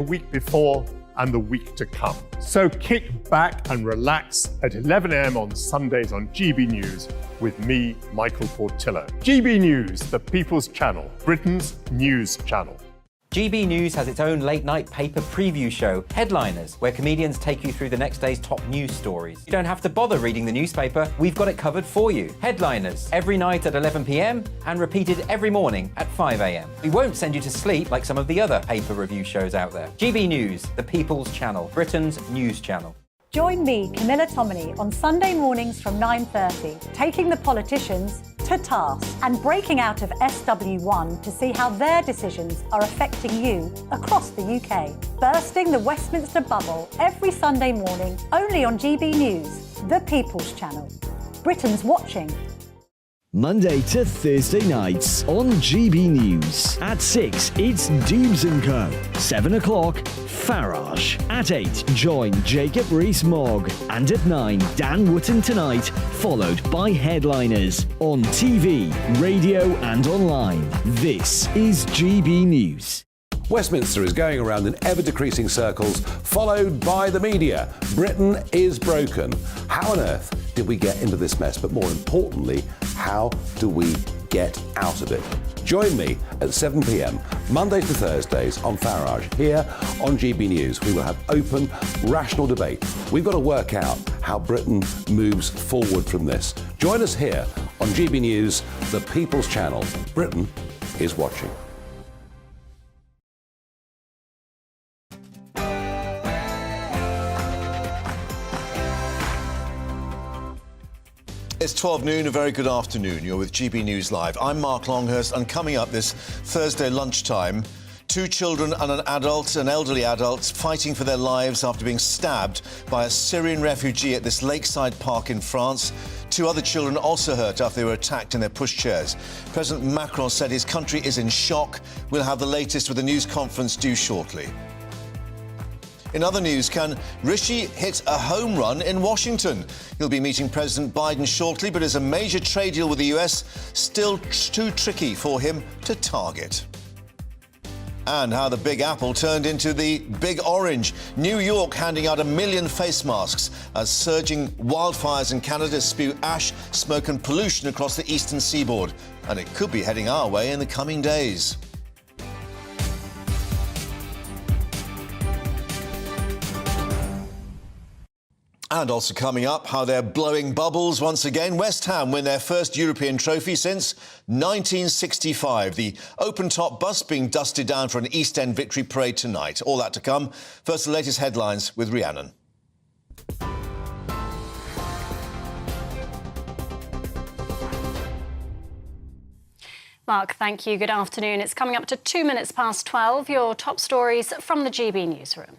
the week before and the week to come. So kick back and relax at 11 a.m. on Sundays on GB News with me, Michael Portillo. GB News, the People's Channel, Britain's news channel. GB News has its own late-night paper preview show, Headliners, where comedians take you through the next day's top news stories. You don't have to bother reading the newspaper, we've got it covered for you. Headliners, every night at 11 p.m. and repeated every morning at 5 a.m. We won't send you to sleep like some of the other paper review shows out there. GB News, the People's Channel, Britain's news channel. Join me, Camilla Tominey, on Sunday mornings from 9:30, taking the politicians to task and breaking out of SW1 to see how their decisions are affecting you across the UK. Bursting the Westminster bubble every Sunday morning, only on GB News, the People's Channel. Britain's watching. Monday to Thursday nights on GB News. At 6, it's Dubes & Co. 7 o'clock, Farage. At 8, join Jacob Rees-Mogg. And at 9, Dan Wootton Tonight, followed by Headliners. On TV, radio and online. This is GB News. Westminster is going around in ever-decreasing circles, followed by the media. Britain is broken. How on earth did we get into this mess? But more importantly, how do we get out of it? Join me at 7 p.m, Mondays to Thursdays on Farage. Here on GB News, we will have open, rational debate. We've got to work out how Britain moves forward from this. Join us here on GB News, the People's Channel. Britain is watching. It's 12 noon, a very good afternoon. You're with GB News Live. I'm Mark Longhurst, and coming up this Thursday lunchtime, 2 children and an elderly adult, fighting for their lives after being stabbed by a Syrian refugee at this lakeside park in France. 2 other children also hurt after they were attacked in their pushchairs. President Macron said his country is in shock. We'll have the latest with a news conference due shortly. In other news, can Rishi hit a home run in Washington? He'll be meeting President Biden shortly, but is a major trade deal with the US still too tricky for him to target? And how the Big Apple turned into the Big Orange. New York handing out 1 million face masks as surging wildfires in Canada spew ash, smoke and pollution across the eastern seaboard. And it could be heading our way in the coming days. And also coming up, how they're blowing bubbles once again. West Ham win their first European trophy since 1965. The open-top bus being dusted down for an East End victory parade tonight. All that to come. First, the latest headlines with Rhiannon. Mark, thank you. Good afternoon. It's coming up to 2 minutes past 12. Your top stories from the GB newsroom.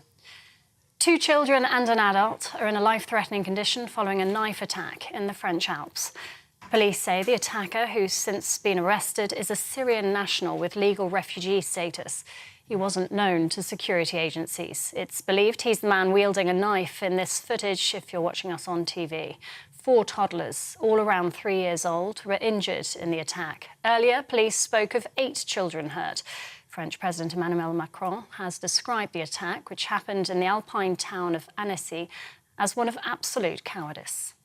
2 children and an adult are in a life-threatening condition following a knife attack in the French Alps. Police say the attacker, who's since been arrested, is a Syrian national with legal refugee status. He wasn't known to security agencies. It's believed he's the man wielding a knife in this footage, if you're watching us on TV. 4 toddlers, all around 3 years old, were injured in the attack. Earlier, police spoke of 8 children hurt. French President Emmanuel Macron has described the attack, which happened in the alpine town of Annecy, as one of absolute cowardice.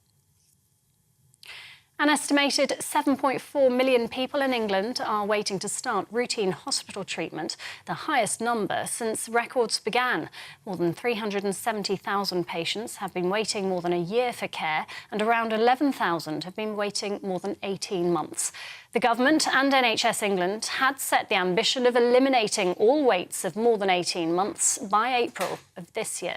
An estimated 7.4 million people in England are waiting to start routine hospital treatment, the highest number since records began. More than 370,000 patients have been waiting more than a year for care, and around 11,000 have been waiting more than 18 months. The government and NHS England had set the ambition of eliminating all waits of more than 18 months by April of this year.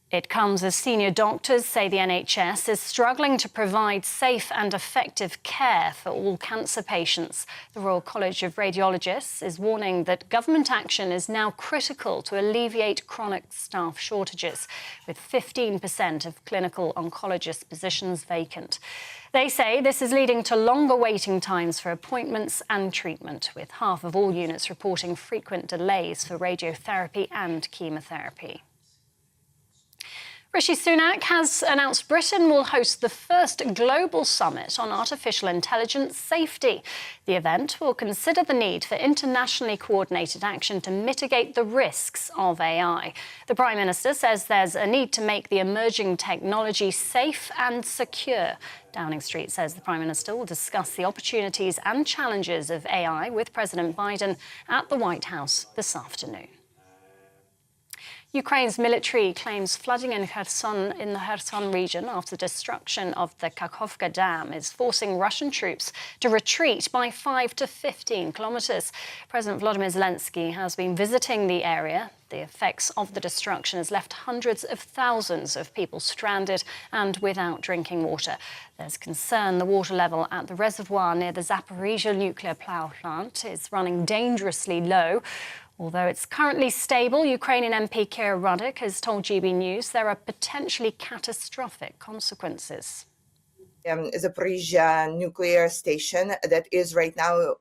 It comes as senior doctors say the NHS is struggling to provide safe and effective care for all cancer patients. The Royal College of Radiologists is warning that government action is now critical to alleviate chronic staff shortages, with 15% of clinical oncologist positions vacant. They say this is leading to longer waiting times for appointments and treatment, with half of all units reporting frequent delays for radiotherapy and chemotherapy. Rishi Sunak has announced Britain will host the first global summit on artificial intelligence safety. The event will consider the need for internationally coordinated action to mitigate the risks of AI. The Prime Minister says there's a need to make the emerging technology safe and secure. Downing Street says the Prime Minister will discuss the opportunities and challenges of AI with President Biden at the White House this afternoon. Ukraine's military claims flooding in the Kherson region after destruction of the Kakhovka Dam is forcing Russian troops to retreat by 5 to 15 kilometres. President Volodymyr Zelensky has been visiting the area. The effects of the destruction has left hundreds of thousands of people stranded and without drinking water. There's concern the water level at the reservoir near the Zaporizhzhia nuclear power plant is running dangerously low. Although it's currently stable, Ukrainian MP Kira Ruddock has told GB News there are potentially catastrophic consequences. Zaporizhzhia nuclear station that is right now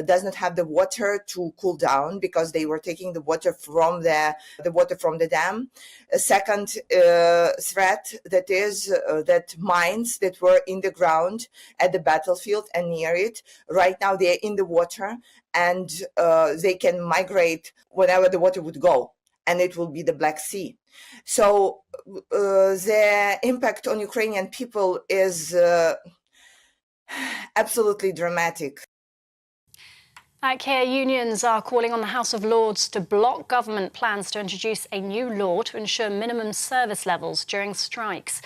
does not have the water to cool down because they were taking the water from the dam. A second threat that is that mines that were in the ground at the battlefield and near it, right now they're in the water and they can migrate whenever the water would go, and it will be the Black Sea. So the impact on Ukrainian people is absolutely dramatic. Back here, unions are calling on the House of Lords to block government plans to introduce a new law to ensure minimum service levels during strikes.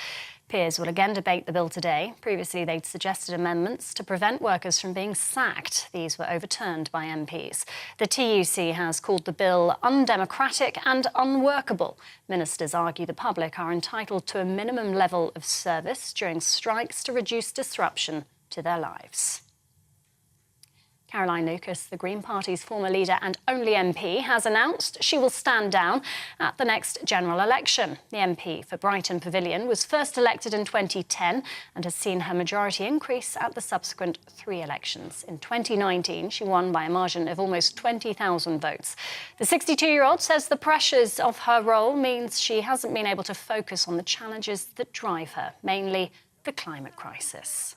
Peers will again debate the bill today. Previously, they'd suggested amendments to prevent workers from being sacked. These were overturned by MPs. The TUC has called the bill undemocratic and unworkable. Ministers argue the public are entitled to a minimum level of service during strikes to reduce disruption to their lives. Caroline Lucas, the Green Party's former leader and only MP, has announced she will stand down at the next general election. The MP for Brighton Pavilion was first elected in 2010 and has seen her majority increase at the subsequent 3 elections. In 2019, she won by a margin of almost 20,000 votes. The 62-year-old says the pressures of her role means she hasn't been able to focus on the challenges that drive her, mainly the climate crisis.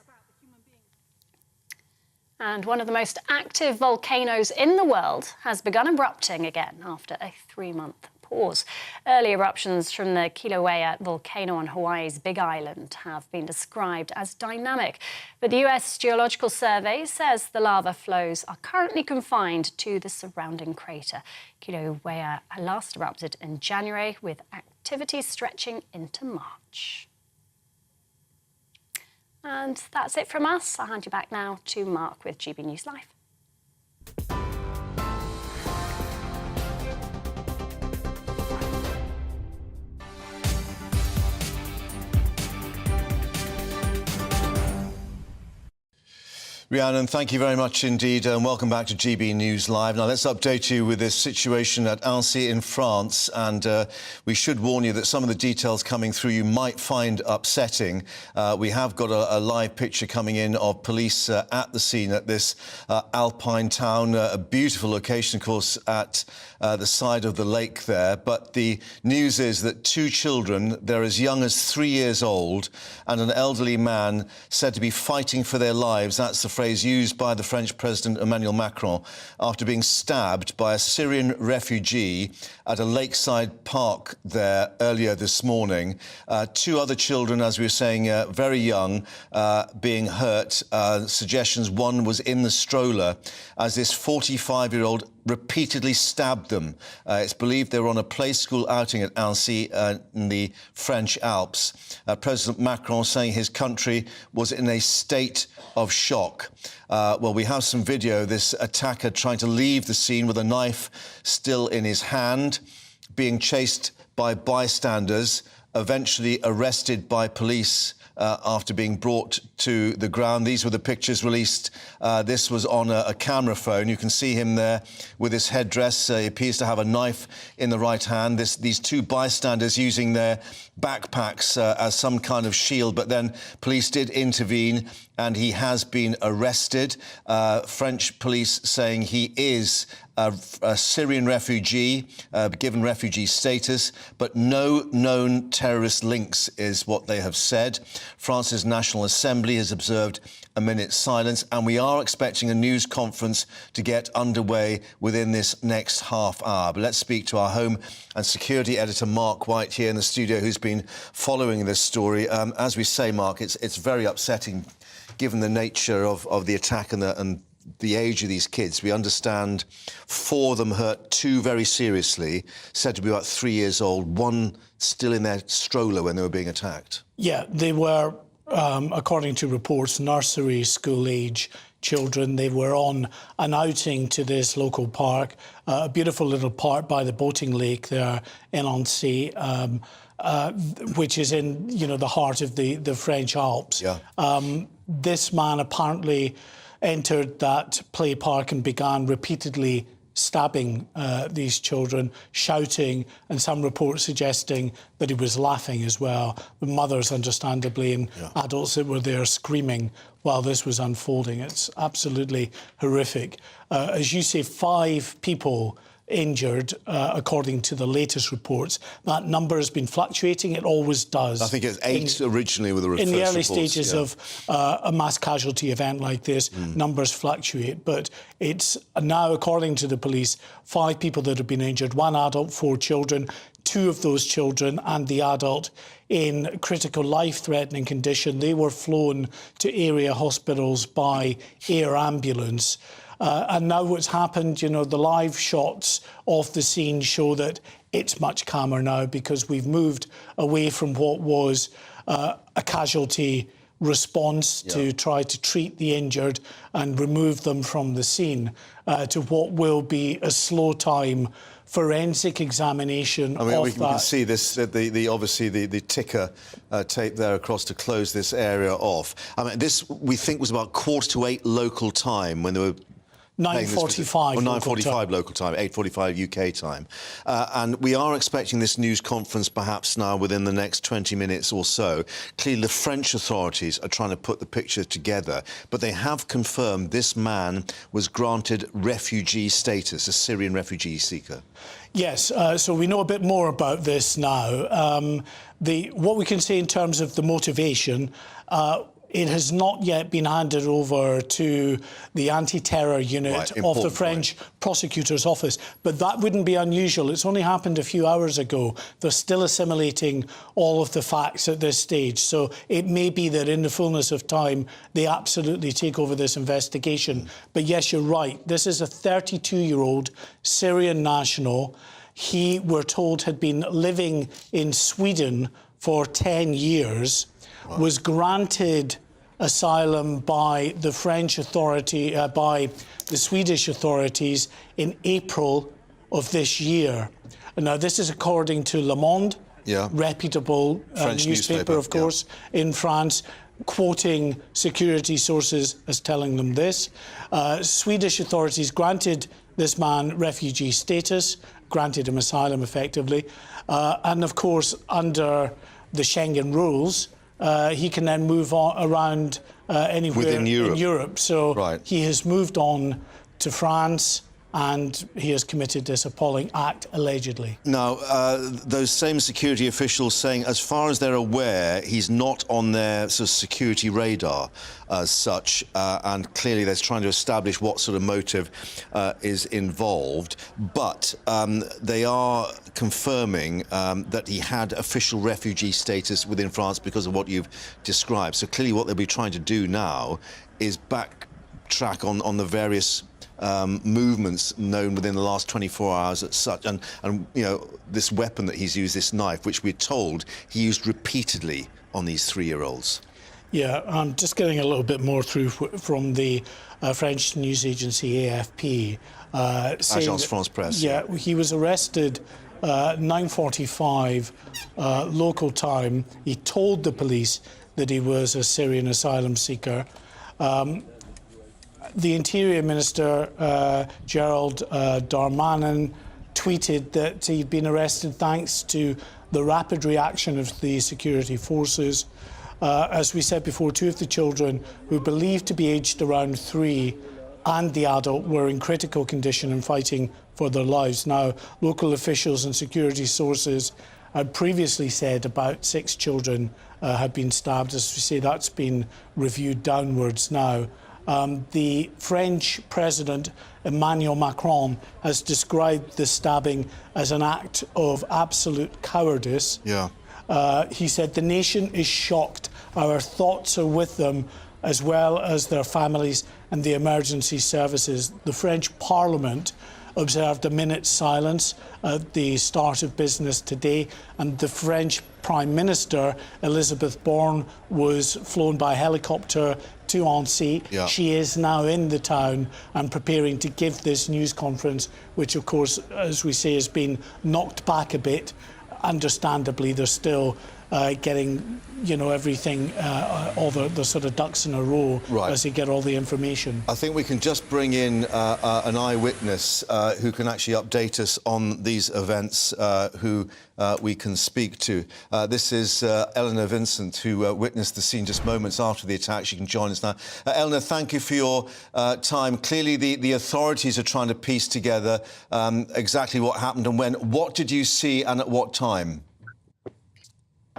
And one of the most active volcanoes in the world has begun erupting again after a 3-month pause. Early eruptions from the Kilauea volcano on Hawaii's Big Island have been described as dynamic. But the US Geological Survey says the lava flows are currently confined to the surrounding crater. Kilauea last erupted in January, with activity stretching into March. And that's it from us. I'll hand you back now to Mark with GB News Live. Rhiannon, thank you very much indeed, and welcome back to GB News Live. Now, let's update you with this situation at Eyewitness in France, and we should warn you that some of the details coming through you might find upsetting. We have got a live picture coming in of police at the scene at this alpine town, a beautiful location, of course, at the side of the lake there. But the news is that 2 children, they're as young as 3 years old, and an elderly man said to be fighting for their lives. That's the phrase used by the French President Emmanuel Macron after being stabbed by a Syrian refugee at a lakeside park there earlier this morning. 2 other children, as we were saying, very young, being hurt. Suggestions one was in the stroller as this 45-year-old repeatedly stabbed them. It's believed they were on a play school outing at Annecy in the French Alps. President Macron saying his country was in a state of shock. Well, we have some video. This attacker trying to leave the scene with a knife still in his hand, being chased by bystanders, eventually arrested by police after being brought to the ground. These were the pictures released. This was on a camera phone. You can see him there with his headdress. He appears to have a knife in the right hand. These 2 bystanders using their backpacks as some kind of shield, but then police did intervene and he has been arrested. French police saying he is a Syrian refugee, given refugee status, but no known terrorist links is what they have said. France's National Assembly has observed a minute's silence, and we are expecting a news conference to get underway within this next half hour. But let's speak to our home and security editor, Mark White, here in the studio, who's been following this story. As we say, Mark, it's very upsetting, given the nature of the attack and the age of these kids. We understand 4 of them hurt, 2 very seriously, said to be about 3 years old, 1 still in their stroller when they were being attacked. Yeah, they were, according to reports, nursery school age children. They were on an outing to this local park, a beautiful little park by the boating lake there in Nancy, which is in, the heart of the French Alps. Yeah. This man apparently entered that play park and began repeatedly stabbing these children, shouting, and some reports suggesting that he was laughing as well. The mothers, understandably, and adults that were there screaming while this was unfolding. It's absolutely horrific. As you say, 5 people injured, according to the latest reports. That number has been fluctuating. It always does. I think it's 8 originally with the first in the early reports, stages of a mass casualty event like this, numbers fluctuate. But it's now, according to the police, 5 people that have been injured, 1 adult, 4 children. 2 of those children and the adult in critical life-threatening condition. They were flown to area hospitals by air ambulance. And now what's happened, the live shots of the scene show that it's much calmer now, because we've moved away from what was a casualty response to try to treat the injured and remove them from the scene to what will be a slow time forensic examination of that. We can see this, obviously the ticker tape there across to close this area off. This, we think, was about 7:45 local time when they were 9:45 local time, 8:45 UK time. And we are expecting this news conference perhaps now within the next 20 minutes or so. Clearly, the French authorities are trying to put the picture together, but they have confirmed this man was granted refugee status, a Syrian refugee seeker. Yes, so we know a bit more about this now. What we can say in terms of the motivation, it has not yet been handed over to the anti-terror unit of the French prosecutor's office, but that wouldn't be unusual. It's only happened a few hours ago. They're still assimilating all of the facts at this stage, so it may be that in the fullness of time they absolutely take over this investigation. But yes, you're right. This is a 32-year-old Syrian national. He, we're told, had been living in Sweden for 10 years. Was granted asylum by the French authority, by the Swedish authorities in April of this year. And now, this is according to Le Monde, reputable newspaper, of course, in France, quoting security sources as telling them this. Swedish authorities granted this man refugee status, granted him asylum effectively, and of course, under the Schengen rules, he can then move on around anywhere in Europe. So he has moved on to France, and he has committed this appalling act, allegedly. Now, those same security officials saying, as far as they're aware, he's not on their sort of security radar as such, and clearly they're trying to establish what sort of motive is involved. But they are confirming that he had official refugee status within France because of what you've described. So clearly what they'll be trying to do now is backtrack on the various movements known within the last 24 hours as such, and this weapon that he's used, this knife, which we're told he used repeatedly on these 3-year-olds. Yeah, I'm just getting a little bit more through from the French news agency AFP. Agence France Presse. Yeah, he was arrested 9:45 local time. He told the police that he was a Syrian asylum seeker. The Interior Minister, Gerald Darmanin, tweeted that he'd been arrested thanks to the rapid reaction of the security forces. As we said before, 2 of the children, who are believed to be aged around 3, and the adult were in critical condition and fighting for their lives. Now, local officials and security sources had previously said about 6 children had been stabbed. As we say, that's been reviewed downwards now. The French President Emmanuel Macron has described the stabbing as an act of absolute cowardice. Yeah. He said the nation is shocked. Our thoughts are with them, as well as their families and the emergency services. The French Parliament observed a minute's silence at the start of business today, and the French Prime Minister, Elizabeth Borne, was flown by helicopter to Annecy. Yeah. She is now in the town and preparing to give this news conference, which, of course, as we say, has been knocked back a bit. Understandably, they're still getting, everything, all the sort of ducks in a row as they get all the information. I think we can just bring in an eyewitness who can actually update us on these events, who we can speak to. This is Eleanor Vincent, who witnessed the scene just moments after the attack. She can join us now. Eleanor, thank you for your time. Clearly, the authorities are trying to piece together exactly what happened and when. What did you see and at what time?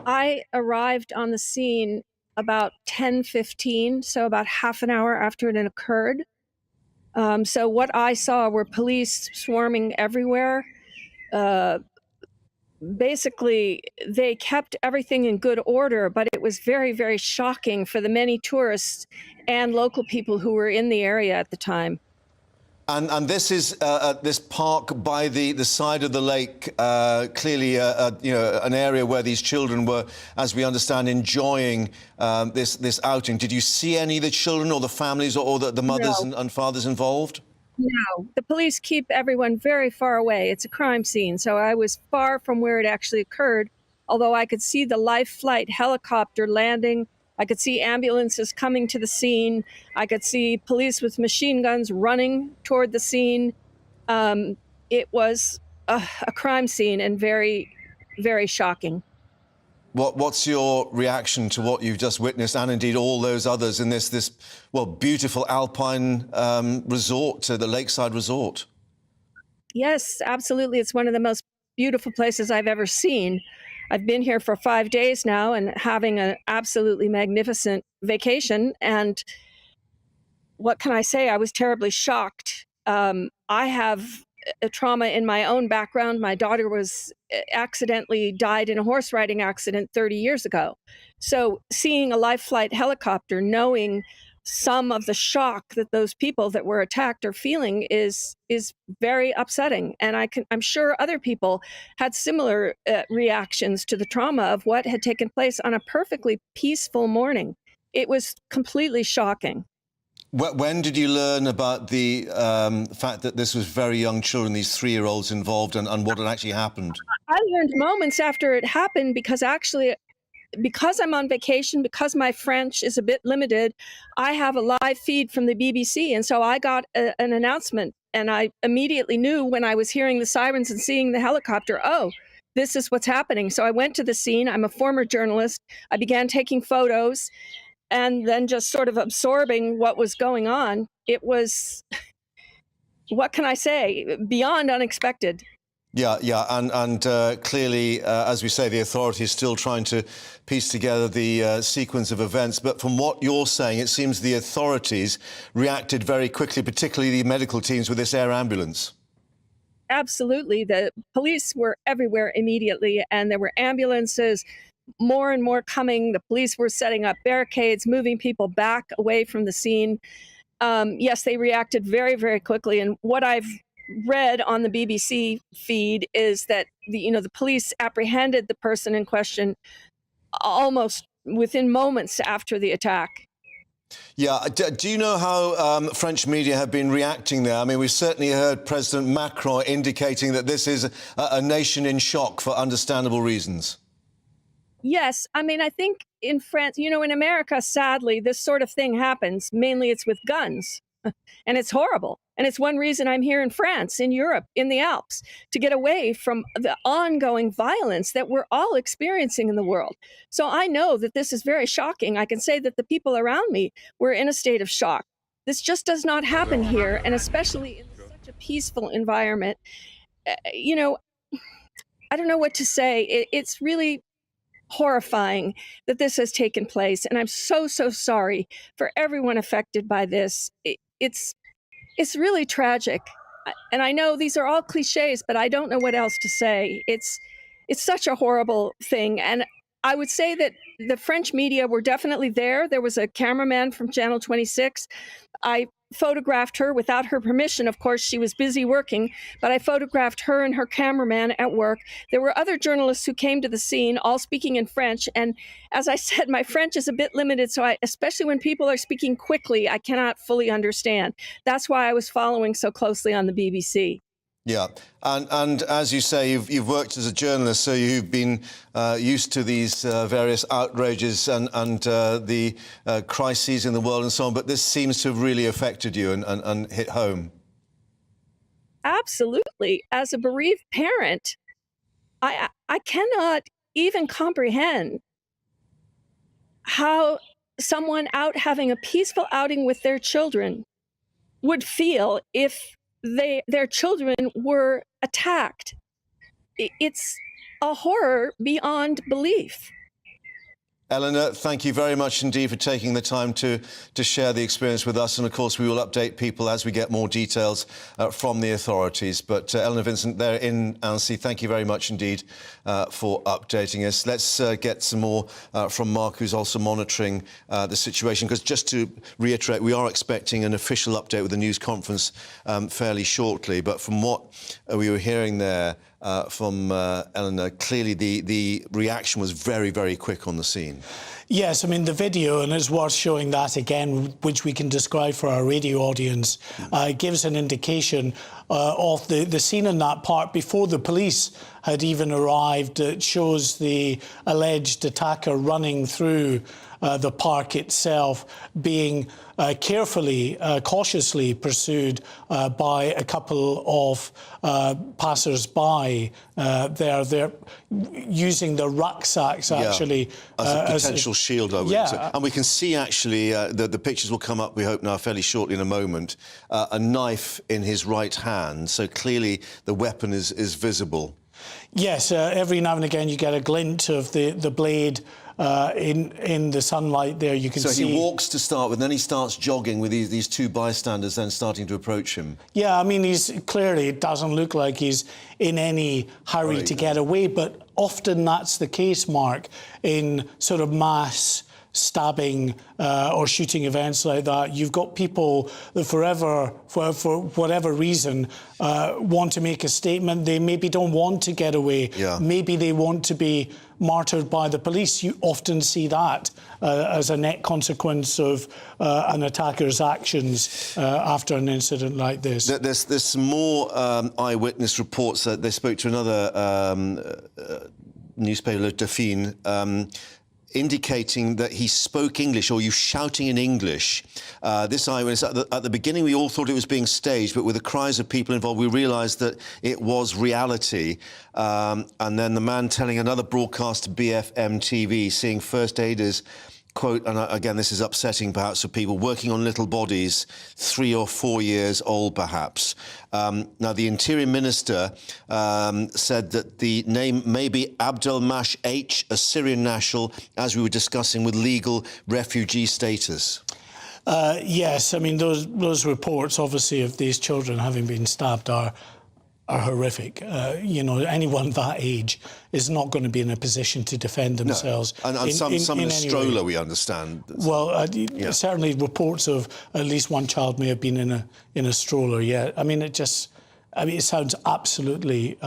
I arrived on the scene about 10:15, so about half an hour after it had occurred. So what I saw were police swarming everywhere. Basically, they kept everything in good order, but it was very, very shocking for the many tourists and local people who were in the area at the time. And this is this park by the side of the lake, clearly an area where these children were, as we understand, enjoying this outing. Did you see any of the children or the families or the mothers and fathers involved? No, the police keep everyone very far away. It's a crime scene, so I was far from where it actually occurred, although I could see the life flight helicopter landing. I could see ambulances coming to the scene. I could see police with machine guns running toward the scene. It was a crime scene and very, very shocking. What's your reaction to what you've just witnessed, and indeed all those others in this beautiful alpine resort, the lakeside resort? Yes, absolutely. It's one of the most beautiful places I've ever seen. I've been here for 5 days now and having an absolutely magnificent vacation. And what can I say? I was terribly shocked. I have a trauma in my own background. My daughter was accidentally died in a horse riding accident 30 years ago. So seeing a life flight helicopter, knowing some of the shock that those people that were attacked are feeling is very upsetting. And I'm sure other people had similar reactions to the trauma of what had taken place on a perfectly peaceful morning. It was completely shocking. When did you learn about the fact that this was very young children, these 3-year-olds involved, and what had actually happened? I learned moments after it happened because I'm on vacation, because my French is a bit limited, I have a live feed from the BBC. And so I got an announcement, and I immediately knew when I was hearing the sirens and seeing the helicopter, oh, this is what's happening. So I went to the scene. I'm a former journalist. I began taking photos and then just sort of absorbing what was going on. It was, what can I say, beyond unexpected. Yeah, and clearly, as we say, the authorities still trying to piece together the sequence of events. But from what you're saying, it seems the authorities reacted very quickly, particularly the medical teams with this air ambulance. Absolutely. The police were everywhere immediately, and there were ambulances, more and more coming. The police were setting up barricades, moving people back away from the scene. Yes, they reacted very, very quickly. And what I've read on the BBC feed is that the police apprehended the person in question almost within moments after the attack. Yeah. Do you know how French media have been reacting there? I mean, we've certainly heard President Macron indicating that this is a nation in shock for understandable reasons. Yes. I mean, I think in France, in America, sadly, this sort of thing happens. Mainly it's with guns. And it's horrible. And it's one reason I'm here in France, in Europe, in the Alps, to get away from the ongoing violence that we're all experiencing in the world. So I know that this is very shocking. I can say that the people around me were in a state of shock. This just does not happen here, and especially in such a peaceful environment. You know, I don't know what to say. It's really horrifying that this has taken place, and I'm so sorry for everyone affected by this. It's really tragic, and I know these are all cliches, but I don't know what else to say. It's such a horrible thing, and I would say that the French media were definitely there. There was a cameraman from Channel 26. I photographed her without her permission. Of course, she was busy working, but I photographed her and her cameraman at work. There were other journalists who came to the scene, all speaking in French. And as I said, my French is a bit limited, so especially when people are speaking quickly, I cannot fully understand. That's why I was following so closely on the BBC. Yeah, and as you say, you've worked as a journalist, so you've been used to these various outrages and the crises in the world and so on, but this seems to have really affected you and hit home. Absolutely. As a bereaved parent, I cannot even comprehend how someone out having a peaceful outing with their children would feel if their children were attacked. It's a horror beyond belief. Eleanor, thank you very much indeed for taking the time to share the experience with us. And, of course, we will update people as we get more details from the authorities. But, Eleanor Vincent there in Annecy, thank you very much indeed for updating us. Let's get some more from Mark, who's also monitoring the situation. Because just to reiterate, we are expecting an official update with the news conference fairly shortly. But from what we were hearing there, from Eleanor, clearly the reaction was very, very quick on the scene. Yes, I mean, the video, and it's worth showing that again, which we can describe for our radio audience, gives an indication of the scene in that park before the police had even arrived. It shows the alleged attacker running through the park itself, being cautiously pursued by a couple of passers-by. They're using the rucksacks, actually. As a potential shield, I would say. And we can see, actually, the pictures will come up, we hope now, fairly shortly in a moment, a knife in his right hand. So clearly the weapon is visible. Yes, every now and again you get a glint of the blade in the sunlight there. You can see. So he walks to start with, then he starts jogging with these two bystanders then starting to approach him. Yeah, I mean, it doesn't look like he's in any hurry to get away, but often that's the case, Mark, in sort of mass stabbing or shooting events like that. You've got people that for whatever reason, want to make a statement. They maybe don't want to get away. Yeah. Maybe they want to be martyred by the police. You often see that as a net consequence of an attacker's actions after an incident like this. There's some more eyewitness reports that they spoke to another newspaper, Le Dauphine, indicating that he spoke English, or you shouting in English. This eyewitness, at the beginning, we all thought it was being staged, but with the cries of people involved, we realised that it was reality. And then the man telling another broadcast to BFM TV, seeing first aiders, quote, and again, this is upsetting perhaps for people, working on little bodies, 3 or 4 years old perhaps. Now, the Interior Minister said that the name may be Abdelmash H, a Syrian national, as we were discussing, with legal refugee status. Yes, I mean, those reports, obviously, of these children having been stabbed are horrific. You know, anyone that age is not going to be in a position to defend themselves. No. And some in a stroller, we understand. Well, certainly reports of at least one child may have been in a stroller. Yeah, I mean, it sounds absolutely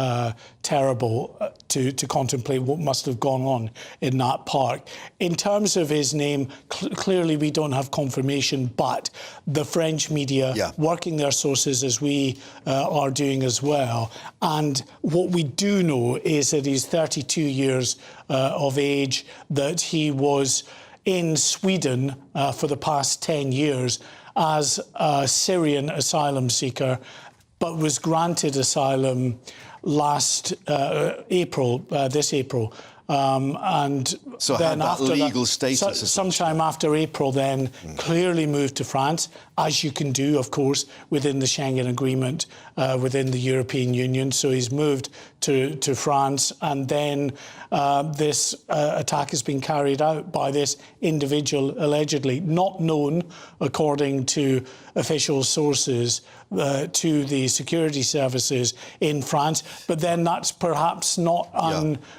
terrible to contemplate what must have gone on in that park. In terms of his name, clearly we don't have confirmation, but the French media, working their sources as we are doing as well. And what we do know is that he's 32 years of age, that he was in Sweden for the past 10 years as a Syrian asylum seeker, but was granted asylum last April, this April. And so then had that after legal status. sometime after April, then clearly moved to France as you can do, of course, within the Schengen Agreement, within the European Union. So he's moved to France, and then this attack has been carried out by this individual, allegedly not known, according to official sources, to the security services in France. But then that's perhaps not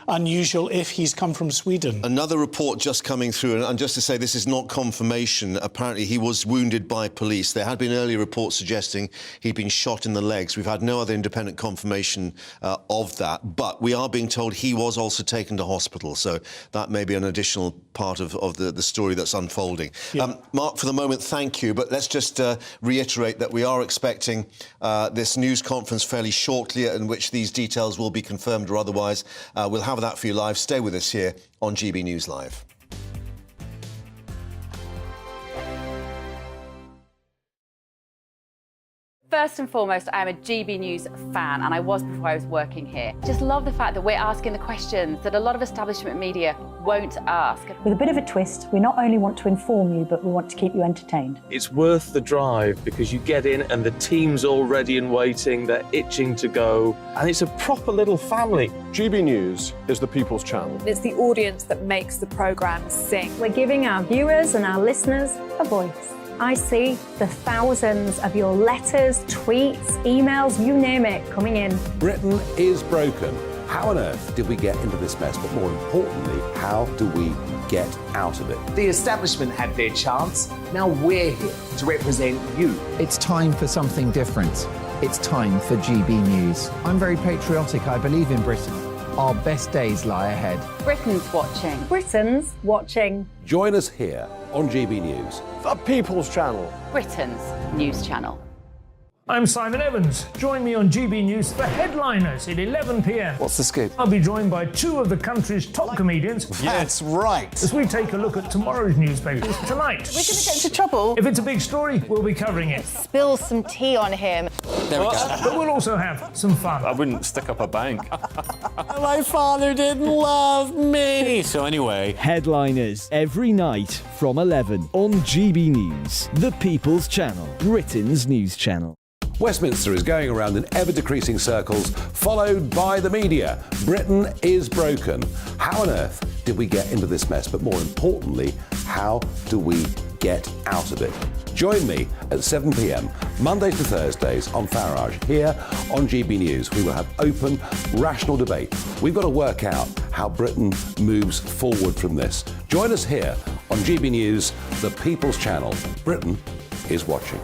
unusual if he's come from Sweden. Another report just coming through, and just to say this is not confirmation. Apparently he was wounded by police. There had been earlier reports suggesting he'd been shot in the legs. We've had no other independent confirmation of that, but we are being told he was also taken to hospital. So that may be an additional part of the story that's unfolding. Yeah. Mark, for the moment, thank you. But let's just reiterate that we are expecting this news conference fairly shortly, in which these details will be confirmed or otherwise. We'll have that for you live. Stay with us here on GB News Live. First and foremost, I am a GB News fan, and I was before I was working here. Just love the fact that we're asking the questions that a lot of establishment media won't ask. With a bit of a twist, we not only want to inform you, but we want to keep you entertained. It's worth the drive because you get in and the team's all ready and waiting, they're itching to go, and it's a proper little family. GB News is the People's Channel. It's the audience that makes the programme sing. We're giving our viewers and our listeners a voice. I see the thousands of your letters, tweets, emails, you name it, coming in. Britain is broken. How on earth did we get into this mess? But more importantly, how do we get out of it? The establishment had their chance. Now we're here to represent you. It's time for something different. It's time for GB News. I'm very patriotic. I believe in Britain. Our best days lie ahead. Britain's watching. Britain's watching. Join us here on GB News. The People's Channel. Britain's news channel. I'm Simon Evans. Join me on GB News for Headliners at 11 p.m. What's the scoop? I'll be joined by two of the country's top comedians. That's right. As we take a look at tomorrow's newspapers tonight. We're going to get into trouble. If it's a big story, we'll be covering it. Spill some tea on him. There we go. But we'll also have some fun. I wouldn't stick up a bank. My father didn't love me. So anyway. Headliners every night from 11 on GB News, the People's Channel, Britain's news channel. Westminster is going around in ever-decreasing circles, followed by the media. Britain is broken. How on earth did we get into this mess? But more importantly, how do we get out of it? Join me at 7 p.m, Mondays to Thursdays on Farage, here on GB News. We will have open, rational debate. We've got to work out how Britain moves forward from this. Join us here on GB News, the People's Channel. Britain is watching.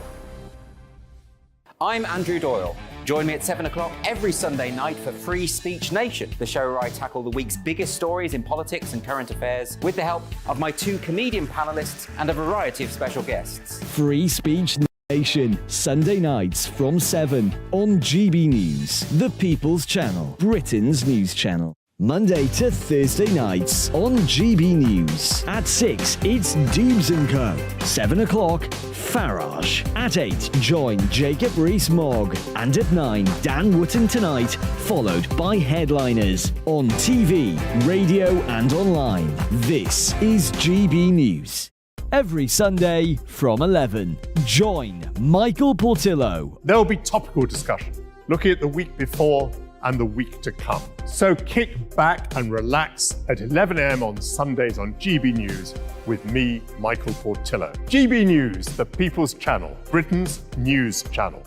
I'm Andrew Doyle. Join me at 7 o'clock every Sunday night for Free Speech Nation, the show where I tackle the week's biggest stories in politics and current affairs with the help of my two comedian panellists and a variety of special guests. Free Speech Nation, Sunday nights from 7 on GB News, the People's Channel, Britain's news channel. Monday to Thursday nights on GB News. At 6, it's Dubes & Co. 7 o'clock, Farage. At 8, join Jacob Rees-Mogg. And at 9, Dan Wootton Tonight, followed by Headliners. On TV, radio and online. This is GB News. Every Sunday from 11, join Michael Portillo. There'll be topical discussion, looking at the week before and the week to come. So kick back and relax at 11 a.m. on Sundays on GB News with me, Michael Portillo. GB News, the People's Channel, Britain's news channel.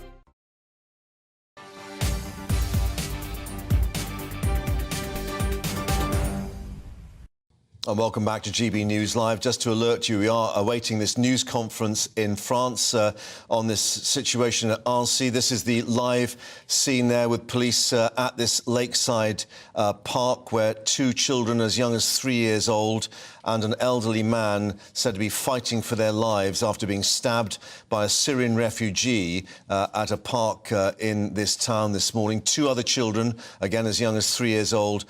And welcome back to GB News Live. Just to alert you, we are awaiting this news conference in France on this situation at Annecy. This is the live scene there with police at this lakeside park where two children as young as 3 years old and an elderly man said to be fighting for their lives after being stabbed by a Syrian refugee at a park in this town this morning. Two other children, again as young as 3 years old,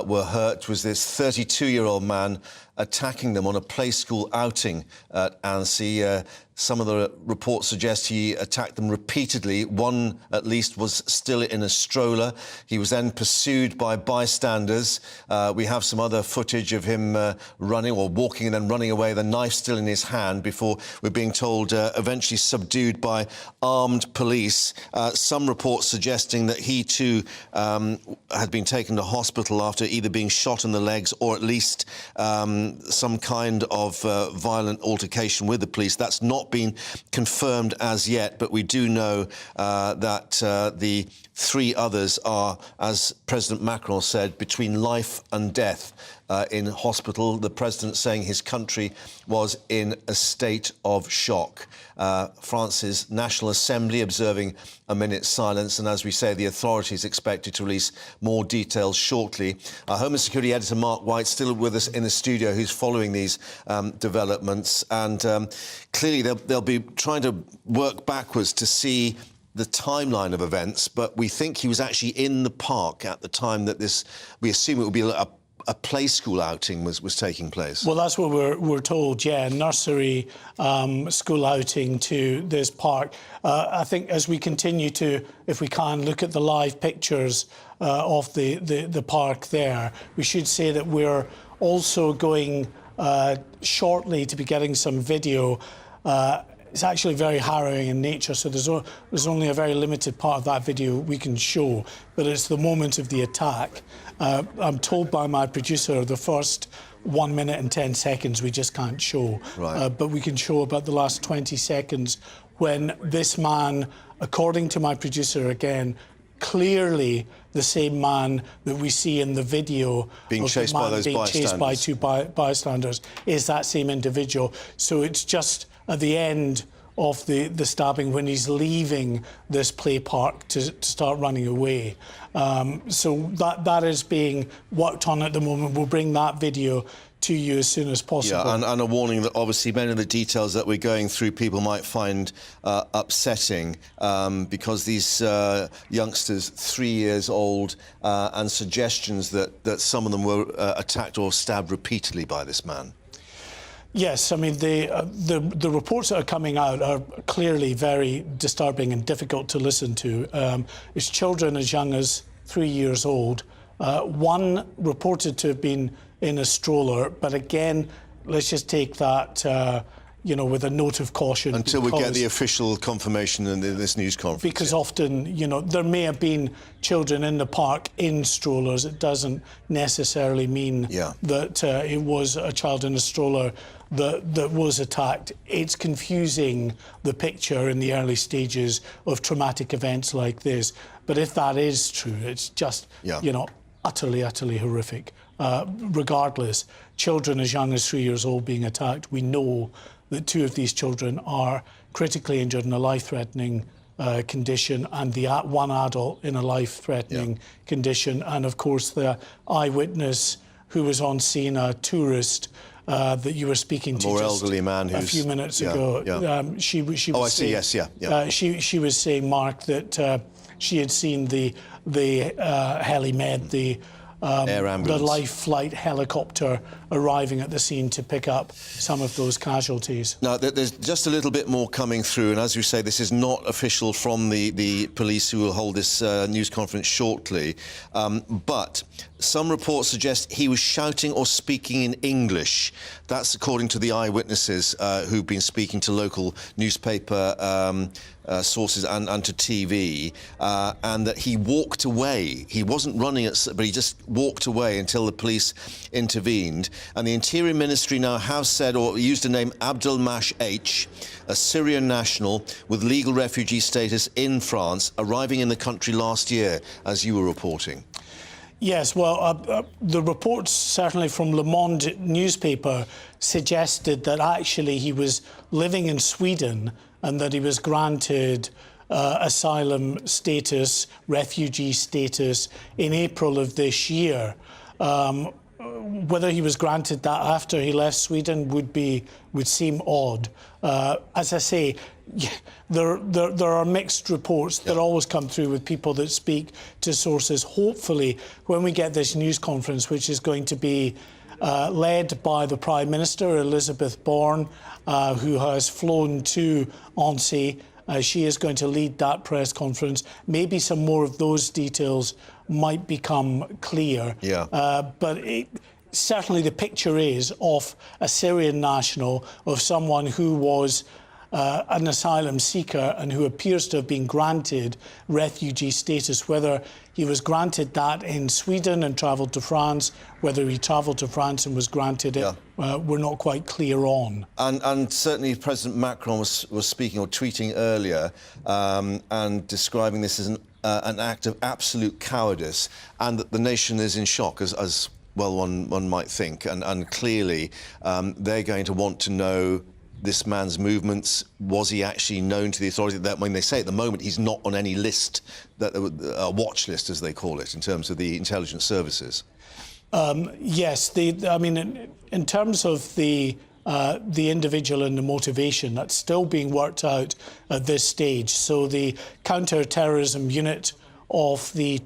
were hurt. Was this 32-year-old man attacking them on a play school outing at Annecy. Some of the reports suggest he attacked them repeatedly. One, at least, was still in a stroller. He was then pursued by bystanders. We have some other footage of him running or walking and then running away, the knife still in his hand, before we're being told eventually subdued by armed police. Some reports suggesting that he, too, had been taken to hospital after either being shot in the legs or at least some kind of violent altercation with the police. That's not been confirmed as yet, but we do know that the three others are, as President Macron said, between life and death in hospital. The president saying his country was in a state of shock. France's National Assembly observing a minute's silence, and as we say, the authorities expected to release more details shortly. Our Home and Security editor Mark White still with us in the studio, who's following these developments, and clearly they'll be trying to work backwards to see the timeline of events, but we think he was actually in the park at the time that this, we assume it would be a play school outing was taking place. Well, that's what we're told, yeah, nursery school outing to this park. I think as we continue to, if we can, look at the live pictures of the park there, we should say that we're also going shortly to be getting some video. It's actually very harrowing in nature, so there's only a very limited part of that video we can show, but it's the moment of the attack. I'm told by my producer the first 1 minute and 10 seconds we just can't show, right. But we can show about the last 20 seconds when this man, according to my producer again, clearly the same man that we see in the video being chased by those bystanders, chased by two bystanders, is that same individual. So it's just at the end of the stabbing when he's leaving this play park to start running away. So that is being worked on at the moment. We'll bring that video to you as soon as possible. Yeah, and a warning that obviously many of the details that we're going through people might find upsetting because these youngsters, 3 years old, and suggestions that some of them were attacked or stabbed repeatedly by this man. Yes, I mean, the reports that are coming out are clearly very disturbing and difficult to listen to. It's children as young as 3 years old. One reported to have been in a stroller, but again, let's just take that with a note of caution. Until we get the official confirmation in this news conference. Because often, there may have been children in the park in strollers. It doesn't necessarily mean that it was a child in a stroller that was attacked. It's confusing the picture in the early stages of traumatic events like this. But if that is true, it's just, utterly, utterly horrific. Regardless, children as young as 3 years old being attacked, we know that two of these children are critically injured in a life-threatening condition, and the one adult in a life-threatening condition. And of course, the eyewitness who was on scene, a tourist that you were speaking to, more just elderly man a few minutes ago. She was I see. saying, Yes, she was saying, Mark, that she had seen the helimed, the life flight helicopter arriving at the scene to pick up some of those casualties. Now, there's just a little bit more coming through, and as you say, this is not official from the police, who will hold this news conference shortly, but some reports suggest he was shouting or speaking in English. That's according to the eyewitnesses who've been speaking to local newspaper sources and to TV, and that he walked away. He wasn't running, but he just walked away until the police intervened. And the Interior Ministry now have said, or used the name Abdel Mash H, a Syrian national with legal refugee status in France, arriving in the country last year, as you were reporting. Yes, well, the reports certainly from Le Monde newspaper suggested that actually he was living in Sweden and that he was granted asylum status, refugee status in April of this year. Whether he was granted that after he left Sweden would seem odd. As I say, there are mixed reports that always come through with people that speak to sources. Hopefully, when we get this news conference, which is going to be led by the Prime Minister, Elizabeth Bourne, who has flown to Annecy. She is going to lead that press conference. Maybe some more of those details might become clear. But certainly the picture is of a Syrian national, of someone who was an asylum seeker and who appears to have been granted refugee status. Whether he was granted that in Sweden and travelled to France, whether he travelled to France and was granted it, we're not quite clear on. And certainly President Macron was speaking or tweeting earlier and describing this as an act of absolute cowardice, and that the nation is in shock, as well one might think. And clearly they're going to want to know this man's movements. Was he actually known to the authorities? That when they say at the moment he's not on any list, a watch list as they call it, in terms of the intelligence services. Yes, I mean, in terms of the individual and the motivation, that's still being worked out at this stage. So the counter-terrorism unit of the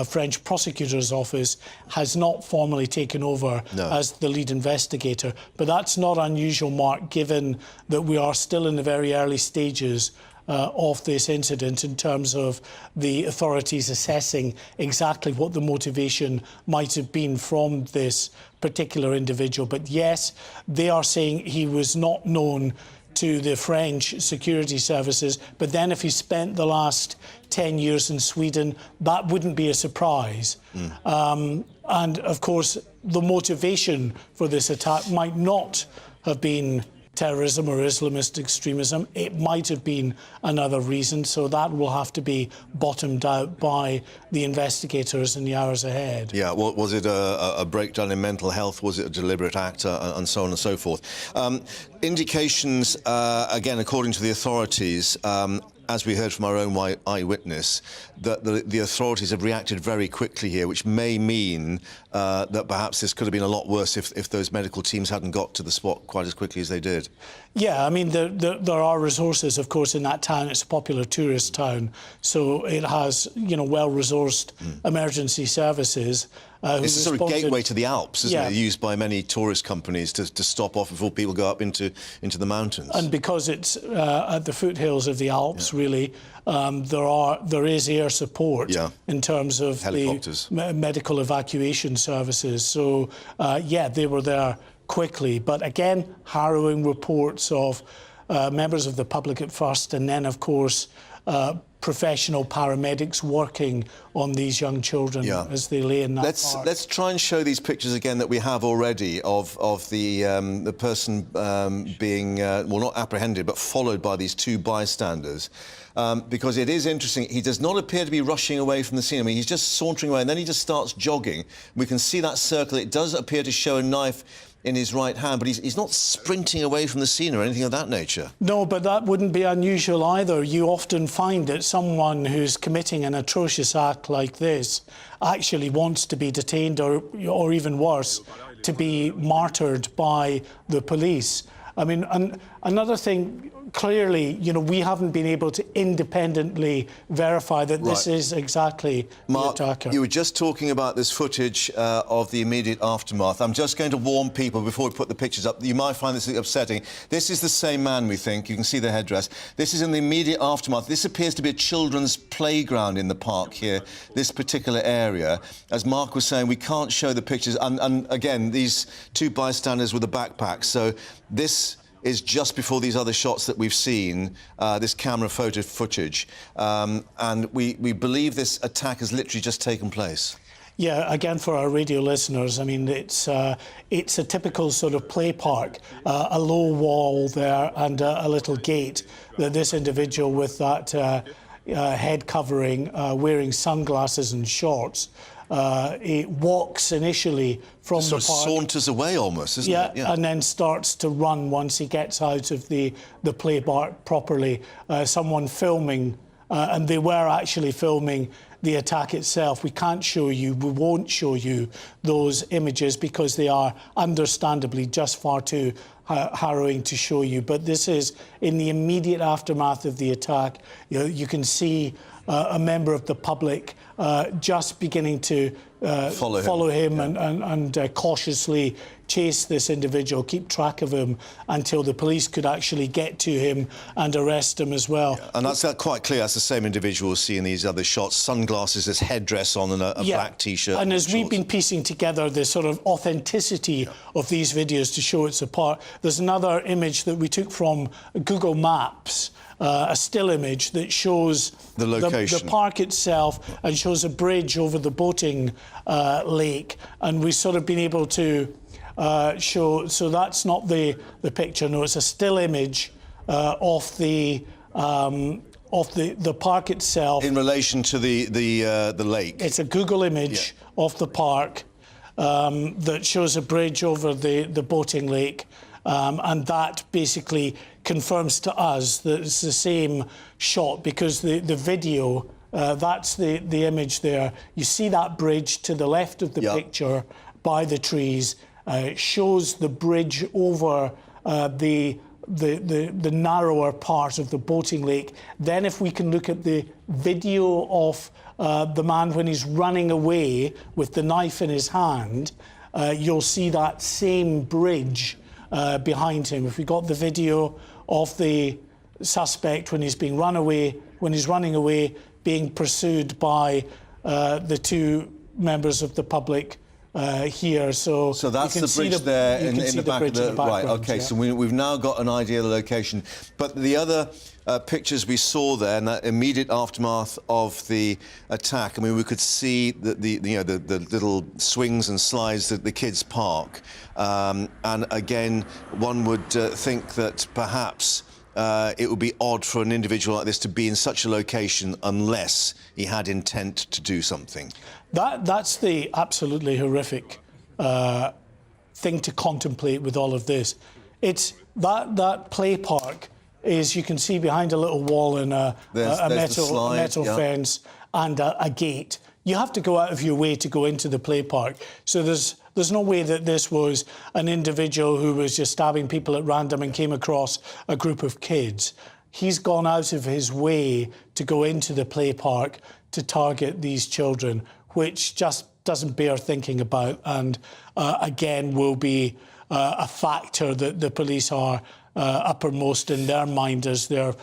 French prosecutor's office has not formally taken over as the lead investigator. But that's not unusual, Mark, given that we are still in the very early stages of this incident in terms of the authorities assessing exactly what the motivation might have been from this particular individual. But yes, they are saying he was not known to the French security services, but then if he spent the last 10 years in Sweden, that wouldn't be a surprise. And of course, the motivation for this attack might not have been terrorism or Islamist extremism. It might have been another reason, so that will have to be bottomed out by the investigators in the hours ahead. Yeah, well, was it a breakdown in mental health? Was it a deliberate act, and so on and so forth? Indications, again, according to the authorities, as we heard from our own eyewitness, that the authorities have reacted very quickly here, which may mean that perhaps this could have been a lot worse if those medical teams hadn't got to the spot quite as quickly as they did. Yeah, I mean, there are resources, of course, in that town. It's a popular tourist town, so it has, well-resourced emergency services. It's a sort of gateway to the Alps, isn't it? Used by many tourist companies to stop off before people go up into the mountains. And because it's at the foothills of the Alps, really, there is air support in terms of helicopters, the medical evacuation services. So, they were there quickly. But again, harrowing reports of members of the public at first, and then, of course, professional paramedics working on these young children as they lay in that park. Let's try and show these pictures again that we have already of the person being, well, not apprehended, but followed by these two bystanders. Because it is interesting, he does not appear to be rushing away from the scene. I mean, he's just sauntering away, and then he just starts jogging. We can see that circle. It does appear to show a knife in his right hand, but he's not sprinting away from the scene or anything of that nature. No, but that wouldn't be unusual either. You often find that someone who's committing an atrocious act like this actually wants to be detained or even worse, to be martyred by the police. I mean, another thing, clearly, we haven't been able to independently verify that this is exactly the attacker. You were just talking about this footage of the immediate aftermath. I'm just going to warn people before we put the pictures up. You might find this upsetting. This is the same man, we think. You can see the headdress. This is in the immediate aftermath. This appears to be a children's playground in the park here, this particular area. As Mark was saying, we can't show the pictures. And again, these two bystanders with the backpacks. So this is just before these other shots that we've seen, this camera photo footage. And we believe this attack has literally just taken place. Yeah, again, for our radio listeners, I mean, it's a typical sort of play park, a low wall there and a little gate that this individual with that head covering, wearing sunglasses and shorts, it walks initially from the park. Sort of saunters away almost, isn't it? Yeah, and then starts to run once he gets out of the play park properly. Someone filming, and they were actually filming the attack itself. We can't show you, we won't show you those images because they are understandably just far too harrowing to show you. But this is in the immediate aftermath of the attack. You can see a member of the public just beginning to follow him and cautiously chase this individual, keep track of him until the police could actually get to him and arrest him as well. Yeah. And that's quite clear. That's the same individual we'll see in these other shots. Sunglasses, this headdress on, and a black T-shirt. And as we've been piecing together the sort of authenticity of these videos to show it's apart, there's another image that we took from Google Maps, a still image that shows the location, the park itself, and shows a bridge over the boating lake. And we've sort of been able to show, so that's not the picture, no, it's a still image of the park itself. In relation to the lake. It's a Google image of the park that shows a bridge over the boating lake, and that basically confirms to us that it's the same shot, because the video, that's the image there. You see that bridge to the left of the picture by the trees. It shows the bridge over the narrower part of the boating lake. Then if we can look at the video of the man when he's running away with the knife in his hand, you'll see that same bridge behind him. If we got the video of the suspect when he's being running away, being pursued by the two members of the public here, so that's the bridge there in the back of the right. Okay, so we've now got an idea of the location. But the other pictures we saw there, in that immediate aftermath of the attack, I mean, we could see the little swings and slides that the kids park, and again, one would think that perhaps it would be odd for an individual like this to be in such a location unless he had intent to do something. That's the absolutely horrific thing to contemplate with all of this. It's that play park is, you can see behind a little wall and a metal fence and a gate. You have to go out of your way to go into the play park. So there's no way that this was an individual who was just stabbing people at random and came across a group of kids. He's gone out of his way to go into the play park to target these children, which just doesn't bear thinking about, and again will be a factor that the police are uppermost in their mind as they're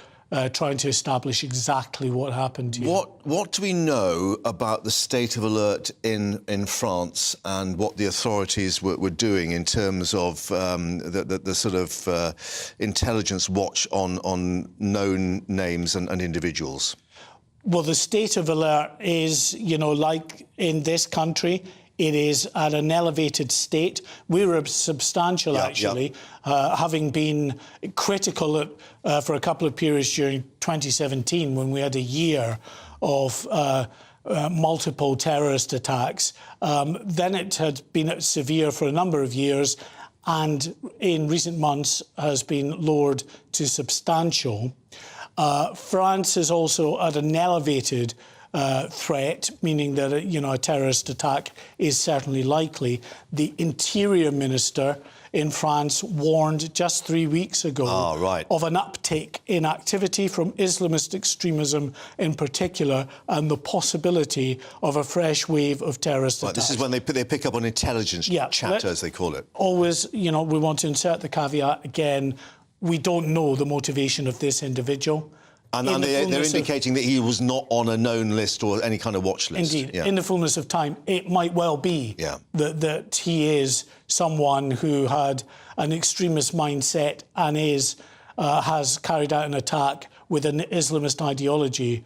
trying to establish exactly what happened to you. What do we know about the state of alert in France and what the authorities were doing in terms of the sort of intelligence watch on known names and individuals? Well, the state of alert is, like in this country, it is at an elevated state. We're substantial, actually, having been critical for a couple of periods during 2017 when we had a year of multiple terrorist attacks. Then it had been severe for a number of years, and in recent months has been lowered to substantial. France is also at an elevated threat, meaning that a terrorist attack is certainly likely. The Interior Minister in France warned just 3 weeks ago of an uptick in activity from Islamist extremism in particular, and the possibility of a fresh wave of terrorist attacks. This is when they pick up on intelligence chatter, as they call it. Always, we want to insert the caveat again. We don't know the motivation of this individual. And they're indicating that he was not on a known list or any kind of watch list. Indeed. In the fullness of time, it might well be that he is someone who had an extremist mindset and has carried out an attack with an Islamist ideology.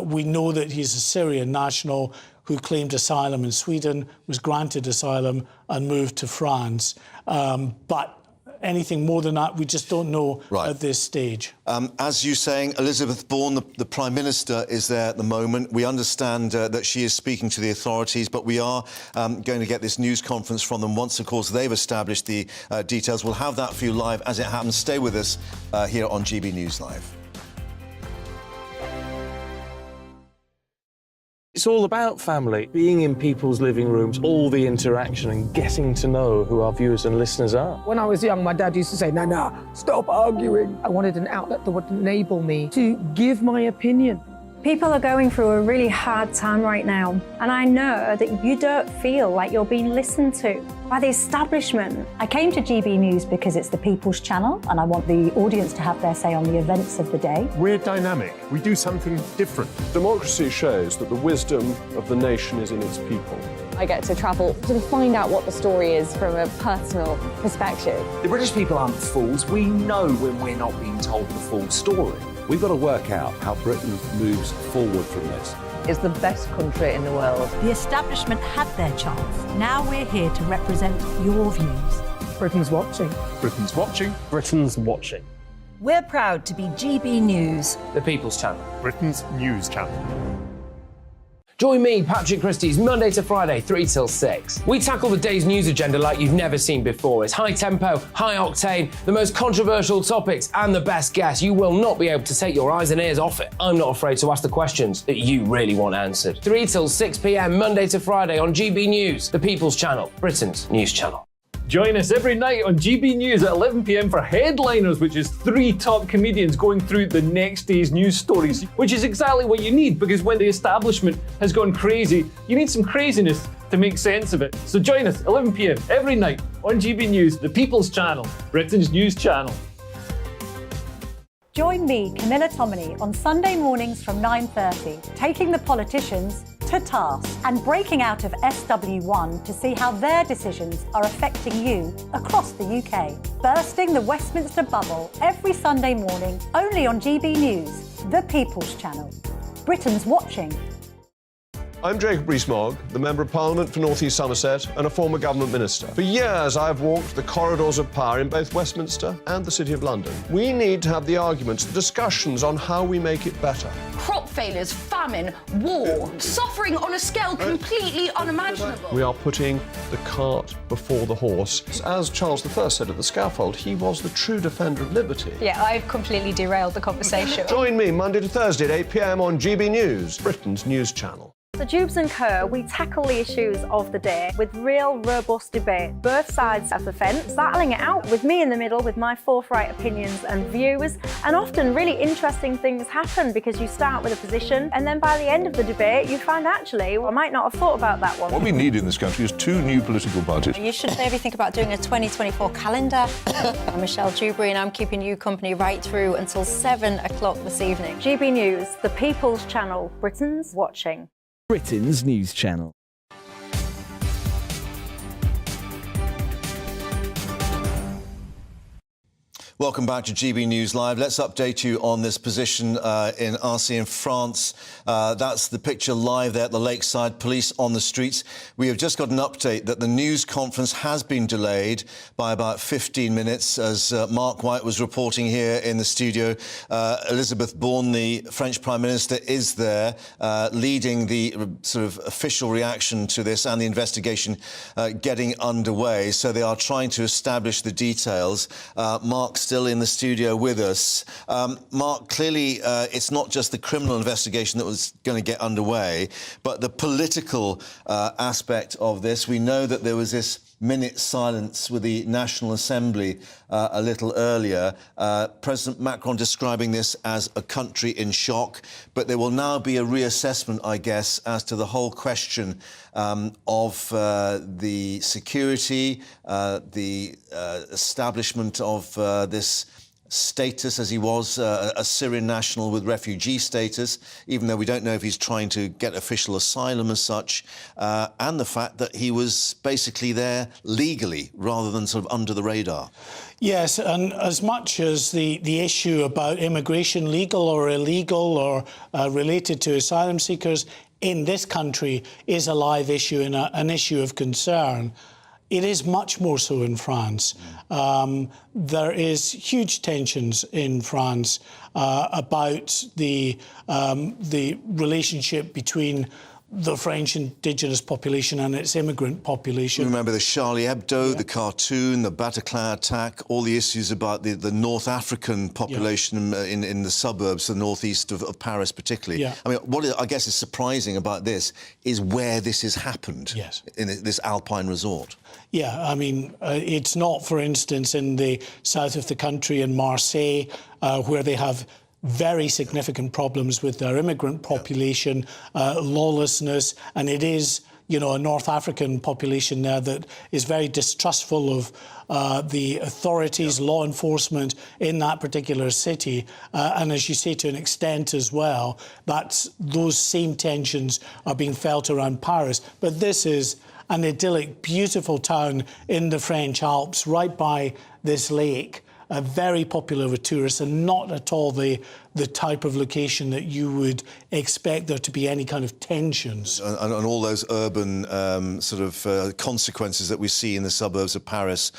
We know that he's a Syrian national who claimed asylum in Sweden, was granted asylum and moved to France. But anything more than that, we just don't know at this stage. As you're saying, Elizabeth Bourne, the Prime Minister, is there at the moment. We understand that she is speaking to the authorities, but we are going to get this news conference from them once, of course, they've established the details. We'll have that for you live as it happens. Stay with us here on GB News Live. It's all about family, being in people's living rooms, all the interaction and getting to know who our viewers and listeners are. When I was young, my dad used to say, no, stop arguing. I wanted an outlet that would enable me to give my opinion People are going through a really hard time right now, and I know that you don't feel like you're being listened to by the establishment. I came to GB News because it's the People's Channel, and I want the audience to have their say on the events of the day. We're dynamic. We do something different. Democracy shows that the wisdom of the nation is in its people. I get to travel to find out what the story is from a personal perspective. The British people aren't fools. We know when we're not being told the full story. We've got to work out how Britain moves forward from this. It's the best country in the world. The establishment had their chance. Now we're here to represent your views. Britain's watching. Britain's watching. Britain's watching. We're proud to be GB News, The People's Channel. Britain's news channel. Join me, Patrick Christie's, Monday to Friday, 3 till 6. We tackle the day's news agenda like you've never seen before. It's high tempo, high octane, the most controversial topics, and the best guests. You will not be able to take your eyes and ears off it. I'm not afraid to ask the questions that you really want answered. 3 till 6 p.m, Monday to Friday on GB News, the People's Channel, Britain's news channel. Join us every night on GB News at 11 p.m. for Headliners, which is 3 top comedians going through the next day's news stories, which is exactly what you need, because when the establishment has gone crazy, you need some craziness to make sense of it. So join us 11 p.m. every night on GB News, the People's Channel, Britain's news channel. Join me, Camilla Tominey, on Sunday mornings from 9:30, taking the politicians to task and breaking out of SW1 to see how their decisions are affecting you across the UK. Bursting the Westminster bubble every Sunday morning, only on GB News, the People's Channel. Britain's watching. I'm Jacob Rees-Mogg, the Member of Parliament for North East Somerset and a former government minister. For years, I've walked the corridors of power in both Westminster and the City of London. We need to have the arguments, the discussions on how we make it better. Crop failures, famine, war, suffering on a scale completely unimaginable. We are putting the cart before the horse. As Charles I said at the scaffold, he was the true defender of liberty. Yeah, I've completely derailed the conversation. Join me Monday to Thursday at 8 p.m. on GB News, Britain's news channel. The Jubes and Co, we tackle the issues of the day with real, robust debate, both sides of the fence, battling it out with me in the middle with my forthright opinions and views. And often really interesting things happen because you start with a position and then by the end of the debate you find actually, well, I might not have thought about that one. What we need in this country is 2 new political parties. You should maybe think about doing a 2024 calendar. I'm Michelle Dewberry and I'm keeping you company right through until 7 o'clock this evening. GB News, the People's Channel, Britain's watching. Britain's news channel. Welcome back to GB News Live. Let's update you on this position in Arcy in France. That's the picture live there at the lakeside, police on the streets. We have just got an update that the news conference has been delayed by about 15 minutes, as Mark White was reporting here in the studio. Elizabeth Borne, the French Prime Minister, is there leading the sort of official reaction to this and the investigation getting underway. So they are trying to establish the details. Mark's still in the studio with us. Mark, clearly it's not just the criminal investigation that was going to get underway, but the political aspect of this. We know that there was this minute silence with the National Assembly a little earlier. President Macron describing this as a country in shock, but there will now be a reassessment, I guess, as to the whole question of the security, the establishment of this status, as he was a Syrian national with refugee status, even though we don't know if he's trying to get official asylum as such, and the fact that he was basically there legally rather than sort of under the radar. Yes, and as much as the issue about immigration, legal or illegal or related to asylum seekers in this country is a live issue and an issue of concern, it is much more so in France. There is huge tensions in France about the relationship between the French indigenous population and its immigrant population. Remember the Charlie Hebdo, the cartoon, the Bataclan attack, all the issues about the North African population in the suburbs, the northeast of Paris particularly. Yeah. I mean, what I guess is surprising about this is where this has happened, in this alpine resort. Yeah, I mean, it's not, for instance, in the south of the country in Marseille, where they have very significant problems with their immigrant population, lawlessness, and it is, you know, a North African population there that is very distrustful of the authorities, law enforcement in that particular city. And as you say, to an extent as well, those same tensions are being felt around Paris. But this is an idyllic, beautiful town in the French Alps, right by this lake. Very popular with tourists, and not at all the type of location that you would expect there to be any kind of tensions. And all those urban consequences that we see in the suburbs of Paris,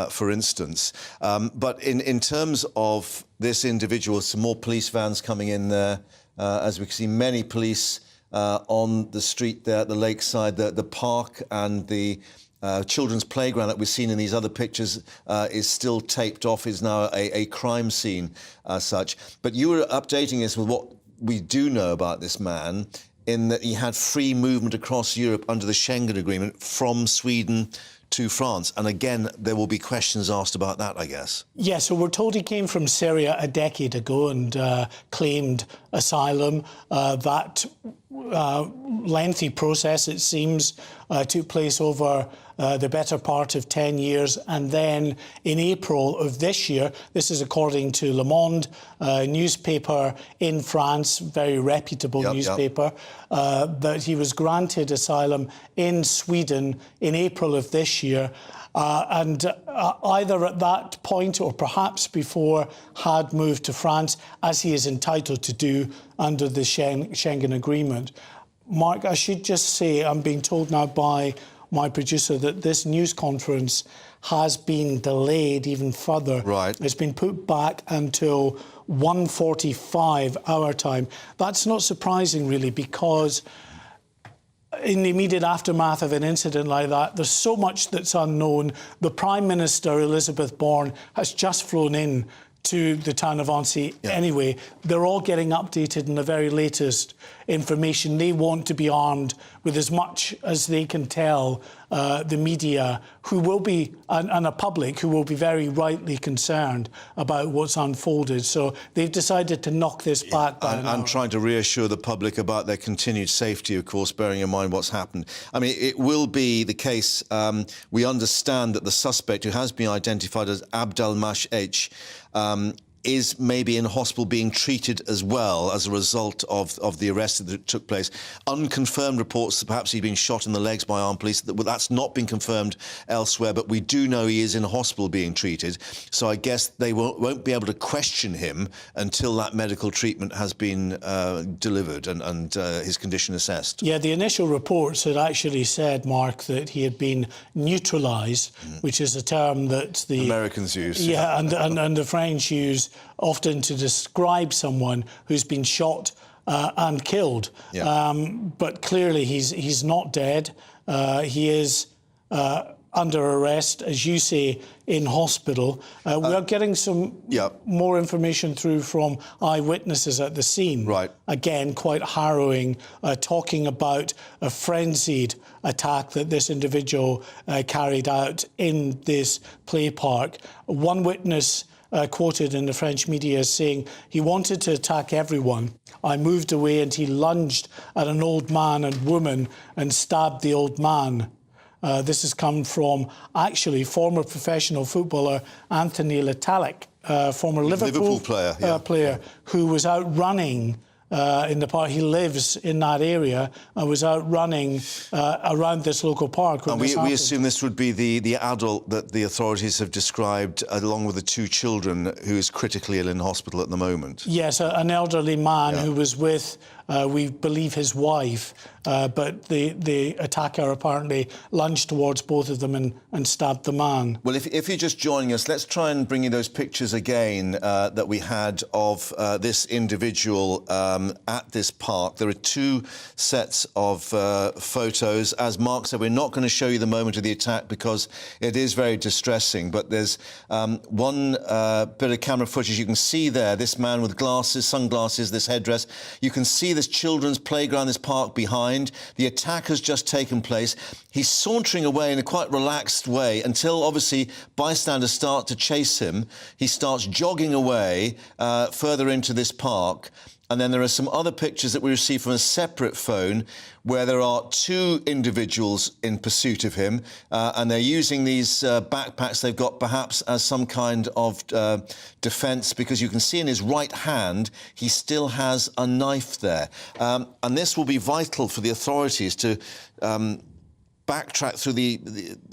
for instance. But in terms of this individual, some more police vans coming in there, as we can see many police on the street there at the lakeside, the park and the children's playground that we've seen in these other pictures is still taped off, is now a crime scene as such. But you were updating us with what we do know about this man, in that he had free movement across Europe under the Schengen Agreement from Sweden to France. And again, there will be questions asked about that, I guess. Yeah, so we're told he came from Syria a decade ago and claimed asylum. That lengthy process, it seems, took place over the better part of 10 years. And then in April of this year, this is according to Le Monde, newspaper in France, very reputable newspaper, that he was granted asylum in Sweden in April of this year. And either at that point or perhaps before had moved to France, as he is entitled to do under the Schengen Agreement. Mark, I should just say, I'm being told now by my producer that this news conference has been delayed even further. Right. It's been put back until 1:45 our time. That's not surprising, really, because in the immediate aftermath of an incident like that, there's so much that's unknown. The Prime Minister, Elizabeth Bourne, has just flown in to the town of Annecy anyway. They're all getting updated on the very latest information. They want to be armed with as much as they can tell the media, who will be, and a public who will be very rightly concerned about what's unfolded. So they've decided to knock this back by and trying to reassure the public about their continued safety, of course, bearing in mind what's happened. I mean, it will be the case, we understand that the suspect, who has been identified as Abdelmash H, is maybe in hospital being treated as well as a result of the arrest that took place. Unconfirmed reports that perhaps he'd been shot in the legs by armed police. That's not been confirmed elsewhere, but we do know he is in hospital being treated. So I guess they won't be able to question him until that medical treatment has been delivered and his condition assessed. Yeah, the initial reports had actually said, Mark, that he had been neutralised, which is a term that the Americans use. Yeah, and the French use often to describe someone who's been shot and killed. Yeah. But clearly he's not dead. He is under arrest, as you say, in hospital. We are getting some more information through from eyewitnesses at the scene. Right. Again, quite harrowing, talking about a frenzied attack that this individual carried out in this play park. One witness quoted in the French media as saying, he wanted to attack everyone. I moved away and he lunged at an old man and woman and stabbed the old man. This has come from, actually, former professional footballer Anthony Letalic, former Liverpool player who was out running in the park. He lives in that area and was out running around this local park. And we assume this would be the adult that the authorities have described, along with the two children, who is critically ill in hospital at the moment. Yes, an elderly man who was with, we believe, his wife, but the attacker apparently lunged towards both of them and stabbed the man. Well, if you're just joining us, let's try and bring you those pictures again that we had of this individual at this park. There are two sets of photos. As Mark said, we're not going to show you the moment of the attack because it is very distressing, but there's one bit of camera footage you can see there, this man with glasses, sunglasses, this headdress. You can see this children's playground, this park behind. The attack has just taken place. He's sauntering away in a quite relaxed way until, obviously, bystanders start to chase him. He starts jogging away further into this park. And then there are some other pictures that we received from a separate phone where there are two individuals in pursuit of him, and they're using these backpacks they've got perhaps as some kind of defence, because you can see in his right hand he still has a knife there. And this will be vital for the authorities to backtrack through the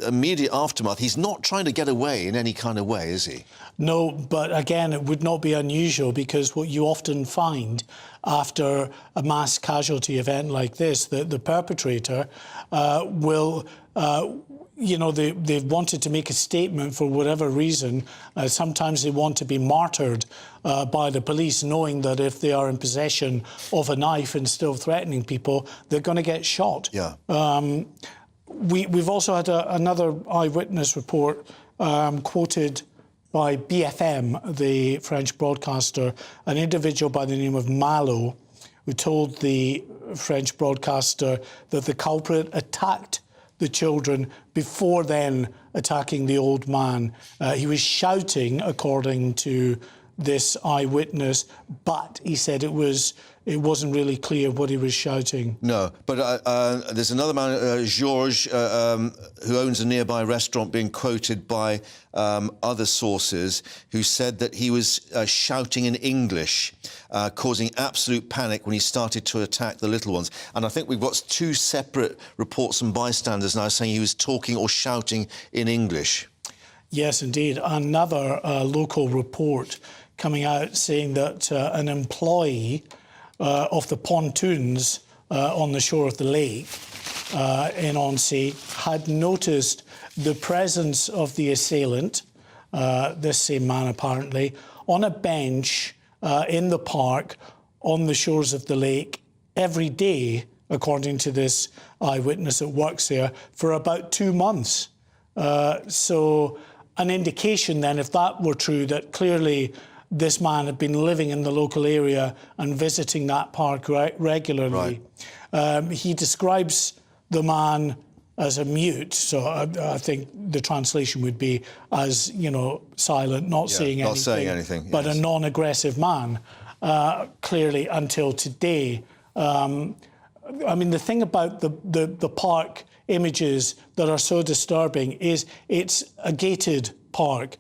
immediate aftermath. He's not trying to get away in any kind of way, is he? No, but again, it would not be unusual, because what you often find after a mass casualty event like this, the perpetrator will, you know, they've wanted to make a statement for whatever reason. Sometimes they want to be martyred by the police, knowing that if they are in possession of a knife and still threatening people, they're going to get shot. Yeah. We've also had another eyewitness report quoted by BFM, the French broadcaster, an individual by the name of Malo, who told the French broadcaster that the culprit attacked the children before then attacking the old man. He was shouting, according to this eyewitness, but he said it wasn't really clear what he was shouting. No, but there's another man, Georges, who owns a nearby restaurant, being quoted by other sources, who said that he was shouting in English, causing absolute panic when he started to attack the little ones. And I think we've got two separate reports from bystanders now saying he was talking or shouting in English. Yes, indeed. Another local report coming out saying that an employee of the pontoons on the shore of the lake in Onsey had noticed the presence of the assailant, this same man apparently, on a bench in the park on the shores of the lake every day, according to this eyewitness that works there, for about 2 months. So an indication then, if that were true, that clearly this man had been living in the local area and visiting that park regularly. Right. He describes the man as a mute, so I think the translation would be as, you know, silent, not saying anything, but yes, a non-aggressive man, clearly, until today. I mean, the thing about the park images that are so disturbing is it's a gated park.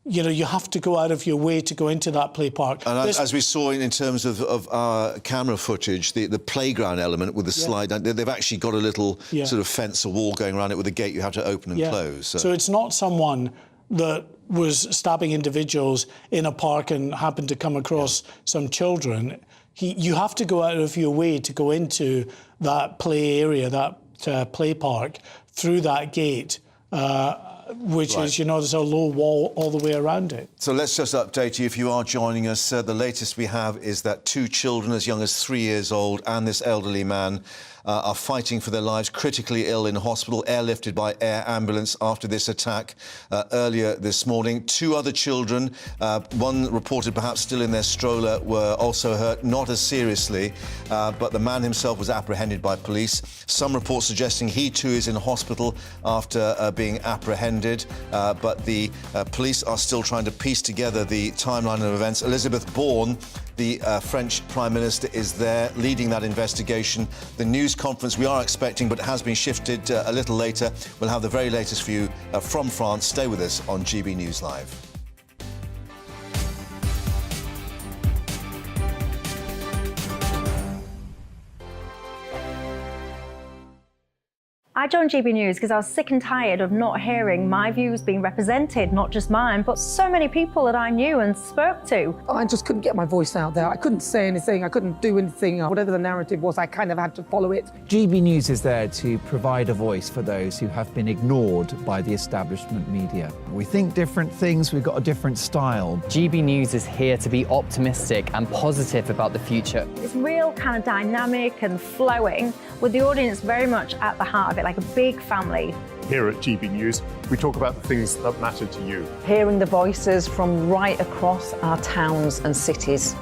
You know, you have to go out of your way to go into that play park. And as we saw in terms of our camera footage, the playground element with the slide, they've actually got a little sort of fence or wall going around it with a gate you have to open and close. So it's not someone that was stabbing individuals in a park and happened to come across some children. You have to go out of your way to go into that play area, that play park, through that gate. Which is, you know, there's a low wall all the way around it. So let's just update you if you are joining us. The latest we have is that 2 children as young as 3 years old and this elderly man are fighting for their lives, critically ill in hospital, airlifted by air ambulance after this attack earlier this morning. 2 other children, one reported perhaps still in their stroller, were also hurt, not as seriously, but the man himself was apprehended by police. Some reports suggesting he too is in hospital after being apprehended, but the police are still trying to piece together the timeline of events. Elizabeth Bourne, the French Prime Minister, is there leading that investigation. The news conference we are expecting, but has been shifted a little later. We'll have the very latest for you from France. Stay with us on GB News Live. I joined GB News because I was sick and tired of not hearing my views being represented, not just mine, but so many people that I knew and spoke to. I just couldn't get my voice out there. I couldn't say anything. I couldn't do anything. Whatever the narrative was, I kind of had to follow it. GB News is there to provide a voice for those who have been ignored by the establishment media. We think different things, we've got a different style. GB News is here to be optimistic and positive about the future. It's real kind of dynamic and flowing, with the audience very much at the heart of it, like a big family. Here at GB News, we talk about the things that matter to you. Hearing the voices from right across our towns and cities,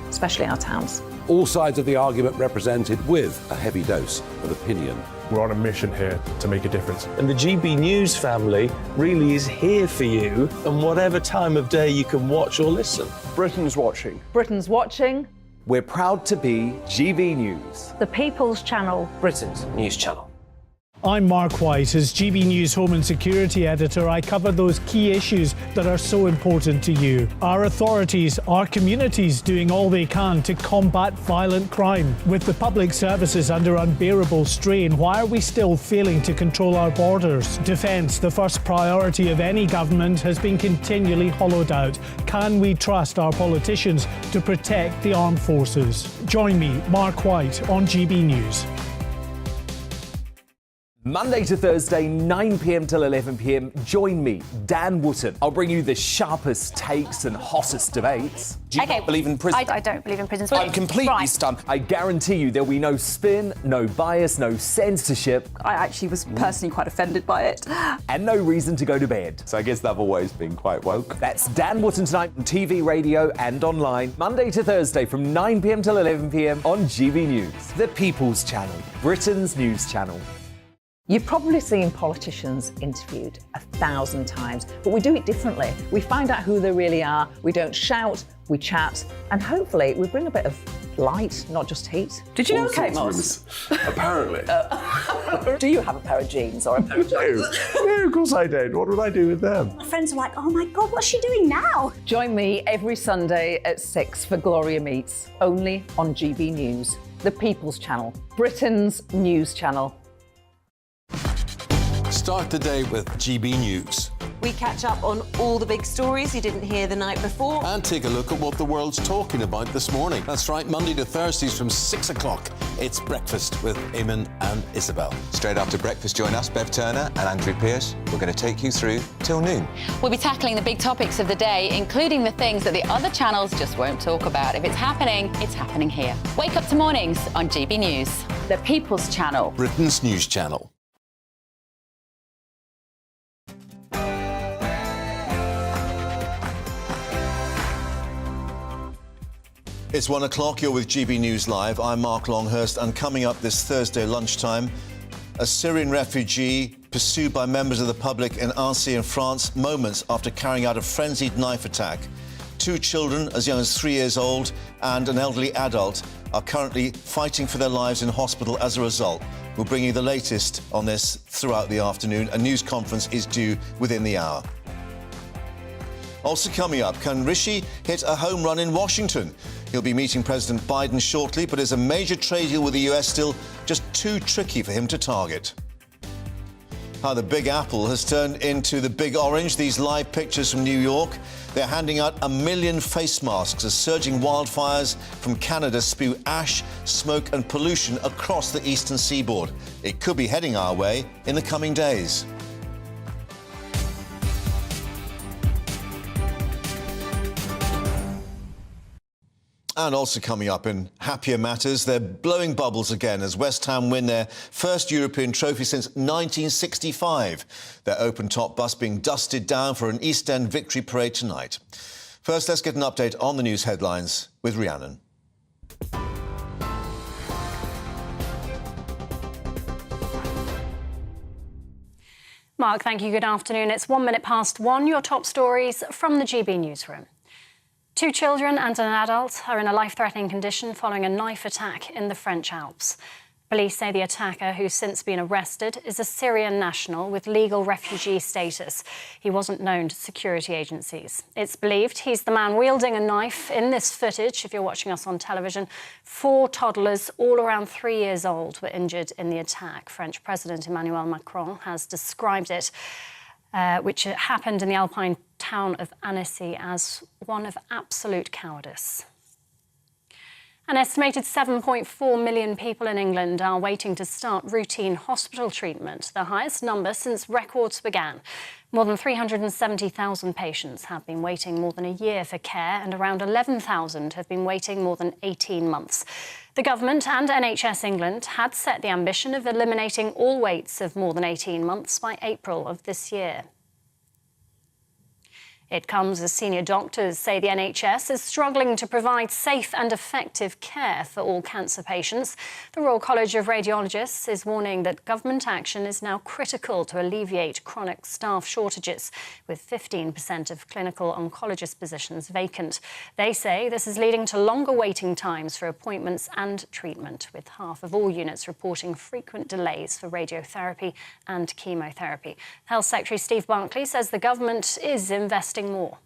especially our towns. All sides of the argument represented with a heavy dose of opinion. We're on a mission here to make a difference. And the GB News family really is here for you, and whatever time of day you can watch or listen. Britain's watching. Britain's watching. We're proud to be GB News, The People's Channel. Britain's news channel. I'm Mark White. As GB News Home and Security Editor, I cover those key issues that are so important to you. Our authorities, our communities doing all they can to combat violent crime. With the public services under unbearable strain, why are we still failing to control our borders? Defence, the first priority of any government, has been continually hollowed out. Can we trust our politicians to protect the armed forces? Join me, Mark White, on GB News. Monday to Thursday, 9 p.m. till 11 p.m. Join me, Dan Wootton. I'll bring you the sharpest takes and hottest debates. Do you not believe in prisons? I don't believe in prisons. I'm completely stunned. I guarantee you there'll be no spin, no bias, no censorship. I actually was personally quite offended by it. And no reason to go to bed. So I guess they've always been quite woke. That's Dan Wootton tonight on TV, radio and online. Monday to Thursday from 9 p.m. till 11 p.m. on GB News. The People's Channel, Britain's news channel. You've probably seen politicians interviewed 1,000 times, but we do it differently. We find out who they really are, we don't shout, we chat, and hopefully we bring a bit of light, not just heat. Did you know Kate Moss? Apparently. Do you have a pair of jeans or a pair of jeans? No, of course I don't. What would I do with them? My friends are like, oh my God, what's she doing now? Join me every Sunday at 6 for Gloria Meets, only on GB News, the People's Channel, Britain's news channel. Start the day with GB News. We catch up on all the big stories you didn't hear the night before. And take a look at what the world's talking about this morning. That's right, Monday to Thursdays from 6 o'clock. It's Breakfast with Eamon and Isabel. Straight after breakfast, join us, Bev Turner and Andrew Pearce. We're going to take you through till noon. We'll be tackling the big topics of the day, including the things that the other channels just won't talk about. If it's happening here. Wake up to mornings on GB News, the People's Channel. Britain's news channel. It's 1 o'clock, you're with GB News Live. I'm Mark Longhurst, and coming up this Thursday lunchtime, a Syrian refugee pursued by members of the public in Annecy in France moments after carrying out a frenzied knife attack. 2 children as young as 3 years old and an elderly adult are currently fighting for their lives in hospital as a result. We'll bring you the latest on this throughout the afternoon. A news conference is due within the hour. Also coming up, can Rishi hit a home run in Washington? He'll be meeting President Biden shortly, but is a major trade deal with the US still just too tricky for him to target? How the Big Apple has turned into the Big Orange. These live pictures from New York. They're handing out 1 million face masks as surging wildfires from Canada spew ash, smoke and pollution across the eastern seaboard. It could be heading our way in the coming days. And also coming up in happier matters, they're blowing bubbles again as West Ham win their first European trophy since 1965. Their open-top bus being dusted down for an East End victory parade tonight. First, let's get an update on the news headlines with Rhiannon. Mark, thank you. Good afternoon. It's 1 minute past 1. Your top stories from the GB newsroom. 2 children and an adult are in a life-threatening condition following a knife attack in the French Alps. Police say the attacker, who's since been arrested, is a Syrian national with legal refugee status. He wasn't known to security agencies. It's believed he's the man wielding a knife in this footage, if you're watching us on television. 4 toddlers, all around 3 years old, were injured in the attack. French President Emmanuel Macron has described it, which happened in the Alpine town of Annecy, as one of absolute cowardice. An estimated 7.4 million people in England are waiting to start routine hospital treatment, the highest number since records began. More than 370,000 patients have been waiting more than a year for care, and around 11,000 have been waiting more than 18 months. The government and NHS England had set the ambition of eliminating all waits of more than 18 months by April of this year. It comes as senior doctors say the NHS is struggling to provide safe and effective care for all cancer patients. The Royal College of Radiologists is warning that government action is now critical to alleviate chronic staff shortages, with 15% of clinical oncologist positions vacant. They say this is leading to longer waiting times for appointments and treatment, with half of all units reporting frequent delays for radiotherapy and chemotherapy. Health Secretary Steve Barclay says the government is investing more.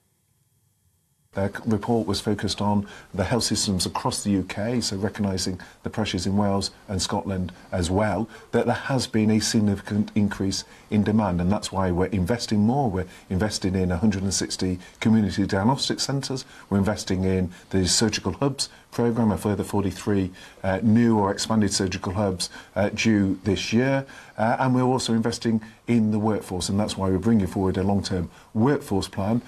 Their report was focused on the health systems across the UK, so recognising the pressures in Wales and Scotland as well, that there has been a significant increase in demand, and that's why we're investing more. We're investing in 160 community diagnostic centres, we're investing in the surgical hubs programme, a further 43 new or expanded surgical hubs due this year, and we're also investing in the workforce, and that's why we're bringing forward a long-term workforce plan.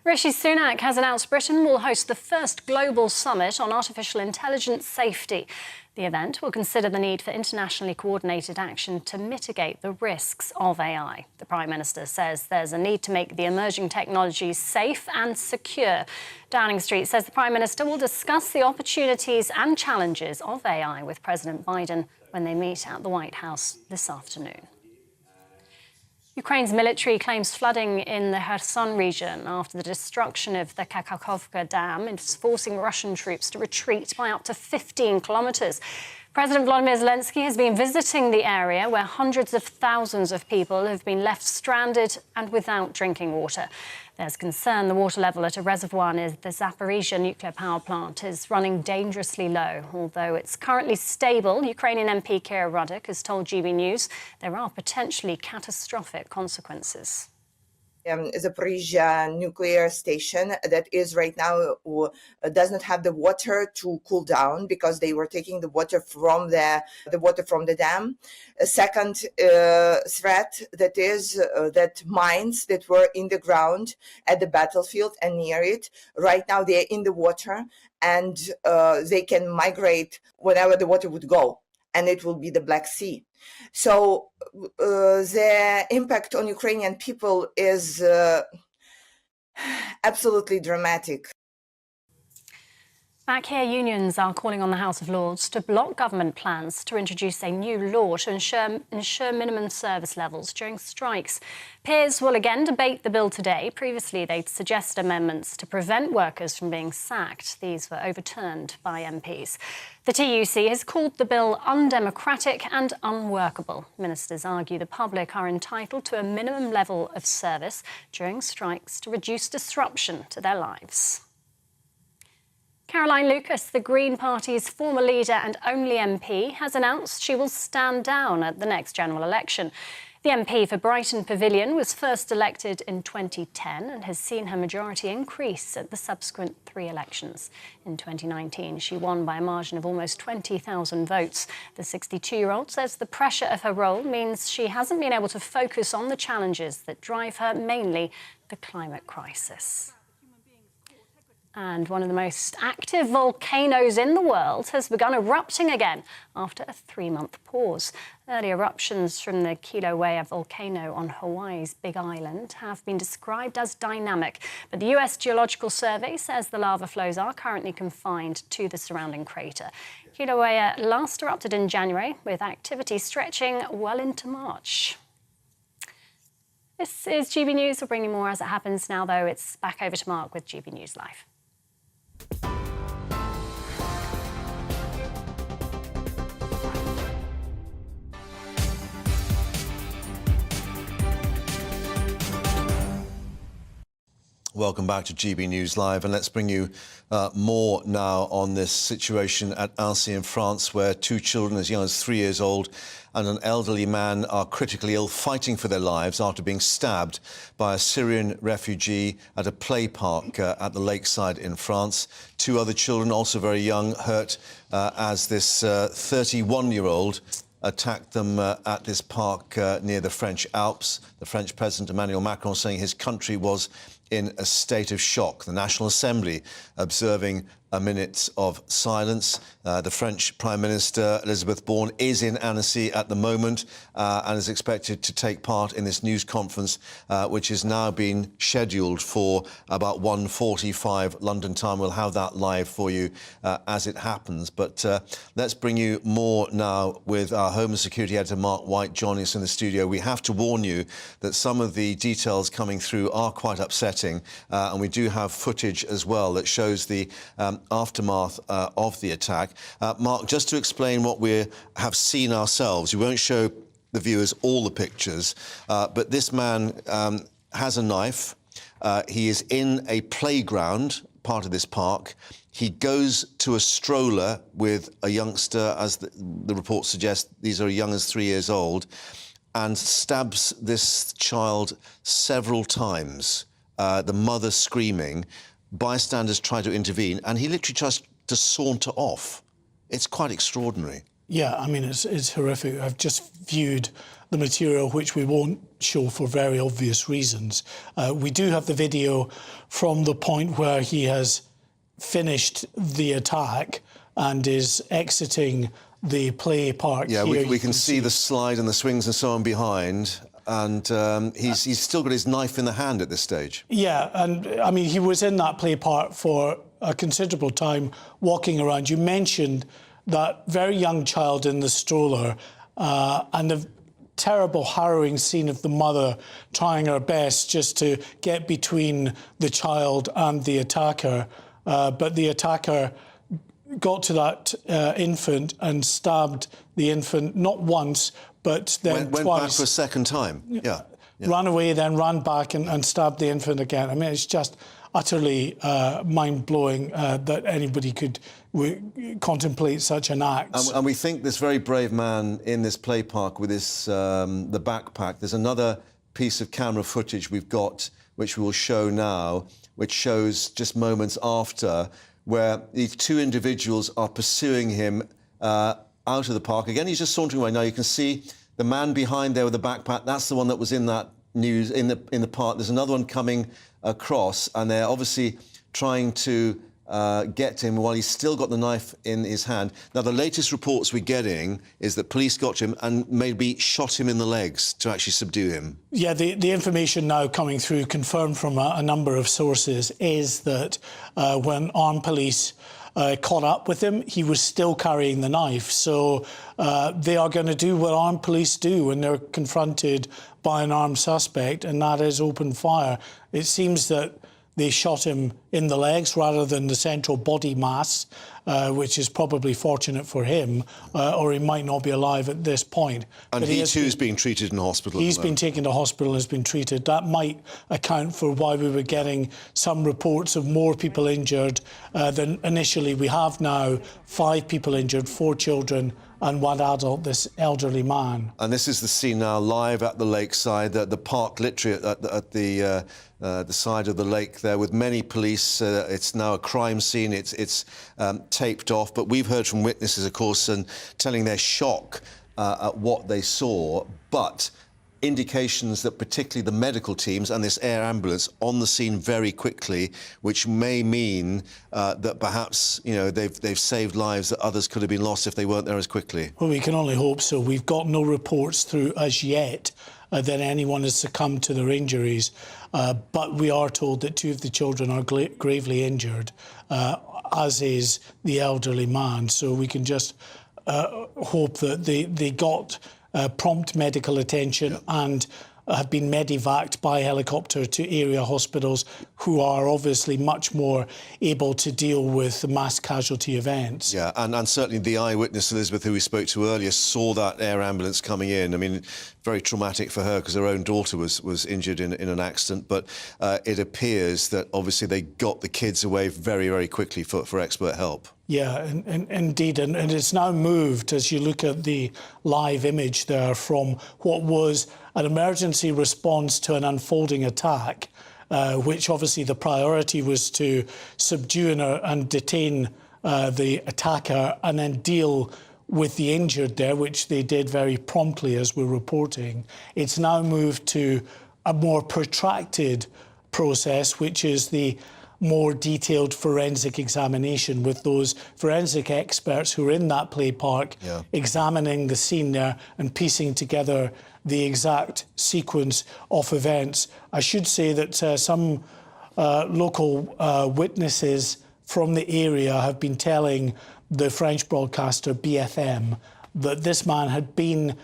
Rishi Sunak has announced Britain will host the first global summit on artificial intelligence safety. The event will consider the need for internationally coordinated action to mitigate the risks of AI. The Prime Minister says there's a need to make the emerging technologies safe and secure. Downing Street says the Prime Minister will discuss the opportunities and challenges of AI with President Biden when they meet at the White House this afternoon. Ukraine's military claims flooding in the Kherson region after the destruction of the Kakhovka Dam is forcing Russian troops to retreat by up to 15 kilometres. President Volodymyr Zelensky has been visiting the area where hundreds of thousands of people have been left stranded and without drinking water. There's concern the water level at a reservoir near the Zaporizhzhia nuclear power plant is running dangerously low. Although it's currently stable, Ukrainian MP Kira Ruddock has told GB News there are potentially catastrophic consequences. Zaporizhzhia nuclear station that is right now does not have the water to cool down because they were taking the water from the dam. A second threat that is that mines that were in the ground at the battlefield and near it, right now they're in the water and they can migrate whenever the water would go, and it will be the Black Sea. So the impact on Ukrainian people is absolutely dramatic. Back here, unions are calling on the House of Lords to block government plans to introduce a new law to ensure minimum service levels during strikes. Peers will again debate the bill today. Previously, they'd suggested amendments to prevent workers from being sacked. These were overturned by MPs. The TUC has called the bill undemocratic and unworkable. Ministers argue the public are entitled to a minimum level of service during strikes to reduce disruption to their lives. Caroline Lucas, the Green Party's former leader and only MP, has announced she will stand down at the next general election. The MP for Brighton Pavilion was first elected in 2010 and has seen her majority increase at the subsequent 3 elections. In 2019, she won by a margin of almost 20,000 votes. The 62-year-old says the pressure of her role means she hasn't been able to focus on the challenges that drive her, mainly the climate crisis. And one of the most active volcanoes in the world has begun erupting again after a 3-month pause. Early eruptions from the Kilauea volcano on Hawaii's Big Island have been described as dynamic, but the US Geological Survey says the lava flows are currently confined to the surrounding crater. Kilauea last erupted in January, with activity stretching well into March. This is GB News. We'll bring you more as it happens. Now, though, it's back over to Mark with GB News Live. Welcome back to GB News Live, and let's bring you more now on this situation at Annecy in France, where 2 children as young as 3 years old and an elderly man are critically ill, fighting for their lives after being stabbed by a Syrian refugee at a play park at the lakeside in France. 2 other children, also very young, hurt as this 31-year-old attacked them at this park near the French Alps. The French President Emmanuel Macron saying his country was in a state of shock. The National Assembly observing a minute of silence. The French Prime Minister, Elizabeth Borne, is in Annecy at the moment and is expected to take part in this news conference, which has now been scheduled for about 1:45 London time. We'll have that live for you as it happens. But let's bring you more now with our Home and Security Editor, Mark White, joining us in the studio. We have to warn you that some of the details coming through are quite upsetting, and we do have footage as well that shows the aftermath of the attack. Mark, just to explain what we have seen ourselves, we won't show the viewers all the pictures, but this man has a knife. He is in a playground, part of this park. He goes to a stroller with a youngster, as the report suggests, these are as young as 3 years old, and stabs this child several times, the mother screaming. Bystanders try to intervene, and he literally tries to saunter off. It's quite extraordinary. Yeah, I mean, it's horrific. I've just viewed the material, which we won't show for very obvious reasons. We do have the video from the point where he has finished the attack and is exiting the play park. Yeah, here. we can see the slide and the swings and so on behind. And he's still got his knife in the hand at this stage. Yeah, and I mean, he was in that play park for a considerable time, walking around. You mentioned that very young child in the stroller and the terrible, harrowing scene of the mother trying her best just to get between the child and the attacker. But the attacker got to that infant and stabbed the infant not once, but then went twice. back for a second time. Yeah. Ran away, then ran back and stabbed the infant again. I mean, it's just utterly mind-blowing that anybody could contemplate such an act. And we think this very brave man in this play park with this the backpack. There's another piece of camera footage we've got, which we will show now, which shows just moments after, where these two individuals are pursuing him out of the park. Again, he's just sauntering away. Now you can see the man behind there with the backpack. That's the one that was in that news in the park. There's another one coming across, and they're obviously trying to get him while he's still got the knife in his hand. Now, the latest reports we're getting is that police got him and maybe shot him in the legs to actually subdue him. Yeah, the information now coming through, confirmed from a number of sources, is that when armed police caught up with him, he was still carrying the knife. So they are going to do what armed police do when they're confronted by an armed suspect, and that is open fire. It seems that they shot him in the legs rather than the central body mass, which is probably fortunate for him, or he might not be alive at this point. And but he too is being treated in hospital. He's been taken to hospital and has been treated. That might account for why we were getting some reports of more people injured than initially. We have now 5 people injured, 4 children and 1 adult, this elderly man. And this is the scene now live at the lakeside, the park literally at the side of the lake there with many police. It's now a crime scene. It's taped off. But we've heard from witnesses, of course, and telling their shock at what they saw. But indications that particularly the medical teams and this air ambulance on the scene very quickly, which may mean that perhaps, you know, they've saved lives that others could have been lost if they weren't there as quickly. Well, we can only hope so. We've got no reports through as yet that anyone has succumbed to their injuries, but we are told that 2 of the children are gravely injured, as is the elderly man. So we can just hope that they got prompt medical attention and have been medevaced by helicopter to area hospitals, who are obviously much more able to deal with the mass casualty events. Yeah, and certainly the eyewitness, Elizabeth, who we spoke to earlier, saw that air ambulance coming in. I mean, very traumatic for her because her own daughter was injured in an accident. But it appears that obviously they got the kids away very, very quickly for expert help. Yeah, indeed. And it's now moved, as you look at the live image there, from what was an emergency response to an unfolding attack, which obviously the priority was to subdue and detain the attacker and then deal with the injured there, which they did very promptly, as we're reporting. It's now moved to a more protracted process, which is the more detailed forensic examination with those forensic experts who are in that play park, examining the scene there and piecing together the exact sequence of events. I should say that some local witnesses from the area have been telling the French broadcaster BFM that this man had been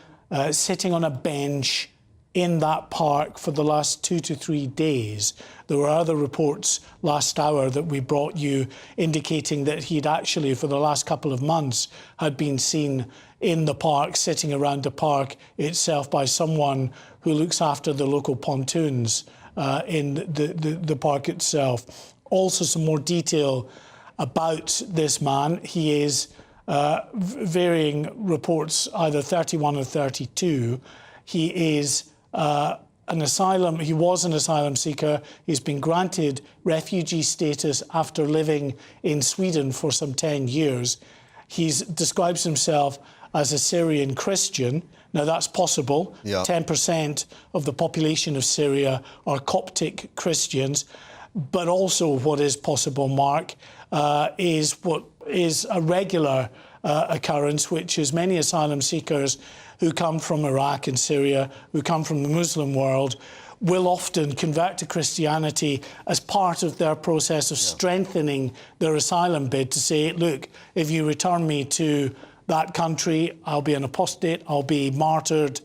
sitting on a bench in that park for the last 2 to 3 days. There were other reports last hour that we brought you indicating that he'd actually, for the last couple of months, had been seen in the park, sitting around the park itself by someone who looks after the local pontoons in the park itself. Also, some more detail about this man. He is varying reports, either 31 or 32. He is he was an asylum seeker. He's been granted refugee status after living in Sweden for some 10 years. He describes himself as a Syrian Christian. Now, that's possible. 10% of the population of Syria are Coptic Christians. But also what is possible, Mark, is what is a regular occurrence, which is many asylum seekers who come from Iraq and Syria, who come from the Muslim world, will often convert to Christianity as part of their process of strengthening their asylum bid to say, look, if you return me to that country, I'll be an apostate, I'll be martyred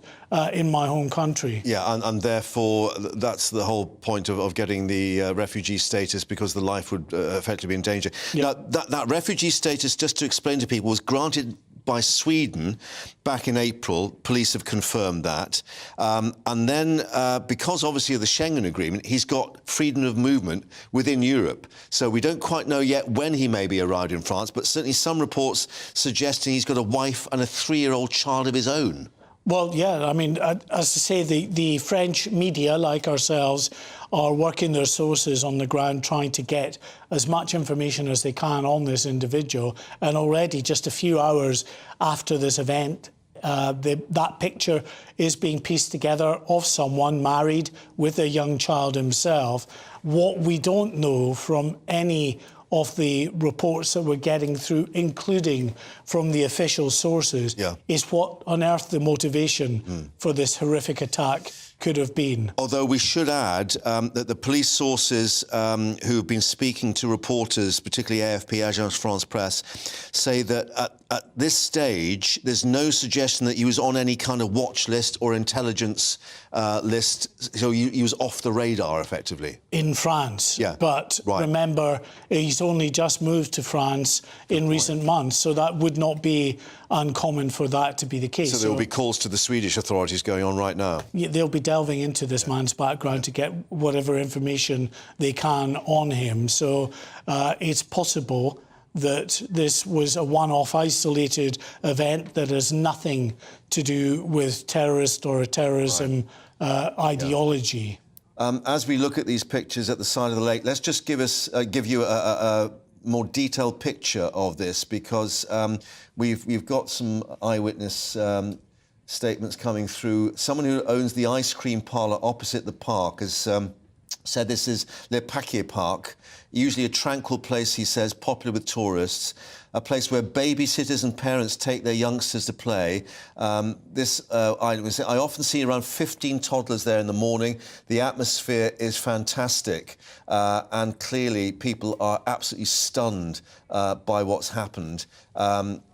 in my home country. Yeah, and therefore that's the whole point of getting the refugee status, because the life would effectively be in danger. Now, that refugee status, just to explain to people, was granted by Sweden back in April. Police have confirmed that. And then, because obviously of the Schengen Agreement, he's got freedom of movement within Europe. So we don't quite know yet when he may be arrived in France, but certainly some reports suggesting he's got a wife and a 3-year-old child of his own. Well, yeah, I mean, as I say, the French media, like ourselves, are working their sources on the ground trying to get as much information as they can on this individual. And already, just a few hours after this event, that picture is being pieced together of someone married with a young child himself. What we don't know from any of the reports that we're getting through, including from the official sources, is what on earth the motivation for this horrific attack could have been. Although we should add that the police sources who have been speaking to reporters, particularly AFP, Agence France Presse, say that at this stage there's no suggestion that he was on any kind of watch list or intelligence list, so he was off the radar, effectively. In France, but remember, he's only just moved to France in recent months, so that would not be uncommon for that to be the case. So there will be calls to the Swedish authorities going on right now? Yeah, they'll be delving into this man's background to get whatever information they can on him. So it's possible that this was a one-off isolated event that has nothing to do with terrorist or a terrorism ideology. As we look at these pictures at the side of the lake, let's just give you a more detailed picture of this, because we've got some eyewitness statements coming through. Someone who owns the ice cream parlour opposite the park has said this is Le Paquier Park, usually a tranquil place, he says, popular with tourists, a place where babysitters and parents take their youngsters to play. I often see around 15 toddlers there in the morning. The atmosphere is fantastic, and clearly people are absolutely stunned by what's happened.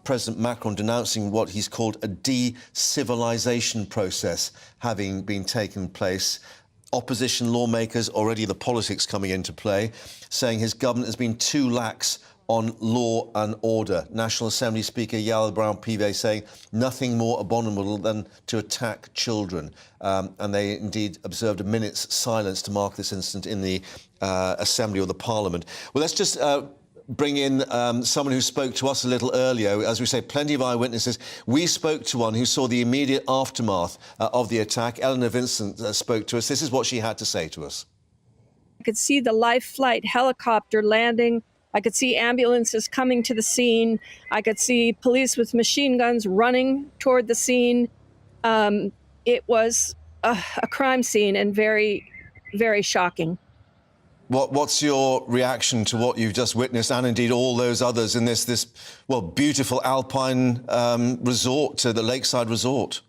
President Macron denouncing what he's called a de-civilization process having been taken place. Opposition lawmakers, already the politics coming into play, saying his government has been too lax on law and order. National Assembly Speaker Yael Braun-Pivet saying nothing more abominable than to attack children. And they indeed observed a minute's silence to mark this incident in the Assembly or the Parliament. Well, let's just bring in someone who spoke to us a little earlier. As we say, plenty of eyewitnesses. We spoke to one who saw the immediate aftermath of the attack. Eleanor Vincent spoke to us. This is what she had to say to us. I could see the life flight helicopter landing. I could see ambulances coming to the scene. I could see police with machine guns running toward the scene. It was a crime scene and very, very shocking. What's your reaction to what you've just witnessed, and indeed all those others in this beautiful alpine resort, the lakeside resort?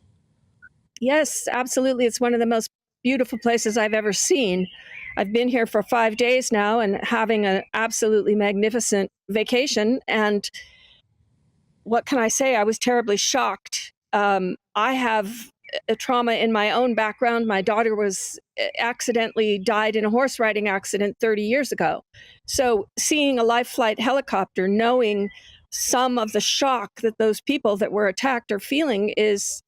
Yes, absolutely. It's one of the most beautiful places I've ever seen. I've been here for 5 days now and having an absolutely magnificent vacation. And what can I say? I was terribly shocked. I have a trauma in my own background. My daughter was accidentally died in a horse riding accident 30 years ago. So seeing a life flight helicopter, knowing some of the shock that those people that were attacked are feeling is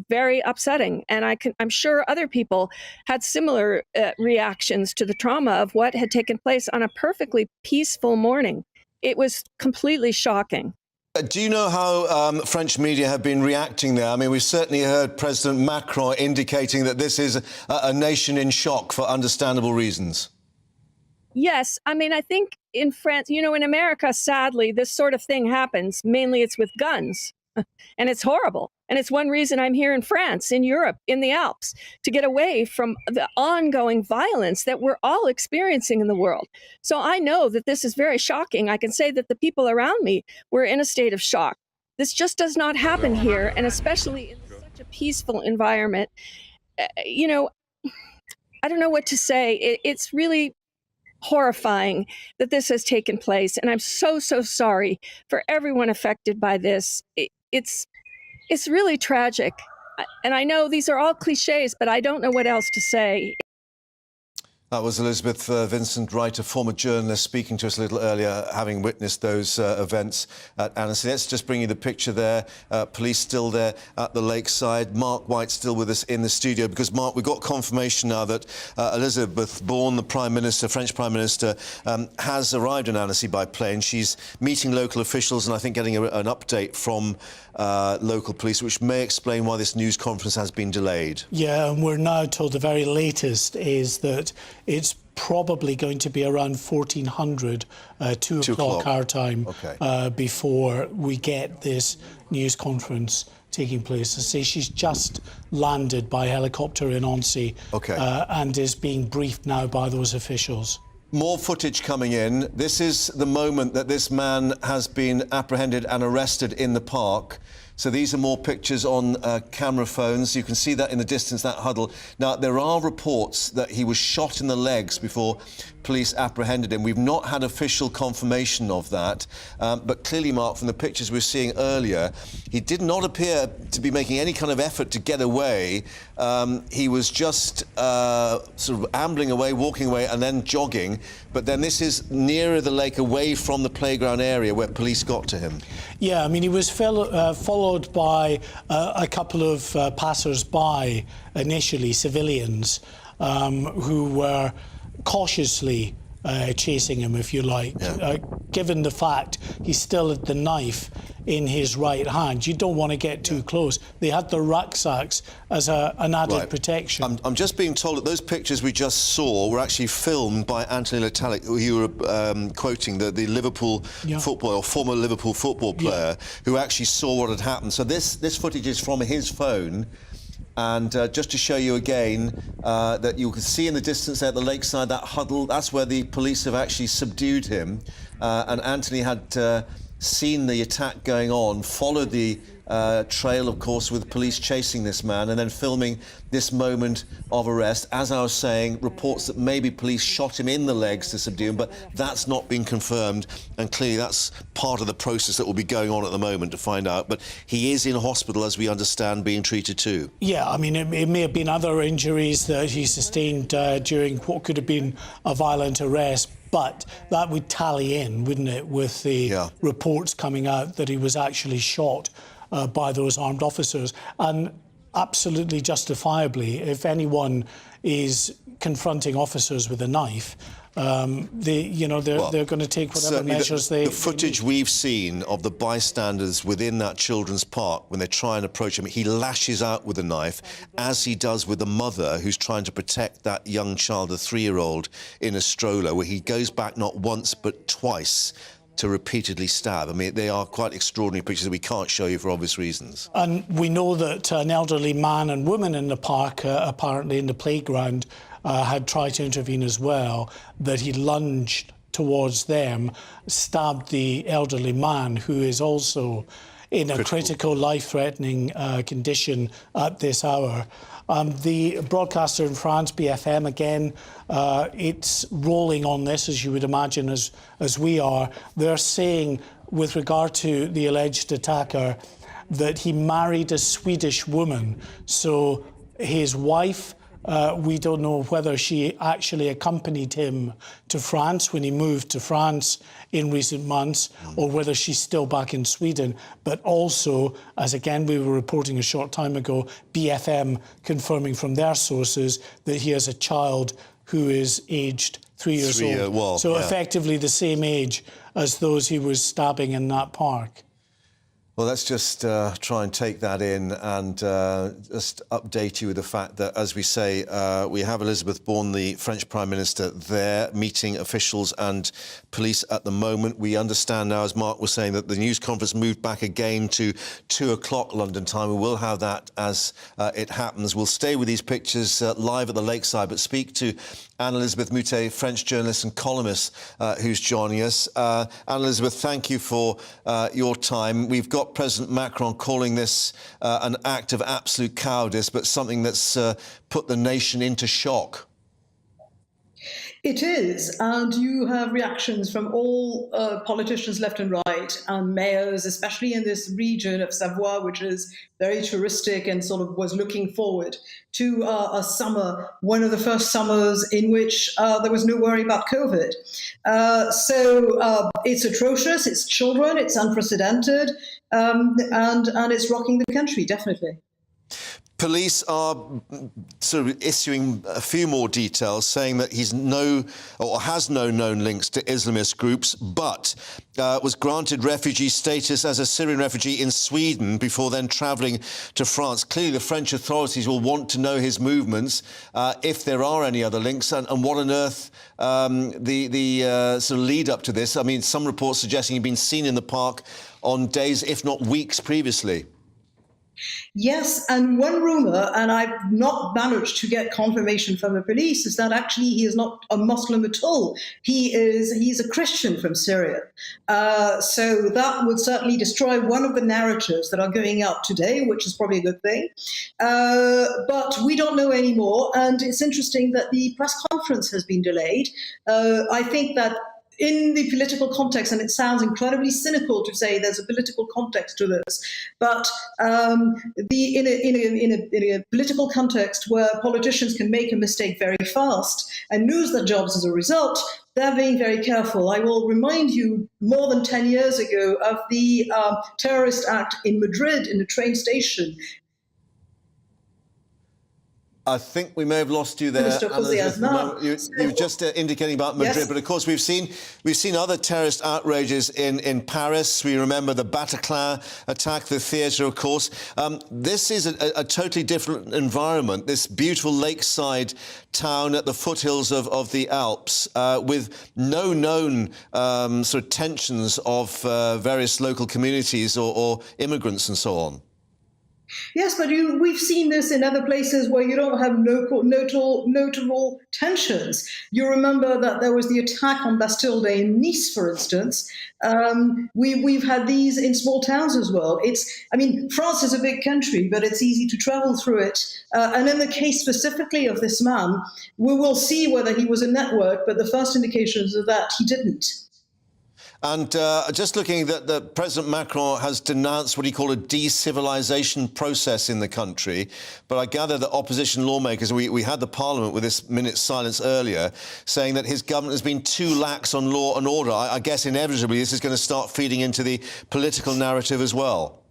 very upsetting. And I'm sure other people had similar reactions to the trauma of what had taken place on a perfectly peaceful morning. It was completely shocking. Do you know how French media have been reacting there? I mean, we've certainly heard President Macron indicating that this is a nation in shock for understandable reasons. Yes. I mean, I think in France, in America, sadly, this sort of thing happens. Mainly it's with guns. And it's horrible. And it's one reason I'm here in France, in Europe, in the Alps, to get away from the ongoing violence that we're all experiencing in the world. So I know that this is very shocking. I can say that the people around me were in a state of shock. This just does not happen here, and especially in such a peaceful environment. I don't know what to say. It's really horrifying that this has taken place, and I'm so sorry for everyone affected by this. It's really tragic, and I know these are all cliches, but I don't know what else to say. That was Elizabeth Vincent Wright, a former journalist, speaking to us a little earlier, having witnessed those events at Annecy. Let's just bring you the picture there. Police still there at the lakeside. Mark White still with us in the studio, because, Mark, we've got confirmation now that Elizabeth Borne, the Prime Minister, French Prime Minister, has arrived in Annecy by plane. She's meeting local officials and I think getting an update from local police, which may explain why this news conference has been delayed. Yeah, and we're now told the very latest is that it's probably going to be around 1400, 2 o'clock our time, before we get this news conference taking place. I say she's just landed by helicopter in Annecy and is being briefed now by those officials. More footage coming in. This is the moment that this man has been apprehended and arrested in the park. So these are more pictures on camera phones. You can see that in the distance, that huddle. Now, there are reports that he was shot in the legs before police apprehended him. We've not had official confirmation of that. But clearly, Mark, from the pictures we were seeing earlier, he did not appear to be making any kind of effort to get away. He was just sort of ambling away, walking away, and then jogging. But then this is nearer the lake, away from the playground area where police got to him. Yeah, I mean, he was followed by a couple of passers-by, initially civilians, who were cautiously chasing him, if you like. Given the fact he still had the knife in his right hand, you don't want to get too close. They had the rucksacks as an added protection. I'm just being told that those pictures we just saw were actually filmed by Anthony Letalic, who you were quoting, the Liverpool footballer, or former Liverpool football player, who actually saw what had happened. So this footage is from his phone. And just to show you again that you can see in the distance there at the lakeside, that huddle, that's where the police have actually subdued him. And Anthony had seen the attack going on, followed the trail, of course, with police chasing this man, and then filming this moment of arrest. As I was saying, reports that maybe police shot him in the legs to subdue him, but that's not been confirmed, and clearly that's part of the process that will be going on at the moment to find out. But he is in hospital, as we understand, being treated too. Yeah, I mean, it may have been other injuries that he sustained during what could have been a violent arrest, but that would tally in, wouldn't it, with the reports coming out that he was actually shot by those armed officers. And absolutely justifiably, if anyone is confronting officers with a knife, they're going to take whatever measures the footage we've seen of the bystanders within that children's park, when they try and approach him, he lashes out with a knife, as he does with the mother who's trying to protect that young child, a 3-year-old, in a stroller, where he goes back not once but twice. to repeatedly stab. I mean, they are quite extraordinary pictures that we can't show you for obvious reasons. And we know that an elderly man and woman in the park, apparently in the playground, had tried to intervene as well, that he lunged towards them, stabbed the elderly man, who is also in a critical life-threatening condition at this hour. The broadcaster in France, BFM, again, it's rolling on this, as you would imagine, as we are. They're saying, with regard to the alleged attacker, that he married a Swedish woman. So his wife, we don't know whether she actually accompanied him to France when he moved to France in recent months, or whether she's still back in Sweden. But also, as again we were reporting a short time ago, BFM confirming from their sources that he has a child who is aged 3 years old. So effectively the same age as those he was stabbing in that park. Well, let's just try and take that in and just update you with the fact that, as we say, we have Elizabeth Borne, the French Prime Minister, there meeting officials and police at the moment. We understand now, as Mark was saying, that the news conference moved back again to 2 o'clock London time. We will have that as it happens. We'll stay with these pictures live at the lakeside, but speak to Anne-Elizabeth Moutet, French journalist and columnist, who's joining us. Anne-Elizabeth, thank you for your time. We've got President Macron calling this an act of absolute cowardice, but something that's put the nation into shock. It is, and you have reactions from all politicians left and right, and mayors, especially in this region of Savoie, which is very touristic and sort of was looking forward to a summer, one of the first summers in which there was no worry about COVID. So it's atrocious, it's children, it's unprecedented, and it's rocking the country, definitely. Police are sort of issuing a few more details, saying that he's has no known links to Islamist groups, but was granted refugee status as a Syrian refugee in Sweden before then travelling to France. Clearly, the French authorities will want to know his movements, if there are any other links, and what on earth the sort of lead up to this. I mean, some reports suggesting he'd been seen in the park on days, if not weeks, previously. Yes, and one rumour, and I've not managed to get confirmation from the police, is that actually he is not a Muslim at all. He's a Christian from Syria. So that would certainly destroy one of the narratives that are going out today, which is probably a good thing. But we don't know anymore, and it's interesting that the press conference has been delayed. I think that in the political context, and it sounds incredibly cynical to say there's a political context to this, but in a political context where politicians can make a mistake very fast and lose their jobs as a result, they're being very careful. I will remind you, more than 10 years ago, of the terrorist act in Madrid in the train station. I think we may have lost you there. You were just indicating about Madrid, yes. But of course we've seen other terrorist outrages in Paris. We remember the Bataclan attack, the theatre, of course. This is a totally different environment. This beautiful lakeside town at the foothills of the Alps, with no known sort of tensions of various local communities or immigrants and so on. Yes, but we've seen this in other places where you don't have notable tensions. You remember that there was the attack on Bastille Day in Nice, for instance. We've had these in small towns as well. France is a big country, but it's easy to travel through it. And in the case specifically of this man, we will see whether he was a network, but the first indications are that he didn't. And just looking that President Macron has denounced what he called a de-civilization process in the country. But I gather that opposition lawmakers, we had the Parliament with this minute's silence earlier, saying that his government has been too lax on law and order. I guess inevitably this is going to start feeding into the political narrative as well.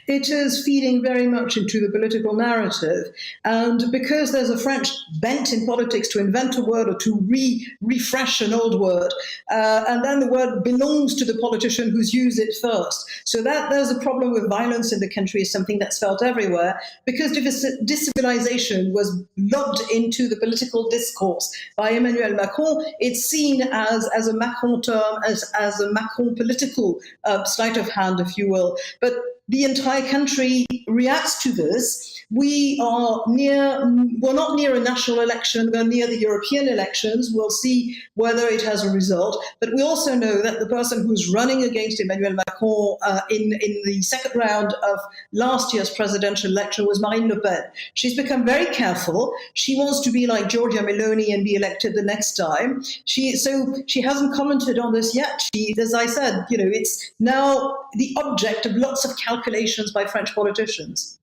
It is feeding very much into the political narrative. And because there's a French bent in politics to invent a word or to refresh an old word, and then the word belongs to the politician who's used it first. So that there's a problem with violence in the country is something that's felt everywhere, because decivilization was lobbed into the political discourse by Emmanuel Macron. It's seen as a Macron term, as a Macron political sleight of hand, if you will. But the entire country reacts to this. We're not near a national election, we're near the European elections. We'll see whether it has a result. But we also know that the person who's running against Emmanuel Macron in the second round of last year's presidential election was Marine Le Pen. She's become very careful. She wants to be like Giorgia Meloni and be elected the next time. So she hasn't commented on this yet. As I said, it's now the object of lots of calculations by French politicians.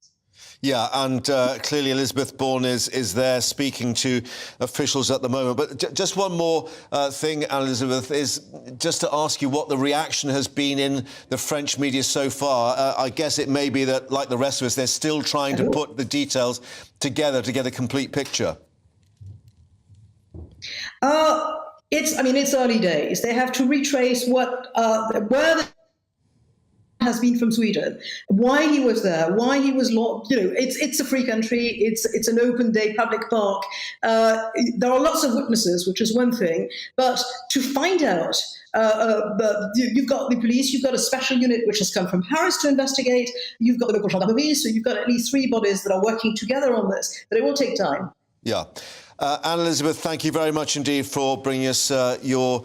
Yeah, and clearly Elizabeth Bourne is there speaking to officials at the moment. But just one more thing, Elizabeth, is just to ask you what the reaction has been in the French media so far. I guess it may be that, like the rest of us, they're still trying to put the details together to get a complete picture. It's early days. They have to retrace where has been from Sweden, why he was there, why he was locked. It's a free country. It's an open day public park. There are lots of witnesses, which is one thing, but to find out. You've got the police, you've got a special unit which has come from Paris to investigate, you've got the local gendarmerie, so you've got at least 3 bodies that are working together on this, but it will take time. Yeah. Anne-Elizabeth, thank you very much indeed for bringing us your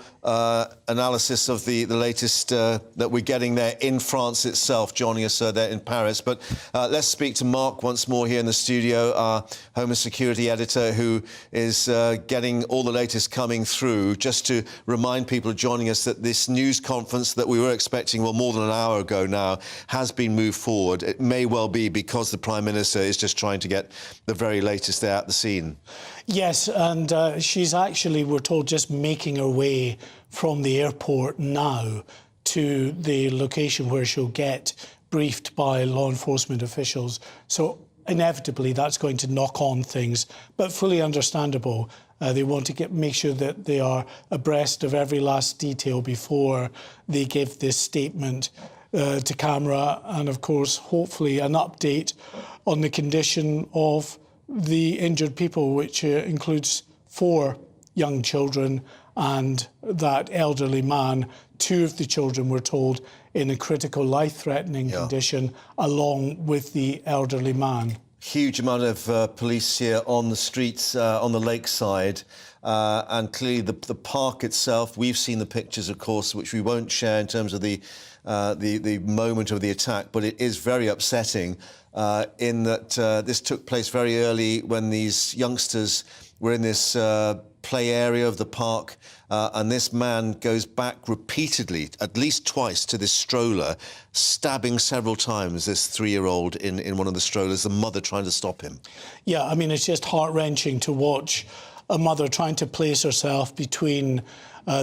analysis of the latest that we're getting there in France itself, joining us there in Paris. But let's speak to Mark once more here in the studio, our Home and Security editor, who is getting all the latest coming through. Just to remind people joining us that this news conference that we were expecting, more than an hour ago now, has been moved forward. It may well be because the Prime Minister is just trying to get the very latest there at the scene. Yes, and she's actually, we're told, just making her way from the airport now to the location where she'll get briefed by law enforcement officials. So inevitably that's going to knock on things, but fully understandable. They want to make sure that they are abreast of every last detail before they give this statement to camera, and of course, hopefully an update on the condition of the injured people, which includes 4 young children and that elderly man. 2 of the children were told in a critical life-threatening condition, along with the elderly man. Huge amount of police here on the streets, on the lakeside, and clearly the park itself. We've seen the pictures, of course, which we won't share in terms of the moment of the attack, but it is very upsetting in that this took place very early when these youngsters were in this play area of the park, and this man goes back repeatedly, at least twice, to this stroller, stabbing several times this 3-year-old in one of the strollers, the mother trying to stop him. Yeah, I mean, it's just heart-wrenching to watch a mother trying to place herself between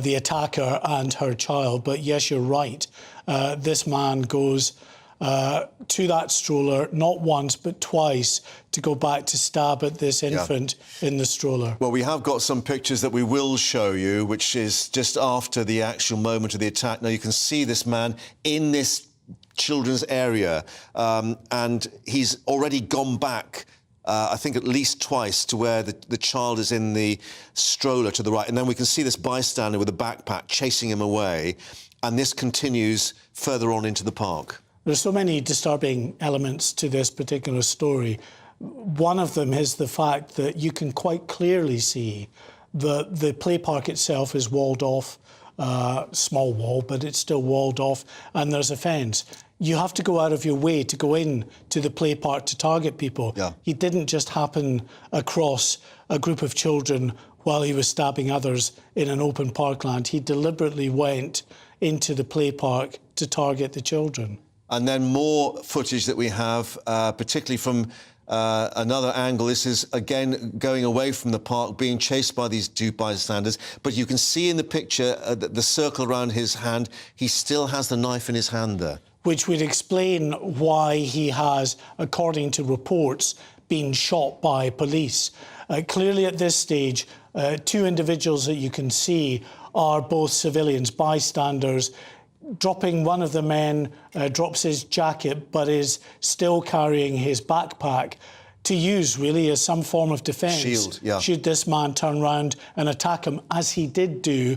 the attacker and her child. But yes, you're right. This man goes to that stroller, not once, but twice, to go back to stab at this infant in the stroller. Well, we have got some pictures that we will show you, which is just after the actual moment of the attack. Now, you can see this man in this children's area, and he's already gone back I think at least twice to where the child is in the stroller to the right. And then we can see this bystander with a backpack chasing him away. And this continues further on into the park. There's so many disturbing elements to this particular story. One of them is the fact that you can quite clearly see that the play park itself is walled off, small wall, but it's still walled off, and there's a fence. You have to go out of your way to go in to the play park to target people. Yeah. He didn't just happen across a group of children while he was stabbing others in an open parkland. He deliberately went into the play park to target the children. And then more footage that we have, particularly from another angle. This is, again, going away from the park, being chased by these 2 bystanders. But you can see in the picture the circle around his hand. He still has the knife in his hand there. which would explain why he has, according to reports, been shot by police. Clearly at this stage, two individuals that you can see are both civilians, bystanders. Dropping one of the men drops his jacket but is still carrying his backpack to use really as some form of defence. Shield, yeah. Should this man turn round and attack him, as he did do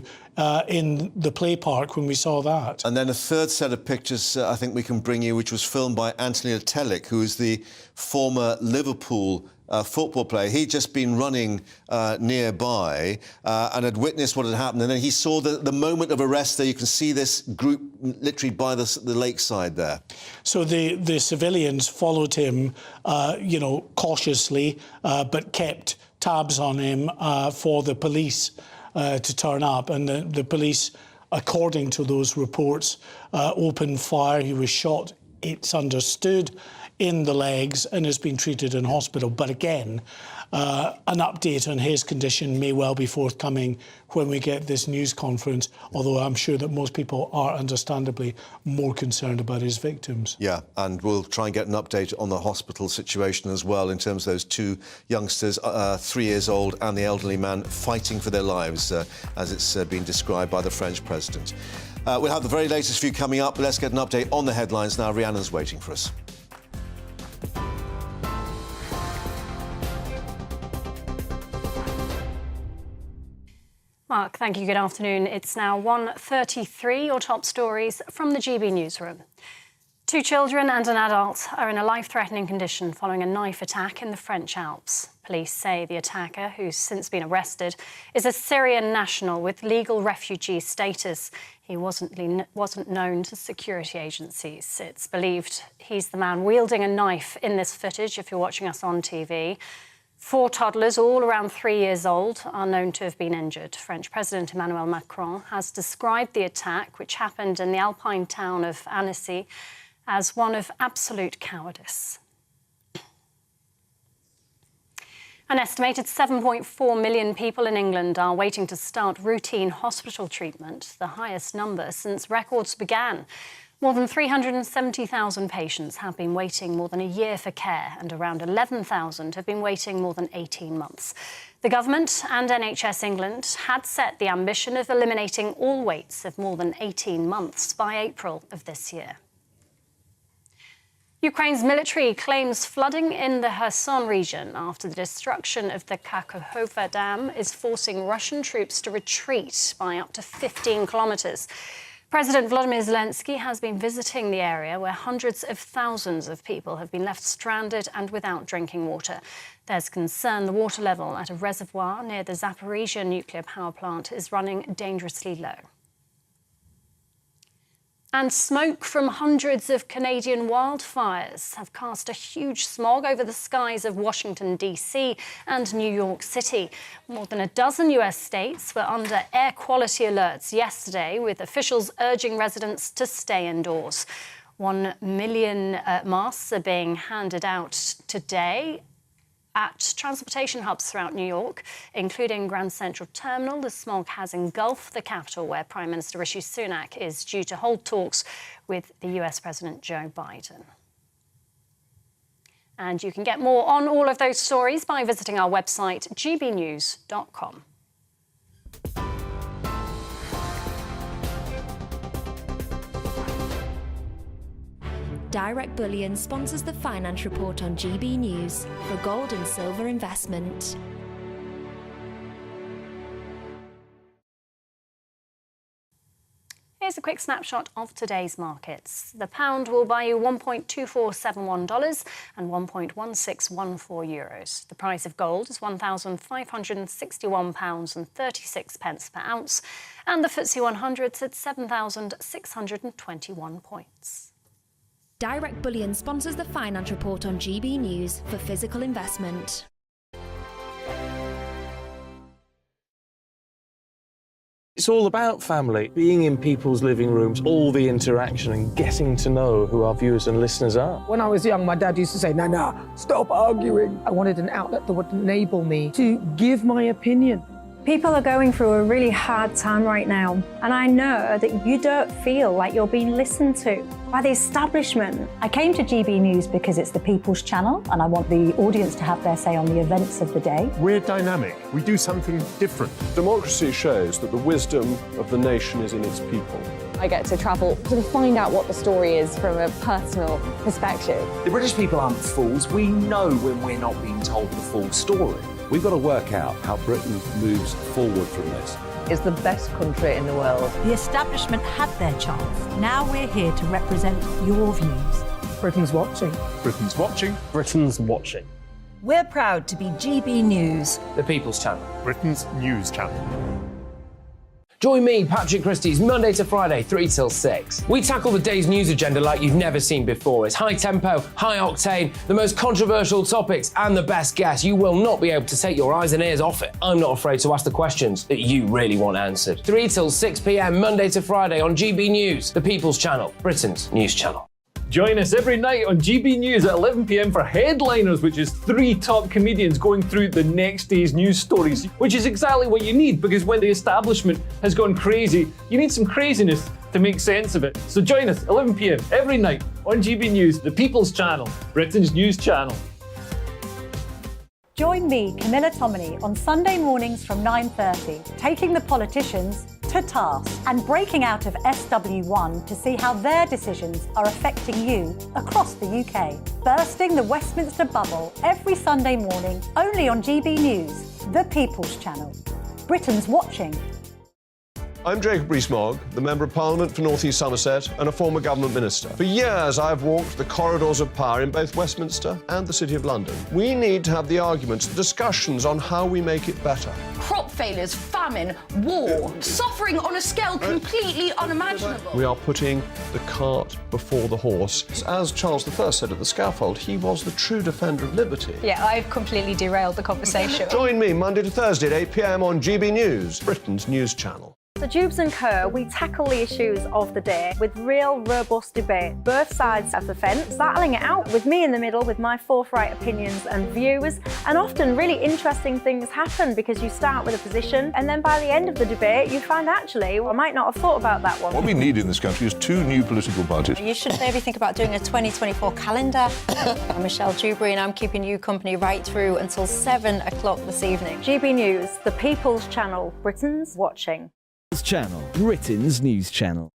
in the play park when we saw that. And then a third set of pictures I think we can bring you, which was filmed by Anthony Tellick, who is the former Liverpool football player. He'd just been running nearby and had witnessed what had happened. And then he saw the moment of arrest there. You can see this group literally by the lakeside there. So the civilians followed him, cautiously, but kept tabs on him for the police to turn up. And the police, according to those reports, opened fire. He was shot, it's understood, in the legs and has been treated in hospital. But again, an update on his condition may well be forthcoming when we get this news conference, although I'm sure that most people are understandably more concerned about his victims. Yeah, and we'll try and get an update on the hospital situation as well in terms of those two youngsters, 3 years old, and the elderly man fighting for their lives, as it's been described by the French president. We'll have the very latest for you coming up. Let's get an update on the headlines now. Rhiannon's waiting for us. Mark, thank you. Good afternoon. It's now 1:33. Your top stories from the GB newsroom. 2 children and an adult are in a life-threatening condition following a knife attack in the French Alps. Police say the attacker, who's since been arrested, is a Syrian national with legal refugee status. He wasn't known to security agencies. It's believed he's the man wielding a knife in this footage, if you're watching us on TV. 4 toddlers, all around 3 years old, are known to have been injured. French President Emmanuel Macron has described the attack, which happened in the alpine town of Annecy, as one of absolute cowardice. An estimated 7.4 million people in England are waiting to start routine hospital treatment, the highest number since records began. More than 370,000 patients have been waiting more than a year for care, and around 11,000 have been waiting more than 18 months. The government and NHS England had set the ambition of eliminating all waits of more than 18 months by April of this year. Ukraine's military claims flooding in the Kherson region after the destruction of the Kakhovka Dam is forcing Russian troops to retreat by up to 15 kilometres. President Volodymyr Zelensky has been visiting the area where hundreds of thousands of people have been left stranded and without drinking water. There's concern the water level at a reservoir near the Zaporizhzhia nuclear power plant is running dangerously low. And smoke from hundreds of Canadian wildfires have cast a huge smog over the skies of Washington, D.C. and New York City. More than a dozen US states were under air quality alerts yesterday, with officials urging residents to stay indoors. 1 million masks are being handed out today at transportation hubs throughout New York, including Grand Central Terminal. The smog has engulfed the capital, where Prime Minister Rishi Sunak is due to hold talks with the US President Joe Biden. And you can get more on all of those stories by visiting our website, gbnews.com. Direct Bullion sponsors the Finance Report on GB News for gold and silver investment. Here's a quick snapshot of today's markets. The pound will buy you $1.2471 and €1.1614. The price of gold is £1,561.36 per ounce, and the FTSE 100's at 7,621 points. Direct Bullion sponsors the Finance Report on GB News for physical investment. It's all about family, being in people's living rooms, all the interaction and getting to know who our viewers and listeners are. When I was young, my dad used to say, "Nana, stop arguing." I wanted an outlet that would enable me to give my opinion. People are going through a really hard time right now, and I know that you don't feel like you're being listened to by the establishment. I came to GB News because it's the People's Channel, and I want the audience to have their say on the events of the day. We're dynamic. We do something different. Democracy shows that the wisdom of the nation is in its people. I get to travel to find out what the story is from a personal perspective. The British people aren't fools. We know when we're not being told the full story. We've got to work out how Britain moves forward from this. It's the best country in the world. The establishment had their chance. Now we're here to represent your views. Britain's watching. Britain's watching. Britain's watching. We're proud to be GB News. The People's Channel. Britain's news channel. Join me, Patrick Christie's, Monday to Friday, 3 till 6. We tackle the day's news agenda like you've never seen before. It's high tempo, high octane, the most controversial topics, and the best guests. You will not be able to take your eyes and ears off it. I'm not afraid to ask the questions that you really want answered. 3 till 6 p.m, Monday to Friday on GB News, the People's Channel, Britain's news channel. Join us every night on GB News at 11 p.m. for Headliners, which is 3 top comedians going through the next day's news stories, which is exactly what you need, because when the establishment has gone crazy, you need some craziness to make sense of it. So join us 11 p.m. every night on GB News, the People's Channel, Britain's news channel. Join me, Camilla Tominey, on Sunday mornings from 9:30, taking the politicians to task and breaking out of SW1 to see how their decisions are affecting you across the UK. Bursting the Westminster bubble every Sunday morning, only on GB News, the People's Channel. Britain's watching. I'm Jacob Rees-Mogg, the Member of Parliament for North East Somerset and a former government minister. For years, I've walked the corridors of power in both Westminster and the City of London. We need to have the arguments, the discussions on how we make it better. Crop failures, famine, war, suffering on a scale completely unimaginable. We are putting the cart before the horse. As Charles I said at the scaffold, he was the true defender of liberty. Yeah, I've completely derailed the conversation. Join me Monday to Thursday at 8 p.m. on GB News, Britain's news channel. The Jubes and Co, we tackle the issues of the day with real, robust debate, both sides of the fence, battling it out with me in the middle with my forthright opinions and views. And often really interesting things happen because you start with a position and then by the end of the debate you find actually, well, I might not have thought about that one. What we need in this country is 2 new political parties. You should maybe think about doing a 2024 calendar. I'm Michelle Dewberry and I'm keeping you company right through until 7 o'clock this evening. GB News, the People's Channel, Britain's watching. Channel, Britain's news channel.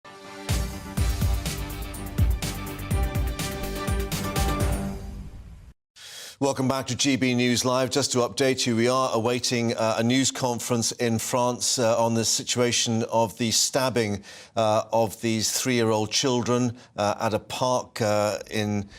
Welcome back to GB News Live. Just to update you, we are awaiting a news conference in France on the situation of the stabbing of these 3-year-old children at a park in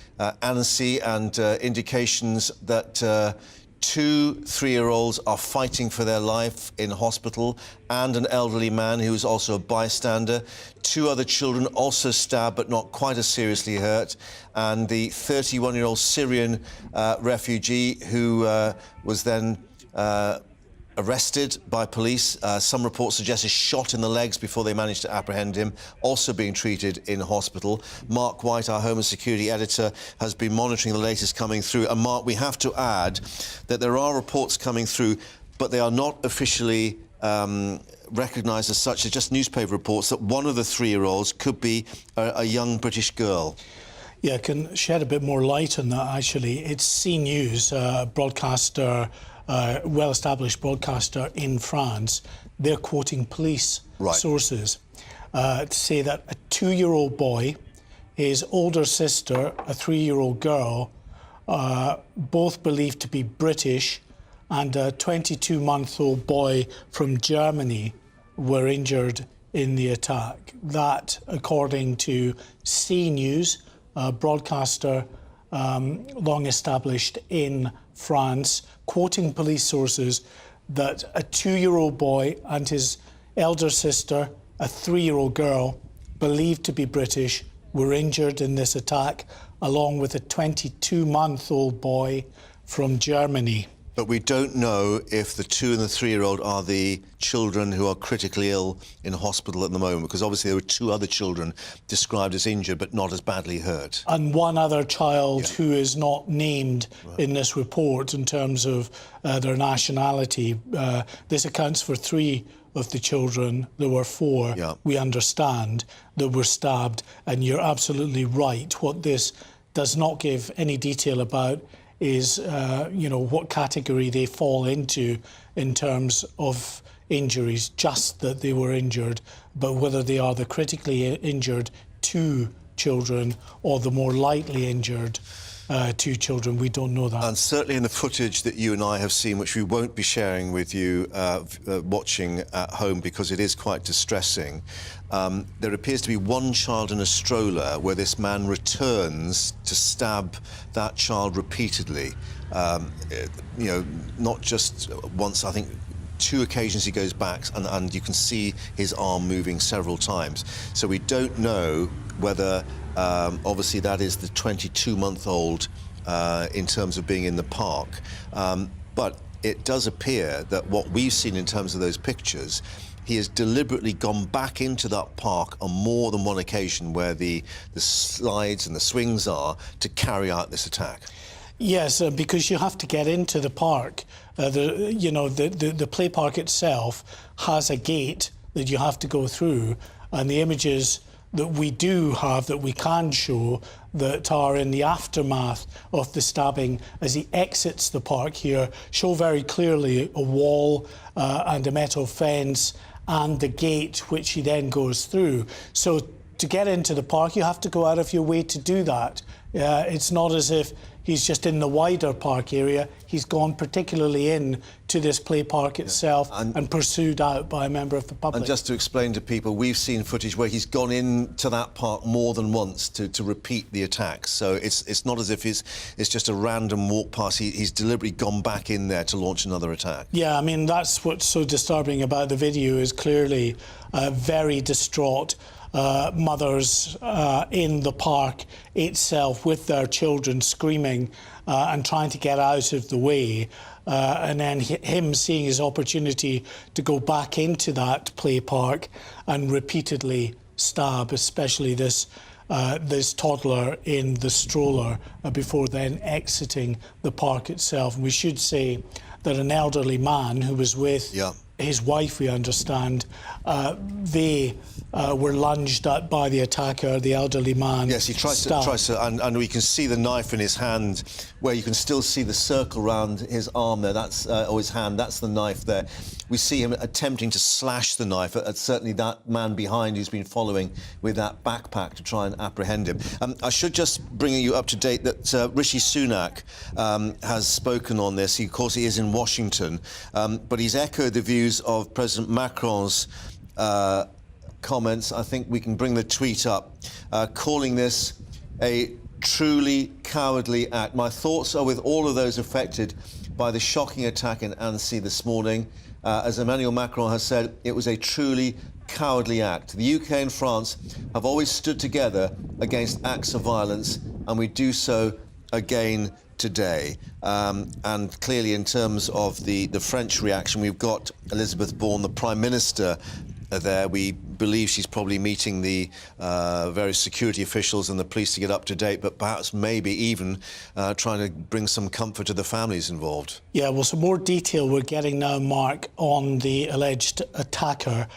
Annecy, and indications that 2 3-year-olds are fighting for their life in hospital, and an elderly man who is also a bystander. 2 other children also stabbed but not quite as seriously hurt, and the 31-year-old Syrian refugee who was then arrested by police. Some reports suggest a shot in the legs before they managed to apprehend him, also being treated in hospital. Mark White, our Home and Security editor, has been monitoring the latest coming through. And Mark, we have to add that there are reports coming through, but they are not officially recognised as such. They're just newspaper reports that one of the 3-year-olds could be a young British girl. Yeah, I can shed a bit more light on that, actually. It's CNews, broadcaster, well-established broadcaster in France. They're quoting police sources to say that a 2-year-old boy, his older sister, a 3-year-old girl, both believed to be British, and a 22-month-old boy from Germany were injured in the attack. That, according to CNews, a broadcaster long established in France, quoting police sources that a 2-year-old boy and his elder sister, a 3-year-old girl, believed to be British, were injured in this attack, along with a 22-month-old boy from Germany. But we don't know if the 2- and the 3-year-old are the children who are critically ill in hospital at the moment, because obviously there were 2 other children described as injured but not as badly hurt. And one other child who is not named in this report in terms of their nationality. This accounts for 3 of the children. There were 4, we understand, that were stabbed. And you're absolutely right. What this does not give any detail about is, what category they fall into in terms of injuries, just that they were injured, but whether they are the critically injured 2 children or the more lightly injured 2 children, we don't know that. And certainly in the footage that you and I have seen, which we won't be sharing with you watching at home because it is quite distressing, there appears to be one child in a stroller where this man returns to stab that child repeatedly. Not just once, I think 2 occasions he goes back and you can see his arm moving several times. So we don't know whether, obviously that is the 22-month-old in terms of being in the park. But it does appear that what we've seen in terms of those pictures, he has deliberately gone back into that park on more than one occasion where the slides and the swings are to carry out this attack. Yes, because you have to get into the park. The play park itself has a gate that you have to go through, and the images that we do have, that we can show, that are in the aftermath of the stabbing as he exits the park here, show very clearly a wall and a metal fence and the gate which he then goes through. So to get into the park, you have to go out of your way to do that. It's not as if he's just in the wider park area. He's gone particularly in to this play park itself and pursued out by a member of the public. And just to explain to people, we've seen footage where he's gone into that park more than once to repeat the attacks. So it's not as if it's just a random walk past. He's deliberately gone back in there to launch another attack. Yeah, I mean, that's what's so disturbing about the video, is clearly very distraught mothers in the park itself with their children screaming and trying to get out of the way, and then him seeing his opportunity to go back into that play park and repeatedly stab, especially this toddler in the stroller before then exiting the park itself. And we should say that an elderly man who was with his wife, we understand, they were lunged at by the attacker, the elderly man. Yes, he tries to, and we can see the knife in his hand, where you can still see the circle around his arm there, that's, or his hand, that's the knife there. We see him attempting to slash the knife at certainly that man behind who's been following with that backpack to try and apprehend him. I should just bring you up to date that Rishi Sunak has spoken on this. Of course, he is in Washington, but he's echoed the views of President Macron's comments. I think we can bring the tweet up, calling this a truly cowardly act. My thoughts are with all of those affected by the shocking attack in Annecy this morning. As Emmanuel Macron has said, it was a truly cowardly act. The UK and France have always stood together against acts of violence, and we do so again today. And clearly, in terms of the French reaction, we've got Elizabeth Bourne, the Prime Minister, there. We believe she's probably meeting the various security officials and the police to get up to date, but perhaps maybe even trying to bring some comfort to the families involved. Yeah, well, some more detail we're getting now, Mark, on the alleged attacker.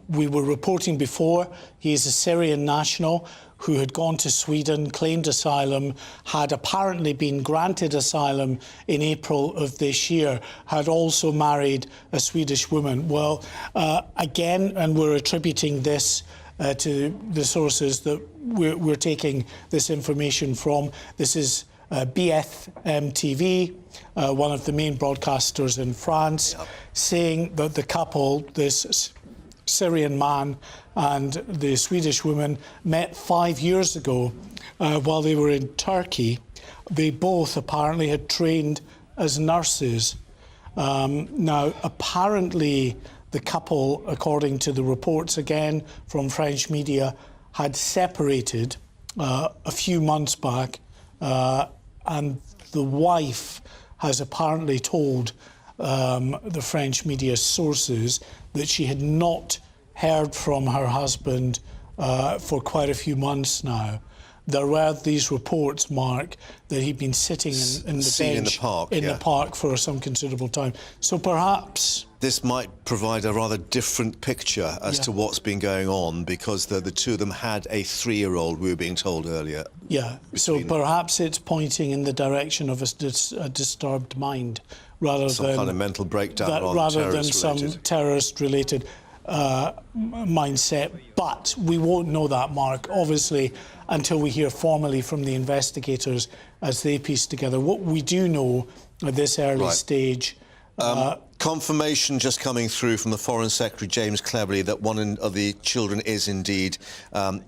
We were reporting before he is a Syrian national who had gone to Sweden, claimed asylum, had apparently been granted asylum in April of this year, had also married a Swedish woman. Well, again, and we're attributing this to the sources that we're taking this information from. This is BFM TV, one of the main broadcasters in France, saying that the couple, this Syrian man and the Swedish woman, met 5 years ago while they were in Turkey. They both apparently had trained as nurses. Now, apparently the couple, according to the reports again from French media, had separated a few months back, and the wife has apparently told the French media sources that she had not heard from her husband for quite a few months now. There were these reports, Mark, that he'd been sitting in the bench in the park for some considerable time. So perhaps this might provide a rather different picture as to what's been going on, because the two of them had a 3-year-old, we were being told earlier. Yeah, so perhaps it's pointing in the direction of a disturbed mind, rather some than kind of mental breakdown, rather than some terrorist-related mindset. But we won't know that, Mark, obviously, until we hear formally from the investigators as they piece together. What we do know at this early stage... confirmation just coming through from the Foreign Secretary, James Cleverly, that one of the children is indeed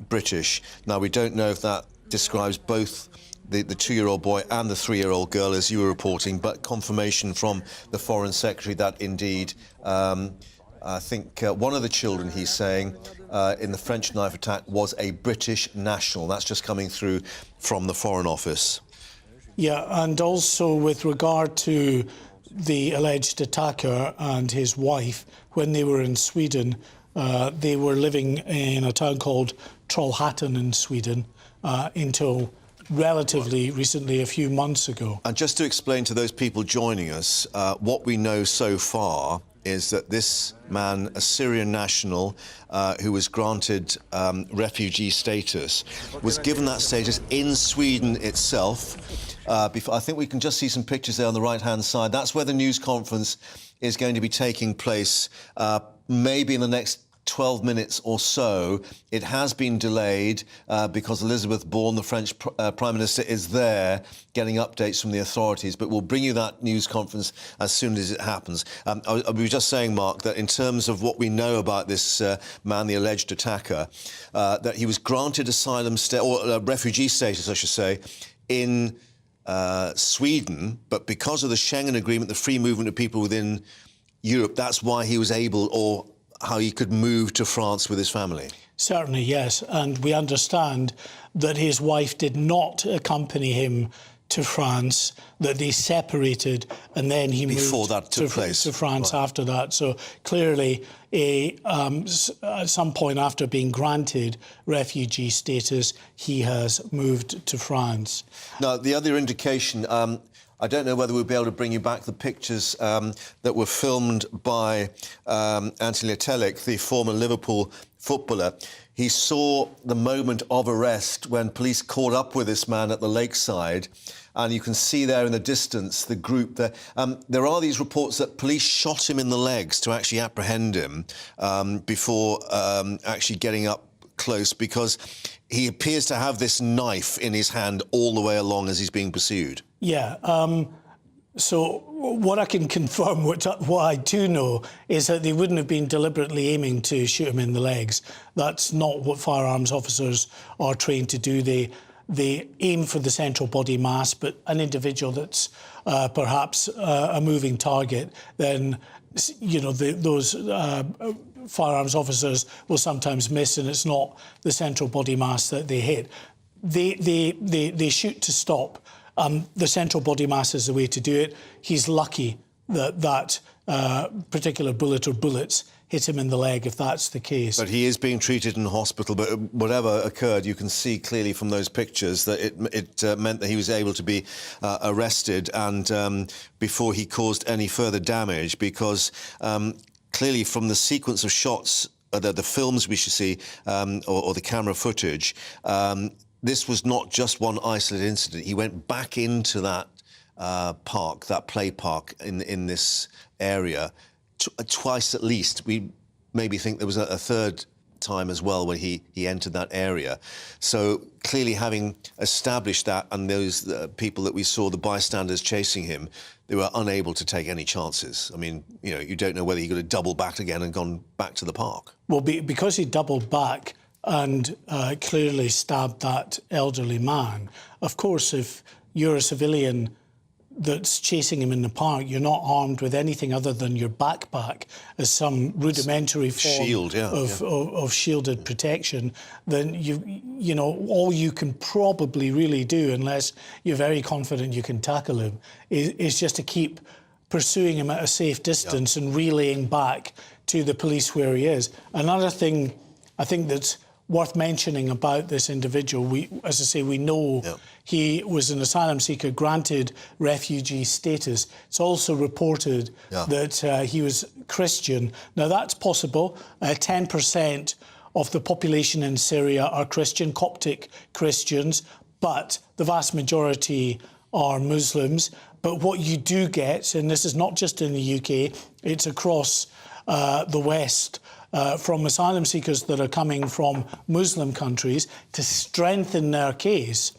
British. Now, we don't know if that describes both the 2-year-old boy and the 3-year-old girl, as you were reporting, but confirmation from the Foreign Secretary that indeed... I think one of the children, he's saying, in the French knife attack was a British national. That's just coming through from the Foreign Office. Yeah, and also with regard to the alleged attacker and his wife, when they were in Sweden, they were living in a town called Trollhättan in Sweden until relatively recently, a few months ago. And just to explain to those people joining us, what we know so far is that this man, a Syrian national who was granted refugee status, was given that status in Sweden itself. I think we can just see some pictures there on the right-hand side. That's where the news conference is going to be taking place, maybe in the next 12 minutes or so. It has been delayed because Elizabeth Bourne, the French Prime Minister, is there getting updates from the authorities, but we'll bring you that news conference as soon as it happens. I was just saying, Mark, that in terms of what we know about this man, the alleged attacker, that he was granted asylum or refugee status, I should say, in Sweden, but because of the Schengen Agreement, the free movement of people within Europe, that's why he was able, or how he could move to France with his family. Certainly, yes. And we understand that his wife did not accompany him to France, that they separated, and then he moved to France after that. So clearly, at some point after being granted refugee status, he has moved to France. Now, the other indication, I don't know whether we'll be able to bring you back the pictures that were filmed by Anthony Letelik, the former Liverpool footballer. He saw the moment of arrest when police caught up with this man at the lakeside, and you can see there in the distance the group there. There are these reports that police shot him in the legs to actually apprehend him before actually getting up close, because he appears to have this knife in his hand all the way along as he's being pursued. Yeah. So what I can confirm, what I do know, is that they wouldn't have been deliberately aiming to shoot him in the legs. That's not what firearms officers are trained to do. They aim for the central body mass, but an individual that's perhaps a moving target, then, you know, those firearms officers will sometimes miss, and it's not the central body mass that they hit. They shoot to stop. The central body mass is the way to do it. He's lucky that particular bullet or bullets hit him in the leg, if that's the case. But he is being treated in hospital. But whatever occurred, you can see clearly from those pictures that it meant that he was able to be arrested and before he caused any further damage, because clearly from the sequence of shots, the films we should see, or the camera footage, this was not just one isolated incident. He went back into that park, that play park in this area, twice at least. We maybe think there was a third time as well where he entered that area. So clearly, having established that, and those people that we saw, the bystanders chasing him, they were unable to take any chances. I mean, you know, you don't know whether he could have doubled back again and gone back to the park. Well, because he doubled back and clearly stabbed that elderly man. Of course, if you're a civilian that's chasing him in the park, you're not armed with anything other than your backpack as some rudimentary form shield, of shielded protection, then you know, all you can probably really do, unless you're very confident you can tackle him, is just to keep pursuing him at a safe distance and relaying back to the police where he is. Another thing I think that's worth mentioning about this individual, as I say, we know he was an asylum seeker granted refugee status. It's also reported that he was Christian. Now, that's possible. 10% of the population in Syria are Christian, Coptic Christians, but the vast majority are Muslims. But what you do get, and this is not just in the UK, it's across the West, from asylum seekers that are coming from Muslim countries, to strengthen their case,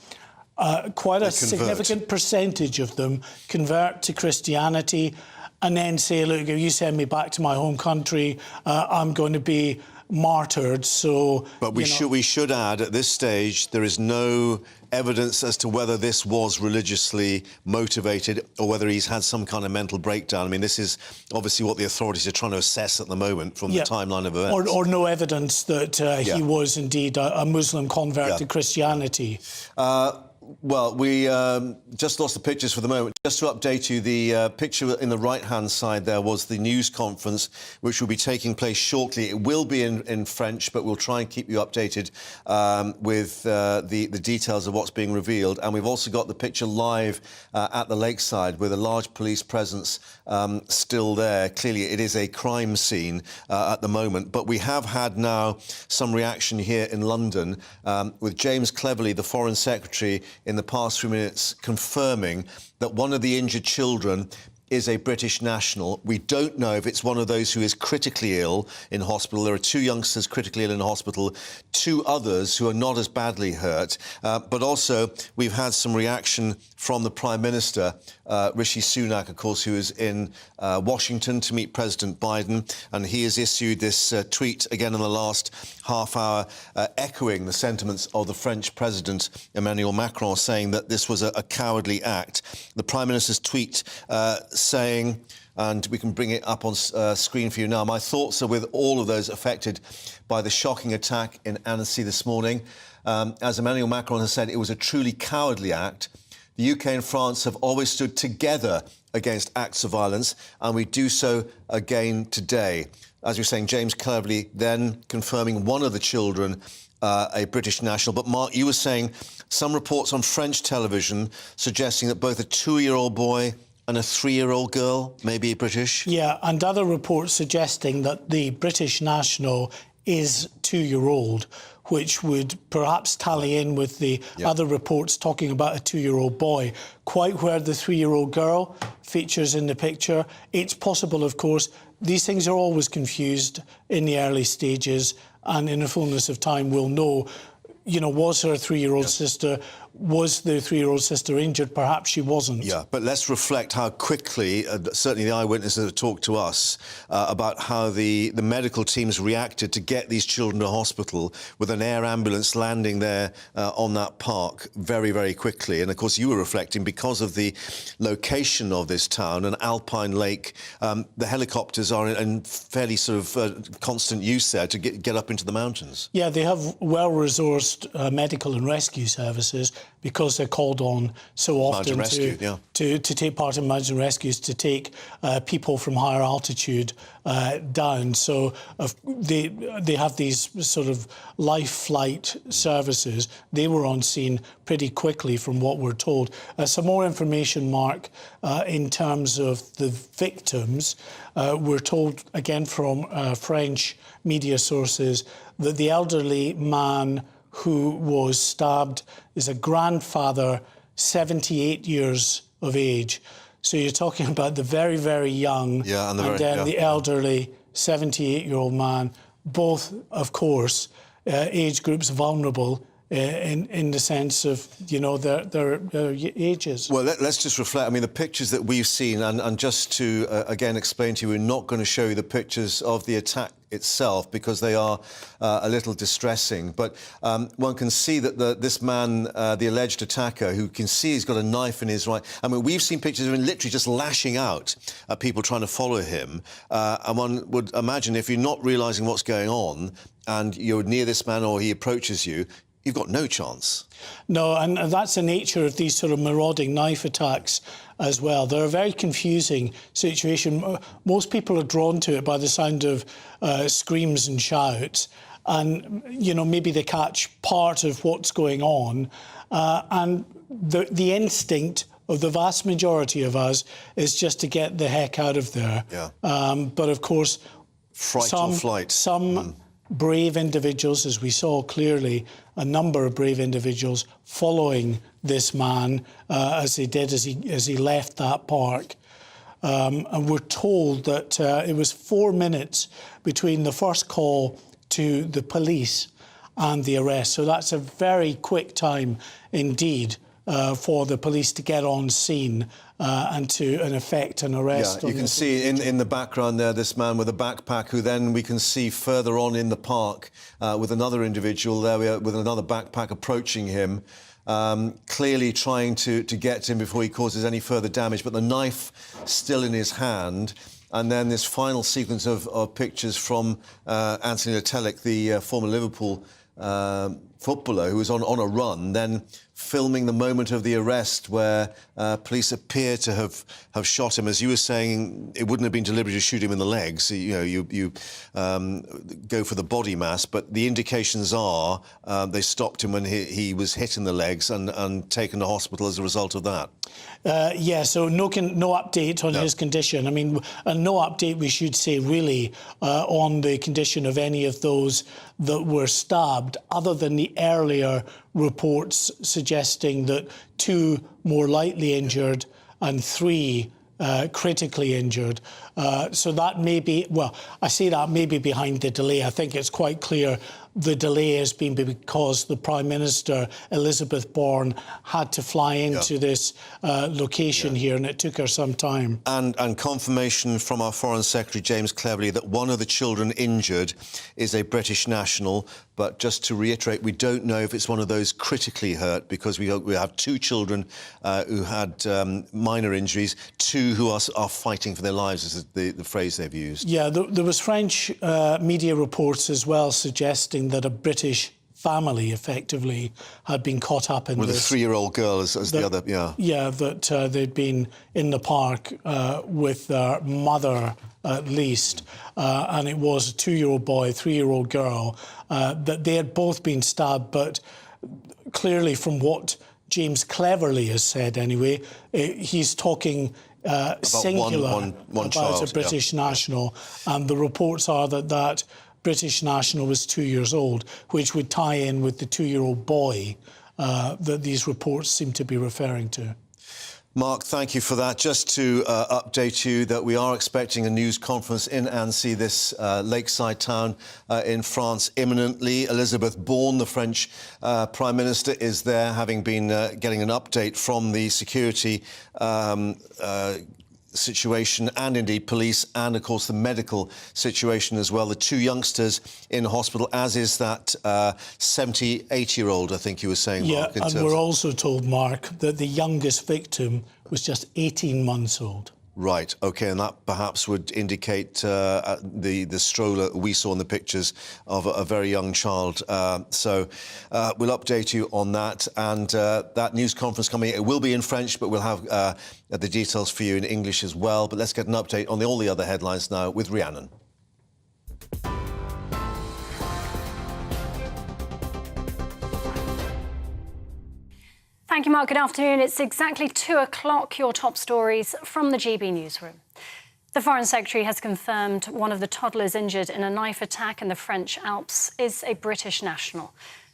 quite a significant percentage of them convert to Christianity and then say, look, if you send me back to my home country, I'm going to be martyred. So, but we should add, at this stage, there is no evidence as to whether this was religiously motivated or whether he's had some kind of mental breakdown. I mean, this is obviously what the authorities are trying to assess at the moment from the timeline of events. Or no evidence that he was indeed a Muslim convert to Christianity. Well, we just lost the pictures for the moment. Just to update you, the picture in the right-hand side there was the news conference, which will be taking place shortly. It will be in French, but we'll try and keep you updated with the details of what's being revealed. And we've also got the picture live at the lakeside with a large police presence still there. Clearly, it is a crime scene at the moment. But we have had now some reaction here in London with James Cleverly, the Foreign Secretary, in the past few minutes confirming that one of the injured children is a British national. We don't know if it's one of those who is critically ill in hospital. There are 2 youngsters critically ill in hospital, 2 others who are not as badly hurt. But also, we've had some reaction from the Prime Minister, Rishi Sunak, of course, who is in Washington to meet President Biden. And he has issued this tweet again in the last half hour, echoing the sentiments of the French President, Emmanuel Macron, saying that this was a cowardly act. The Prime Minister's tweet saying, and we can bring it up on screen for you now, my thoughts are with all of those affected by the shocking attack in Annecy this morning. As Emmanuel Macron has said, it was a truly cowardly act. The UK and France have always stood together against acts of violence, and we do so again today. As you're saying, James Cleverly then confirming one of the children a British national. But Mark, you were saying some reports on French television suggesting that both a 2-year-old boy and a 3-year-old girl may be British? Yeah, and other reports suggesting that the British national is 2-year-old, which would perhaps tally in with the other reports talking about a 2-year-old boy. Quite where the 3-year-old girl features in the picture, it's possible, of course. These things are always confused in the early stages, and in the fullness of time we'll know, you know, was her 3-year-old sister, was the 3-year-old sister injured? Perhaps she wasn't. Yeah, but let's reflect how quickly, certainly the eyewitnesses have talked to us about how the medical teams reacted to get these children to hospital with an air ambulance landing there on that park very, very quickly. And, of course, you were reflecting because of the location of this town, an alpine lake, the helicopters are in fairly sort of constant use there to get up into the mountains. Yeah, they have well-resourced medical and rescue services because they're called on so often to take part in mountain rescues, to take people from higher altitude down. So they have these sort of life flight services. They were on scene pretty quickly from what we're told. Some more information, Mark, in terms of the victims. We're told, again from French media sources, that the elderly man who was stabbed is a grandfather, 78 years of age. So you're talking about the very, very young and then the elderly 78-year-old man, both, of course, age groups vulnerable in the sense of, you know, their ages. Well, let's just reflect. I mean, the pictures that we've seen, and just to, again, explain to you, we're not going to show you the pictures of the attack itself because they are a little distressing. But one can see that this man, the alleged attacker, who can see he's got a knife in his right... I mean, we've seen pictures of him literally just lashing out at people trying to follow him. And one would imagine if you're not realising what's going on and you're near this man or he approaches you, you've got no chance. No, and that's the nature of these sort of marauding knife attacks as well. They're a very confusing situation. Most people are drawn to it by the sound of screams and shouts. And, you know, maybe they catch part of what's going on. And the instinct of the vast majority of us is just to get the heck out of there. Yeah. But, of course, Fright or flight. Some brave individuals, as we saw clearly, a number of brave individuals following this man as they did as he left that park. And we're told that it was 4 minutes between the first call to the police and the arrest. So that's a very quick time indeed for the police to get on scene and to effect an arrest. Yeah, you can see in the background there this man with a backpack, who then we can see further on in the park with another individual there with another backpack approaching him, clearly trying to get to him before he causes any further damage, but the knife still in his hand. And then this final sequence of pictures from Anthony Letellic, the former Liverpool footballer who was on a run, then filming the moment of the arrest where police appear to have shot him. As you were saying, it wouldn't have been deliberate to shoot him in the legs. You know, you go for the body mass, but the indications are they stopped him when he was hit in the legs and taken to hospital as a result of that. Yeah, so no update on his condition. I mean, and no update, we should say, really, on the condition of any of those that were stabbed, other than the earlier reports suggesting that 2 more lightly injured and 3 critically injured. So that may be, well, I say that may be behind the delay. I think it's quite clear the delay has been because the Prime Minister, Elizabeth Bourne, had to fly into this location here, and it took her some time. And confirmation from our Foreign Secretary, James Cleverly, that one of the children injured is a British national. But just to reiterate, we don't know if it's one of those critically hurt, because we have 2 children who had minor injuries, 2 who are fighting for their lives, is the phrase they've used. Yeah, there was French media reports as well suggesting that a British family, effectively, had been caught up in this. With a 3-year-old girl as the other, yeah. Yeah, that they'd been in the park with their mother, at least, and it was a 2-year-old boy, 3-year-old girl, that they had both been stabbed, but clearly from what James Cleverly has said anyway, he's talking singular about child, a British national, and the reports are that British national was 2 years old, which would tie in with the 2-year-old boy that these reports seem to be referring to. Mark, thank you for that. Just to update you that we are expecting a news conference in Annecy, this lakeside town in France, imminently. Elizabeth Bourne, the French Prime Minister, is there, having been getting an update from the security situation and indeed police, and of course the medical situation as well. The 2 youngsters in hospital, as is that 78-year-old, I think you were saying, Mark. Yeah, and we're also told, Mark, that the youngest victim was just 18 months old. Right, OK, and that perhaps would indicate the stroller we saw in the pictures of a very young child. So we'll update you on that. And that news conference coming, it will be in French, but we'll have the details for you in English as well. But let's get an update on all the other headlines now with Rhiannon. Thank you, Mark. Good afternoon. It's exactly 2 o'clock. Your top stories from the GB newsroom. The Foreign Secretary has confirmed one of the toddlers injured in a knife attack in the French Alps is a British national.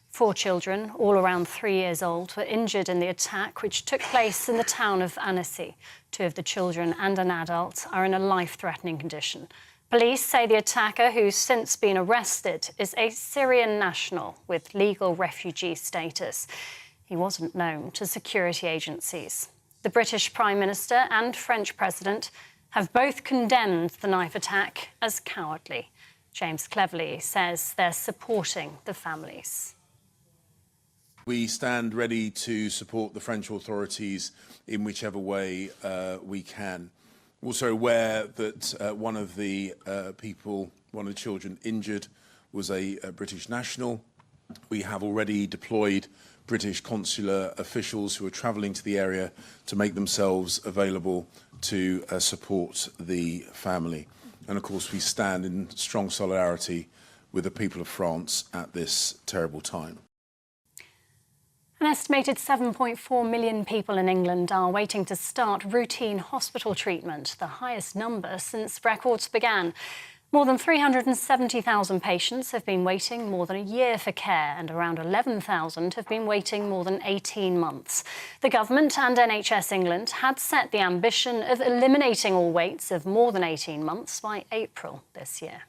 4 children, all around 3 years old, were injured in the attack, which took place in the town of Annecy. 2 of the children and an adult are in a life-threatening condition. Police say the attacker, who's since been arrested, is a Syrian national with legal refugee status. He wasn't known to security agencies. The British Prime Minister and French President have both condemned the knife attack as cowardly. James Cleverly says they're supporting the families. We stand ready to support the French authorities in whichever way we can. Also aware that one of the children injured was a British national. We have already deployed British consular officials who are travelling to the area to make themselves available to support the family. And of course, we stand in strong solidarity with the people of France at this terrible time. An estimated 7.4 million people in England are waiting to start routine hospital treatment, the highest number since records began. More than 370,000 patients have been waiting more than a year for care, and around 11,000 have been waiting more than 18 months. The government and NHS England had set the ambition of eliminating all waits of more than 18 months by April this year.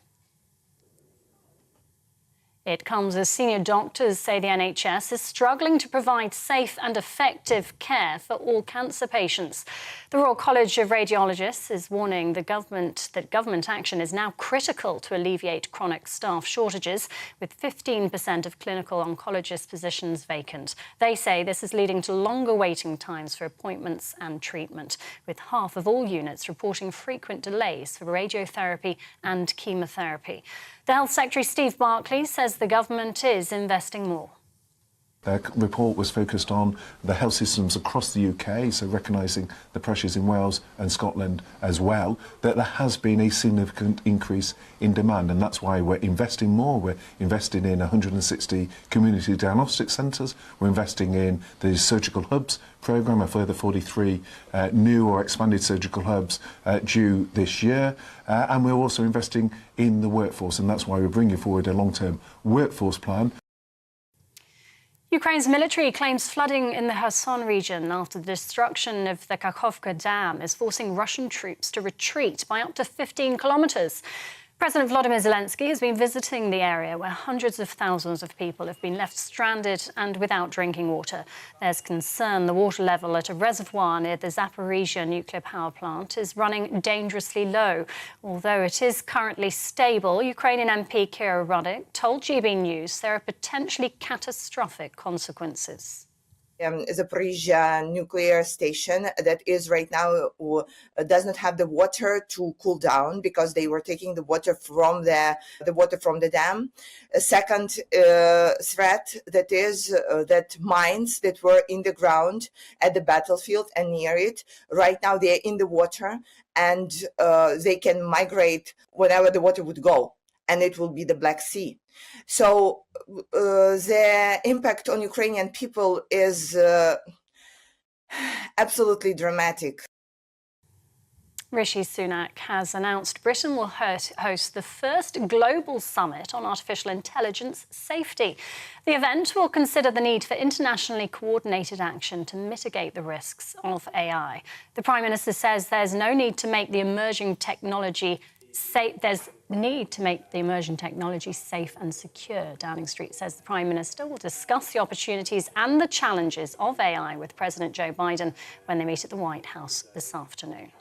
It comes as senior doctors say the NHS is struggling to provide safe and effective care for all cancer patients. The Royal College of Radiologists is warning the government that government action is now critical to alleviate chronic staff shortages, with 15% of clinical oncologist positions vacant. They say this is leading to longer waiting times for appointments and treatment, with half of all units reporting frequent delays for radiotherapy and chemotherapy. The Health Secretary, Steve Barclay, says the government is investing more. Their report was focused on the health systems across the UK, so recognising the pressures in Wales and Scotland as well, that there has been a significant increase in demand, and that's why we're investing more. We're investing in 160 community diagnostic centres, we're investing in the surgical hubs programme, a further 43 new or expanded surgical hubs due this year, and we're also investing in the workforce, and that's why we're bringing forward a long-term workforce plan. Ukraine's military claims flooding in the Kherson region after the destruction of the Kakhovka Dam is forcing Russian troops to retreat by up to 15 kilometres. President Volodymyr Zelensky has been visiting the area where hundreds of thousands of people have been left stranded and without drinking water. There's concern the water level at a reservoir near the Zaporizhzhia nuclear power plant is running dangerously low. Although it is currently stable, Ukrainian MP Kira Rudik told GBNews there are potentially catastrophic consequences. Zaporizhzhia nuclear station that is right now does not have the water to cool down because they were taking the water from the dam. A second threat that is that mines that were in the ground at the battlefield and near it, right now they're in the water and they can migrate wherever the water would go, and it will be the Black Sea. So the impact on Ukrainian people is absolutely dramatic. Rishi Sunak has announced Britain will host the first global summit on artificial intelligence safety. The event will consider the need for internationally coordinated action to mitigate the risks of AI. The Prime Minister says there's no need to make the emerging technology safe. There's need to make the emerging technology safe and secure. Downing Street says the Prime Minister will discuss the opportunities and the challenges of AI with President Joe Biden when they meet at the White House this afternoon.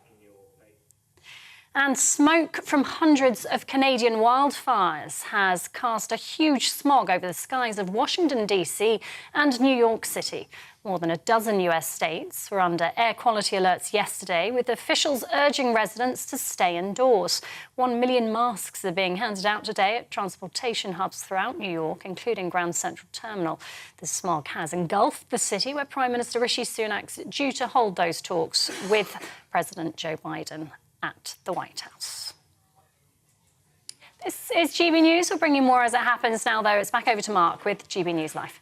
And smoke from hundreds of Canadian wildfires has cast a huge smog over the skies of Washington, D.C. and New York City. More than a dozen US states were under air quality alerts yesterday, with officials urging residents to stay indoors. 1 million masks are being handed out today at transportation hubs throughout New York, including Grand Central Terminal. The smog has engulfed the city, where Prime Minister Rishi Sunak is due to hold those talks with President Joe Biden at the White House. This is GB News. We'll bring you more as it happens now, though. It's back over to Mark with GB News Live.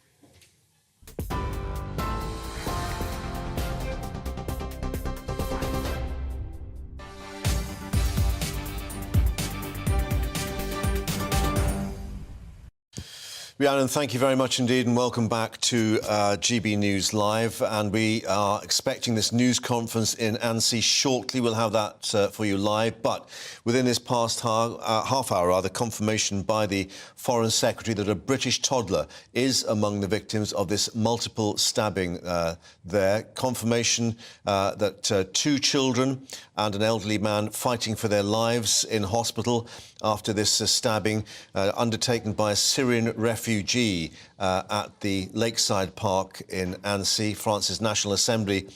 Rhiannon, thank you very much indeed, and welcome back to GB News Live. And we are expecting this news conference in Annecy shortly. We'll have that for you live. But within this past half hour, the confirmation by the Foreign Secretary that a British toddler is among the victims of this multiple stabbing there. Confirmation that 2 children and an elderly man fighting for their lives in hospital after this stabbing undertaken by a Syrian refugee at the Lakeside Park in Annecy. France's National Assembly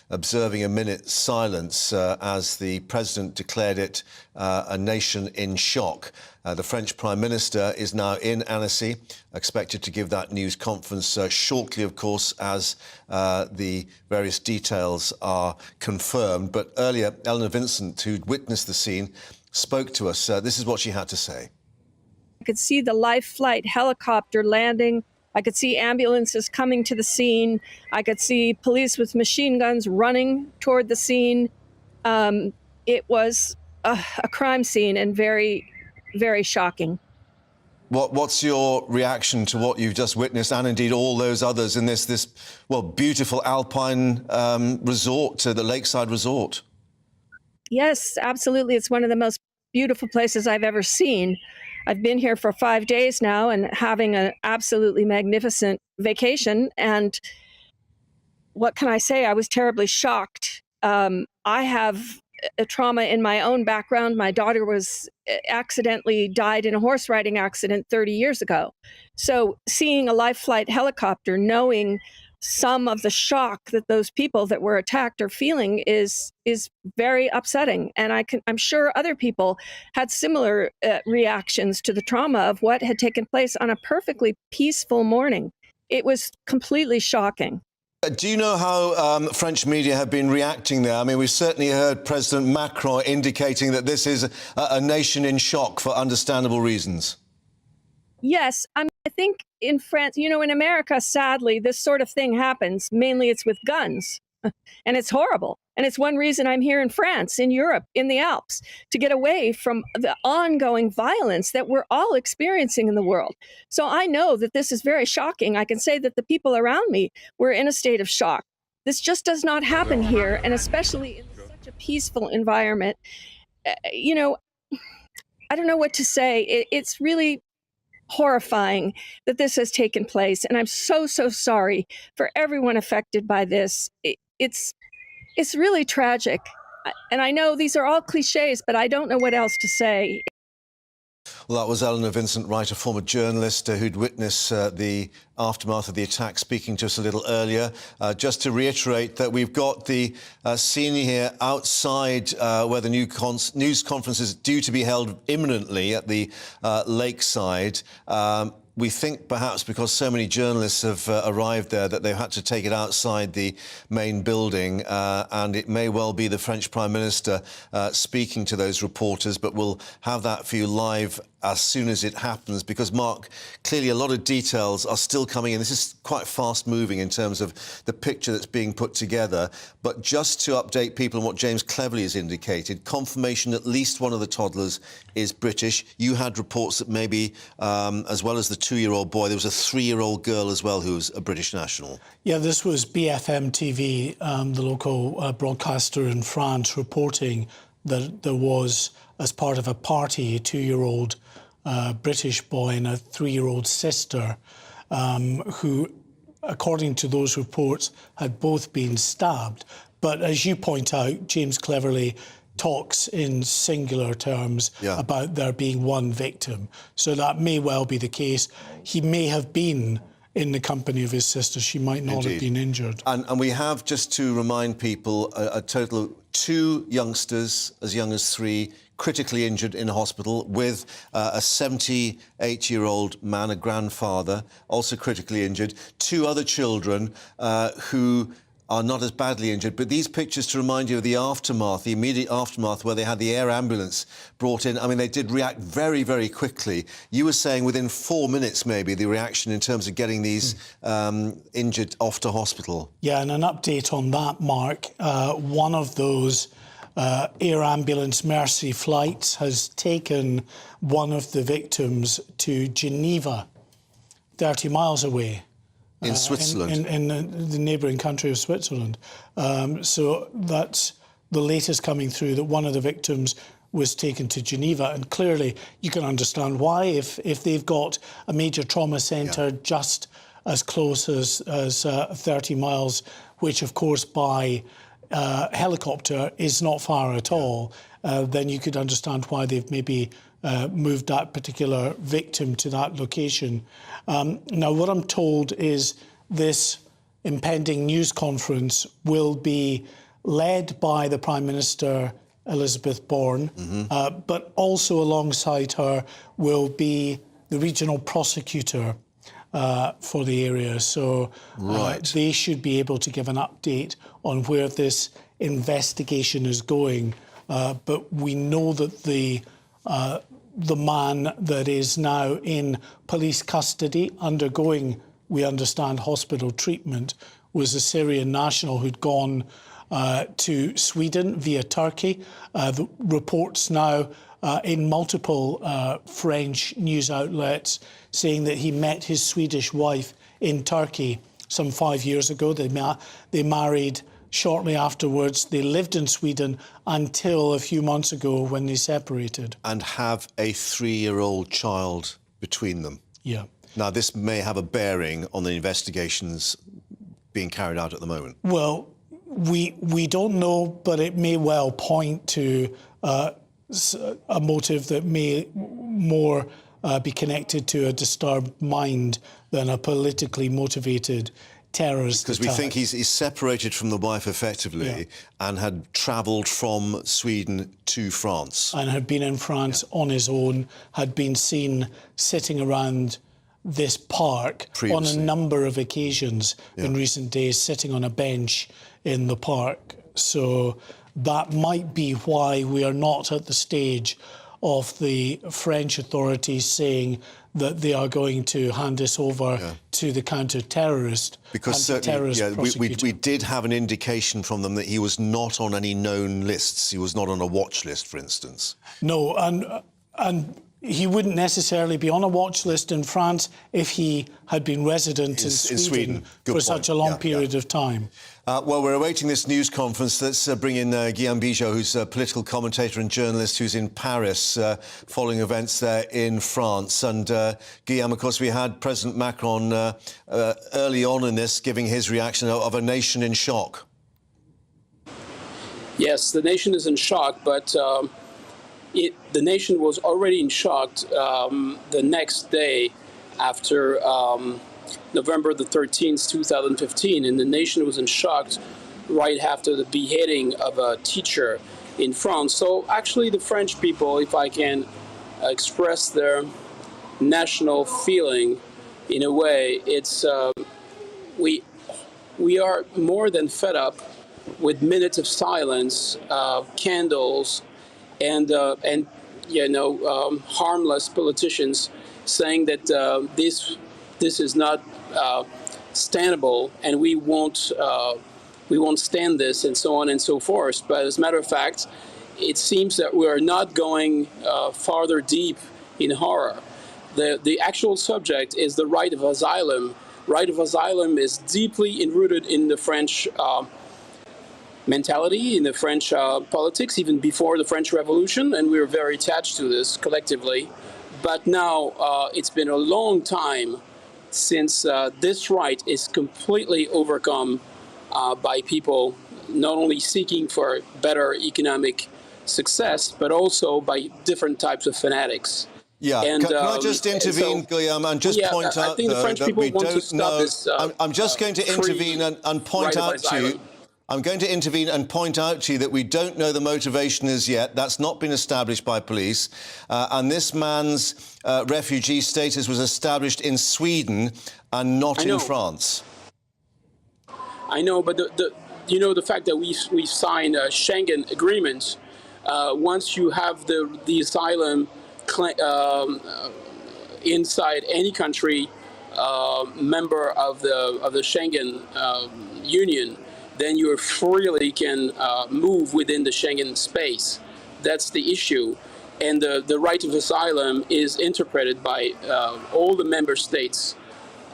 observing a minute's silence as the President declared it a nation in shock. The French Prime Minister is now in Annecy, expected to give that news conference shortly, of course, as the various details are confirmed. But earlier, Eleanor Vincent, who'd witnessed the scene, spoke to us. This is what she had to say. I could see the life flight helicopter landing. I could see ambulances coming to the scene. I could see police with machine guns running toward the scene. It was a crime scene and very, very shocking. What's your reaction to what you've just witnessed, and indeed all those others in this beautiful alpine resort, the Lakeside Resort? Yes, absolutely. It's one of the most beautiful places I've ever seen. I've been here for 5 days now and having an absolutely magnificent vacation. And what can I say? I was terribly shocked. I have a trauma in my own background. My daughter was accidentally died in a horse riding accident 30 years ago. So seeing a life flight helicopter, knowing some of the shock that those people that were attacked are feeling is very upsetting. And I'm sure other people had similar reactions to the trauma of what had taken place on a perfectly peaceful morning. It was completely shocking. Do you know how French media have been reacting there? I mean, we've certainly heard President Macron indicating that this is a nation in shock for understandable reasons. Yes, I think in France, in America, sadly, this sort of thing happens. Mainly it's with guns, and it's horrible. And it's one reason I'm here in France, in Europe, in the Alps, to get away from the ongoing violence that we're all experiencing in the world. So I know that this is very shocking. I can say that the people around me were in a state of shock. This just does not happen here, and especially in such a peaceful environment. I don't know what to say. It's really horrifying that this has taken place, and I'm so sorry for everyone affected by this. It's really tragic, and I know these are all cliches, but I don't know what else to say. Well, that was Eleanor Vincent Wright, a former journalist who'd witnessed the aftermath of the attack, speaking to us a little earlier. Just to reiterate that we've got the scene here outside where the news conference is due to be held imminently at the Lakeside. We think perhaps because so many journalists have arrived there that they've had to take it outside the main building, and it may well be the French Prime Minister speaking to those reporters, but we'll have that for you live as soon as it happens, because, Mark, clearly a lot of details are still coming in. This is quite fast-moving in terms of the picture that's being put together. But just to update people on what James Cleverly has indicated, confirmation at least one of the toddlers is British. You had reports that maybe, as well as the 2-year-old boy, there was a 3-year-old girl as well who was a British national. Yeah, this was BFM TV, the local broadcaster in France, reporting that there was, as part of a party, a 2-year-old British boy and a 3-year-old sister who, according to those reports, had both been stabbed. But as you point out, James Cleverly talks in singular terms about there being one victim. So that may well be the case. He may have been in the company of his sister. She might not have been injured. And we have, just to remind people, a total of 2 youngsters, as young as 3, critically injured in hospital, with a 78-year-old man, a grandfather, also critically injured. 2 other children who are not as badly injured. But these pictures to remind you of the aftermath, the immediate aftermath, where they had the air ambulance brought in. I mean, they did react very, very quickly. You were saying within 4 minutes, maybe, the reaction in terms of getting these injured off to hospital. Yeah, and an update on that, Mark. One of those air ambulance Mercy flights has taken one of the victims to Geneva. 30 miles away. In Switzerland? In the neighbouring country of Switzerland. So that's the latest coming through, that one of the victims was taken to Geneva. And clearly you can understand why, if they've got a major trauma centre just as close as 30 miles, which of course by helicopter is not far at all, then you could understand why they've maybe moved that particular victim to that location. Now, what I'm told is this impending news conference will be led by the Prime Minister, Elizabeth Bourne, but also alongside her will be the regional prosecutor for the area. So they should be able to give an update on where this investigation is going. But we know that the man that is now in police custody, undergoing, we understand, hospital treatment, was a Syrian national who'd gone to Sweden via Turkey. The reports now in multiple French news outlets saying that he met his Swedish wife in Turkey some 5 years ago. They married shortly afterwards. They lived in Sweden until a few months ago when they separated. And have a 3-year-old child between them. Yeah. Now, this may have a bearing on the investigations being carried out at the moment. Well, we don't know, but it may well point to a motive that may more be connected to a disturbed mind than a politically motivated terrorist Because we think he's separated from the wife effectively and had travelled from Sweden to France. And had been in France on his own, had been seen sitting around this park on a number of occasions in recent days, sitting on a bench in the park. So that might be why we are not at the stage of the French authorities saying that they are going to hand this over to the counter-terrorist, because certainly, we did have an indication from them that he was not on any known lists. He was not on a watch list, for instance. No, and he wouldn't necessarily be on a watch list in France if he had been resident in Sweden for such a long period of time. Well, we're awaiting this news conference. Let's bring in Guillaume Bigot, who's a political commentator and journalist who's in Paris following events there in France. And Guillaume, of course, we had President Macron early on in this giving his reaction of a nation in shock. Yes, the nation is in shock, but the nation was already in shock the next day after November the 13th, 2015, and the nation was in shock right after the beheading of a teacher in France. So actually the French people, if I can express their national feeling in a way, it's we are more than fed up with minutes of silence, candles, and harmless politicians saying that this is not standable, and we won't stand this, and so on and so forth. But as a matter of fact, it seems that we are not going farther deep in horror. The actual subject is the right of asylum. Right of asylum is deeply enrooted in the French mentality, in the French politics, even before the French Revolution, and we're very attached to this collectively. But now it's been a long time since this right is completely overcome by people not only seeking for better economic success, but also by different types of fanatics. Yeah, and, can I just intervene, Guillaume, and just point out, though, that we don't know... This, I'm just going to intervene and point out to you... I'm going to intervene and point out to you that we don't know the motivation as yet. That's not been established by police. And this man's refugee status was established in Sweden and not in France. I know, but the fact that we signed a Schengen agreement, once you have the asylum inside any country member of the Schengen Union, then you freely can move within the Schengen space. That's the issue. And the right of asylum is interpreted by all the member states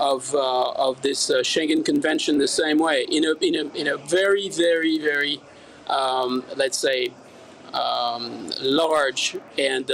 of this Schengen Convention the same way, in a very, very, very, let's say, large and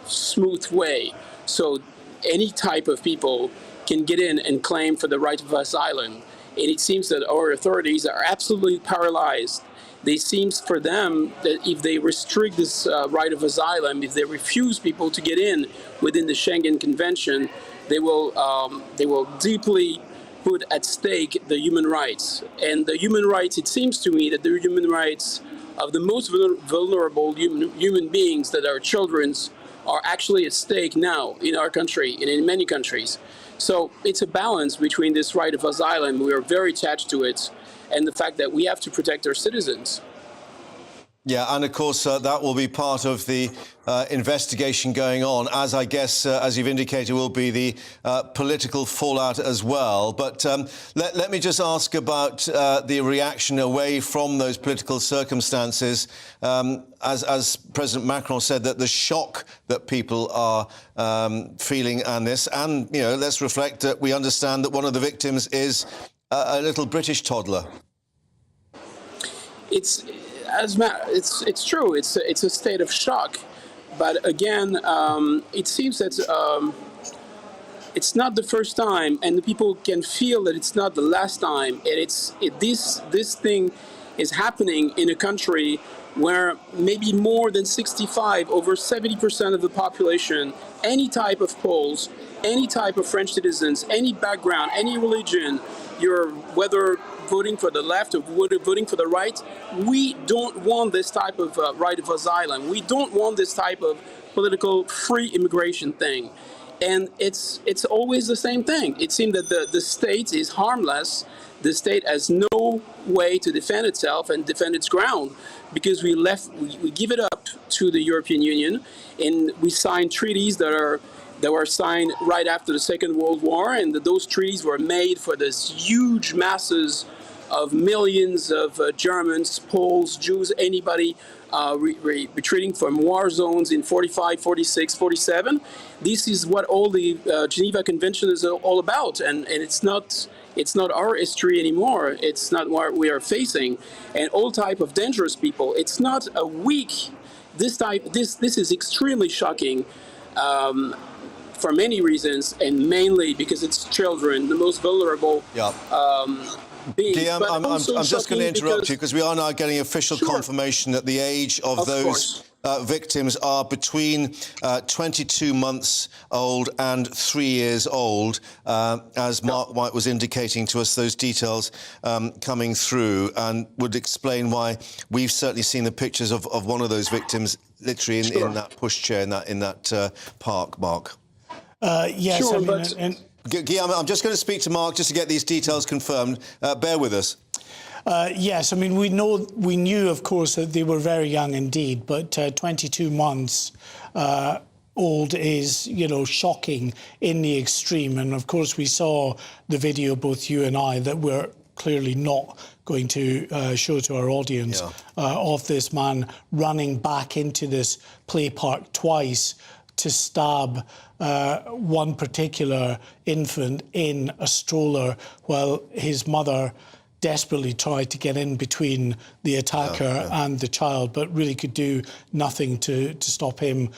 smooth way. So any type of people can get in and claim for the right of asylum. And it seems that our authorities are absolutely paralyzed. They seems for them that if they restrict this right of asylum, if they refuse people to get in within the Schengen Convention, they will deeply put at stake the human rights. And the human rights, it seems to me that the human rights of the most vulnerable human beings, that are children's, are actually at stake now in our country and in many countries. So it's a balance between this right of asylum, we are very attached to it, and the fact that we have to protect our citizens. Yeah, and of course that will be part of the investigation going on, as I guess, as you've indicated, will be the political fallout as well. But let me just ask about the reaction away from those political circumstances. As President Macron said, that the shock that people are feeling on this, and, you know, let's reflect that we understand that one of the victims is a little British toddler. It's true. It's a state of shock, but again, it seems that it's not the first time, and the people can feel that it's not the last time. And this thing is happening in a country where maybe more than 65, over 70% of the population, any type of Poles, any type of French citizens, any background, any religion, whether voting for the left or voting for the right, we don't want this type of right of asylum. We don't want this type of political free immigration thing. And it's always the same thing. It seems that the state is harmless. The state has no way to defend itself and defend its ground, because we give it up to the European Union, and we signed treaties that were signed right after the Second World War, and those treaties were made for this huge masses of millions of Germans, Poles, Jews, anybody retreating from war zones in 45, 46, 47. This is what all the Geneva Convention is all about, and it's not our history anymore. It's not what we are facing, and all type of dangerous people. It's not a weak. This is extremely shocking. For many reasons, and mainly because it's children, the most vulnerable beings. Guillaume, I'm just going to interrupt you, because we are now getting official confirmation that the age of those victims are between 22 months old and 3 years old, as Mark White was indicating to us, those details coming through, and would explain why we've certainly seen the pictures of one of those victims literally in that pushchair in that park, Mark. Yes, sure, I mean, Guillaume, I'm just going to speak to Mark just to get these details confirmed. Bear with us. Yes, I mean, we knew, of course, that they were very young indeed, but 22 months old is, you know, shocking in the extreme. And of course, we saw the video, both you and I, that we're clearly not going to show to our audience of this man running back into this play park twice to stab one particular infant in a stroller while his mother desperately tried to get in between the attacker and the child, but really could do nothing to stop him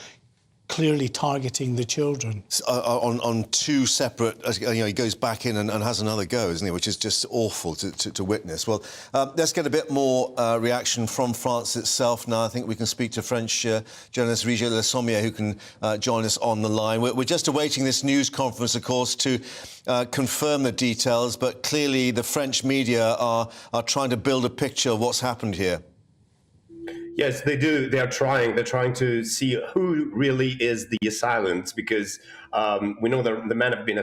clearly targeting the children. On two separate, you know, he goes back in and has another go, isn't he? Which is just awful to witness. Well, let's get a bit more reaction from France itself now. I think we can speak to French journalist Roger Le Sommier, who can join us on the line. We're just awaiting this news conference, of course, to confirm the details, but clearly the French media are trying to build a picture of what's happened here. Yes, they do. They're trying to see who really is the assailant, because we know the man have been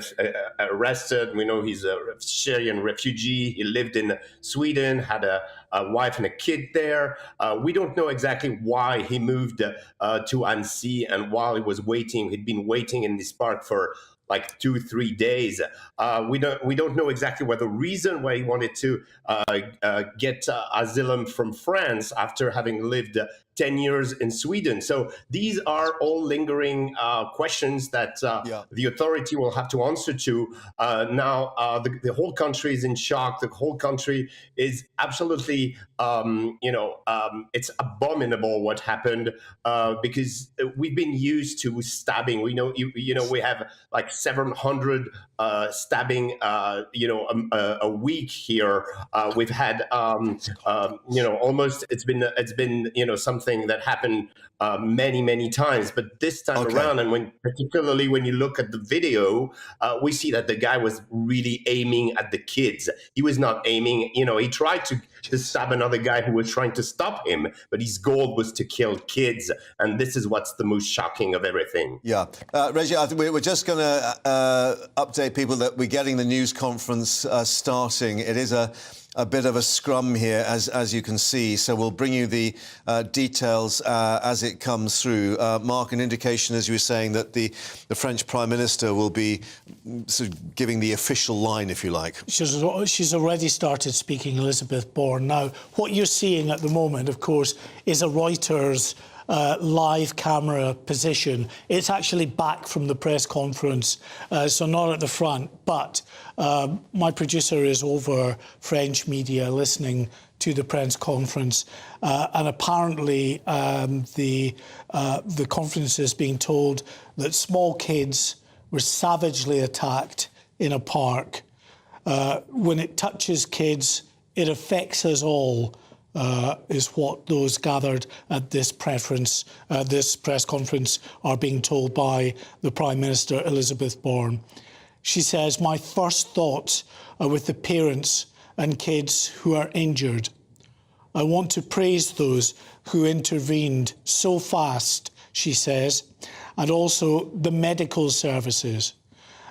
arrested. We know he's a Syrian refugee. He lived in Sweden, had a wife and a kid there. We don't know exactly why he moved to Annecy, and while he was waiting, he'd been waiting in this park for like 2-3 days. We don't know exactly what the reason why he wanted to get asylum from France after having lived 10 years in Sweden. So these are all lingering questions that the authority will have to answer to. Now, the whole country is in shock. The whole country is absolutely, it's abominable what happened because we've been used to stabbing. We know, we have like 700 stabbing, a week here. We've had, almost it's been something that happened many times, but this time around, and particularly when you look at the video, we see that the guy was really aiming at the kids. He was not aiming, he tried to stab another guy who was trying to stop him, but his goal was to kill kids, and this is what's the most shocking of everything. Yeah. Reggie, I think we're just going to update people that we're getting the news conference starting. It is a bit of a scrum here, as you can see, so we'll bring you the details as it comes through. Mark, an indication, as you were saying, that the French Prime Minister will be sort of giving the official line, if you like. She's already started speaking, Elizabeth Bourne. Now, what you're seeing at the moment, of course, is a Reuters live camera position. It's actually back from the press conference, so not at the front, but my producer is over French media listening to the press conference, and apparently the conference is being told that small kids were savagely attacked in a park. When it touches kids, it affects us all. Is what those gathered at this press conference are being told by the Prime Minister, Elizabeth Bourne. She says, "My first thoughts are with the parents and kids who are injured. I want to praise those who intervened so fast," she says, "and also the medical services."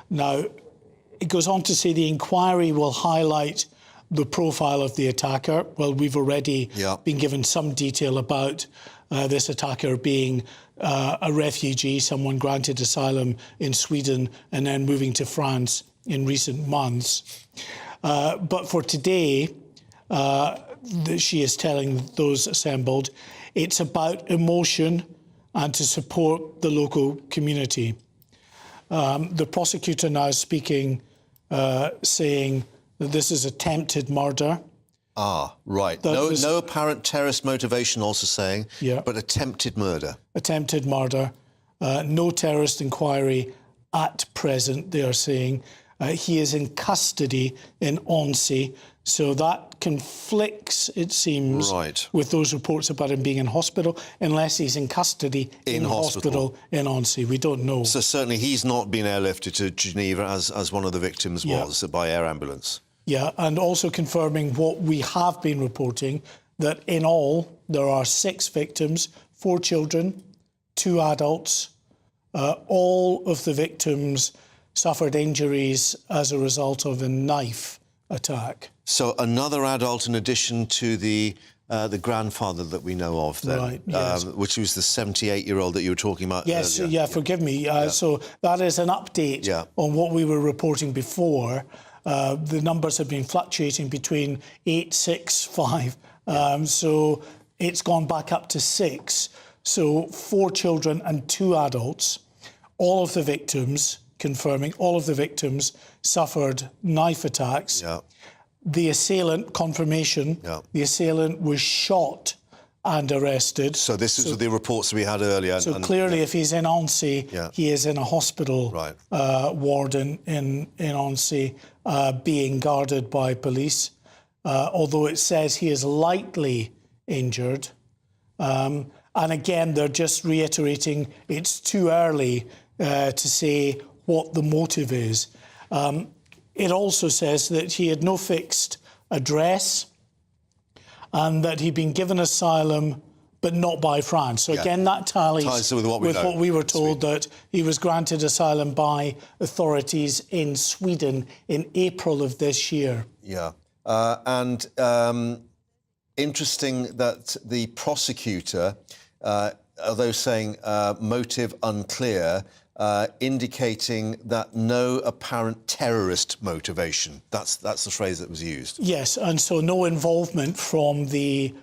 Now, it goes on to say the inquiry will highlight the profile of the attacker. Well, we've already been given some detail about this attacker being a refugee, someone granted asylum in Sweden and then moving to France in recent months. But for today, she is telling those assembled, it's about emotion and to support the local community. The prosecutor now speaking, saying that this is attempted murder. Ah, right. No apparent terrorist motivation, also saying, but attempted murder. Attempted murder. No terrorist inquiry at present, they are saying. He is in custody in Annecy, so that conflicts, it seems, with those reports about him being in hospital, unless he's in custody in hospital in Annecy. We don't know. So certainly he's not been airlifted to Geneva as one of the victims was by air ambulance. Yeah, and also confirming what we have been reporting, that in all there are 6 victims, 4 children, 2 adults. All of the victims suffered injuries as a result of a knife attack. So another adult in addition to the grandfather that we know of then, right, yes. Which was the 78-year-old that you were talking about yes, earlier. Yeah, forgive me. So that is an update on what we were reporting before. The numbers have been fluctuating between 8, 6, 5. So it's gone back up to 6. So 4 children and 2 adults. All of the victims, confirming, all of the victims suffered knife attacks. Yeah. The assailant, confirmation, the assailant was shot and arrested. So this is the reports we had earlier. So clearly, if he's in Annecy, he is in a hospital ward in Annecy, being guarded by police, although it says he is lightly injured. And again, they're just reiterating it's too early to say what the motive is. It also says that he had no fixed address and that he'd been given asylum, but not by France. So again, that tallies with what we were told, that he was granted asylum by authorities in Sweden in April of this year. Yeah. And interesting that the prosecutor, although saying motive unclear, indicating that no apparent terrorist motivation. That's the phrase that was used. Yes, and so no involvement from the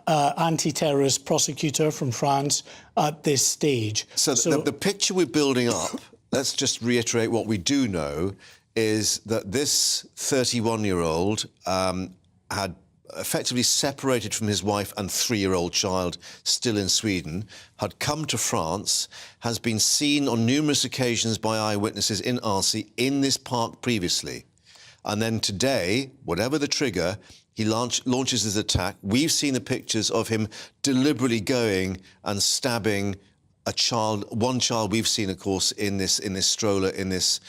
anti-terrorist prosecutor from France at this stage. So the picture we're building up, let's just reiterate what we do know, is that this 31-year-old had effectively separated from his wife and 3-year-old child still in Sweden, had come to France, has been seen on numerous occasions by eyewitnesses in Arcy in this park previously. And then today, whatever the trigger, he launches his attack. We've seen the pictures of him deliberately going and stabbing a child. One child we've seen, of course, in this stroller, in this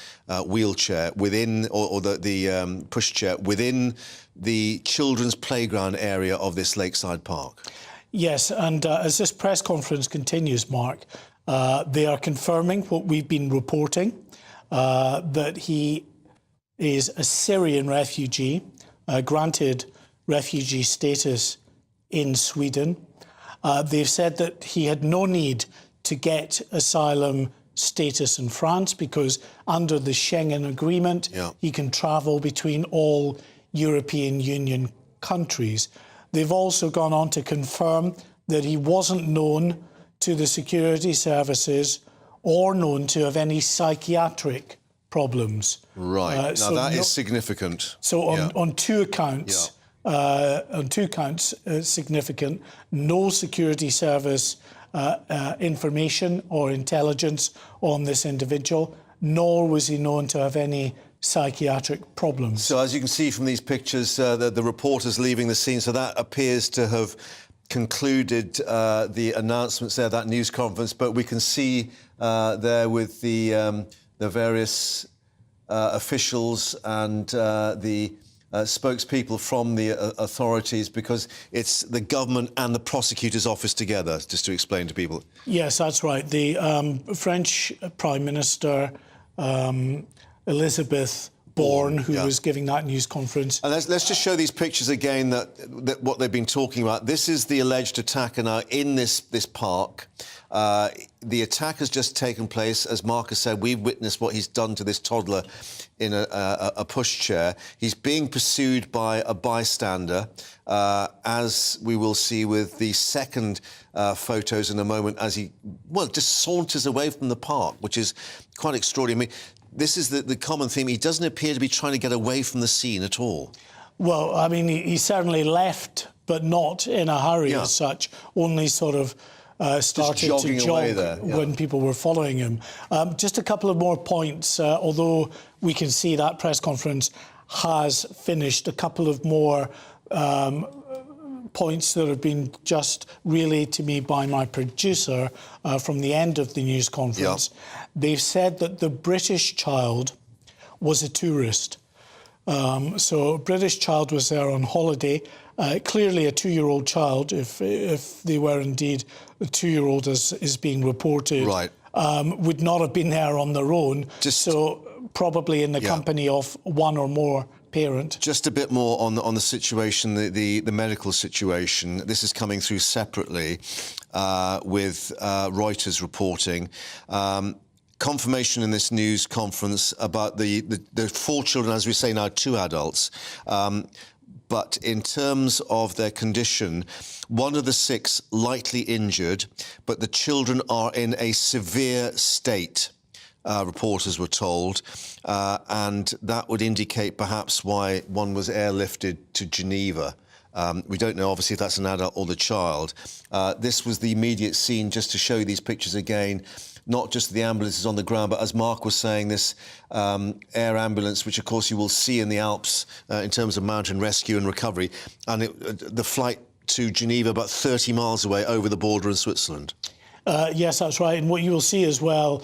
wheelchair, within or the pushchair within the children's playground area of this lakeside park. Yes, and as this press conference continues, Mark, they are confirming what we've been reporting, that he is a Syrian refugee, granted refugee status in Sweden. They've said that he had no need to get asylum status in France because under the Schengen Agreement, he can travel between all European Union countries. They've also gone on to confirm that he wasn't known to the security services or known to have any psychiatric problems. Right. Now so that is significant. So on two accounts, significant. No security service information or intelligence on this individual, nor was he known to have any psychiatric problems. So as you can see from these pictures, the reporters leaving the scene, so that appears to have concluded the announcements there, that news conference, but we can see there with the various officials and the spokespeople from the authorities, because it's the government and the prosecutor's office together, just to explain to people. Yes, that's right. The French Prime Minister, Elizabeth Borne, who was giving that news conference. And let's just show these pictures again, that what they've been talking about. This is the alleged attacker now in this park. The attack has just taken place. As Marcus said, we've witnessed what he's done to this toddler in a pushchair. He's being pursued by a bystander, as we will see with the second photos in a moment, as he, just saunters away from the park, which is quite extraordinary. I mean, this is the common theme. He doesn't appear to be trying to get away from the scene at all. Well, I mean, he certainly left, but not in a hurry as such, only sort of started to jog when people were following him. Just a couple of more points, although we can see that press conference has finished, a couple of more points that have been just relayed to me by my producer from the end of the news conference. They've said that the British child was a tourist. So a British child was there on holiday, clearly a 2-year-old child, if they were indeed a 2-year-old as is being reported, would not have been there on their own, so probably in the company of one or more parent. Just a bit more on the situation, the medical situation. This is coming through separately with Reuters reporting. Confirmation in this news conference about the 4 children, as we say now, 2 adults. But in terms of their condition, 1 of the 6 lightly injured, but the children are in a severe state, reporters were told, and that would indicate perhaps why one was airlifted to Geneva. We don't know, obviously, if that's an adult or the child. This was the immediate scene, just to show you these pictures again. Not just the ambulances on the ground, but as Mark was saying, this air ambulance, which of course you will see in the Alps in terms of mountain rescue and recovery, and the flight to Geneva about 30 miles away over the border in Switzerland. Yes, that's right. And what you will see as well,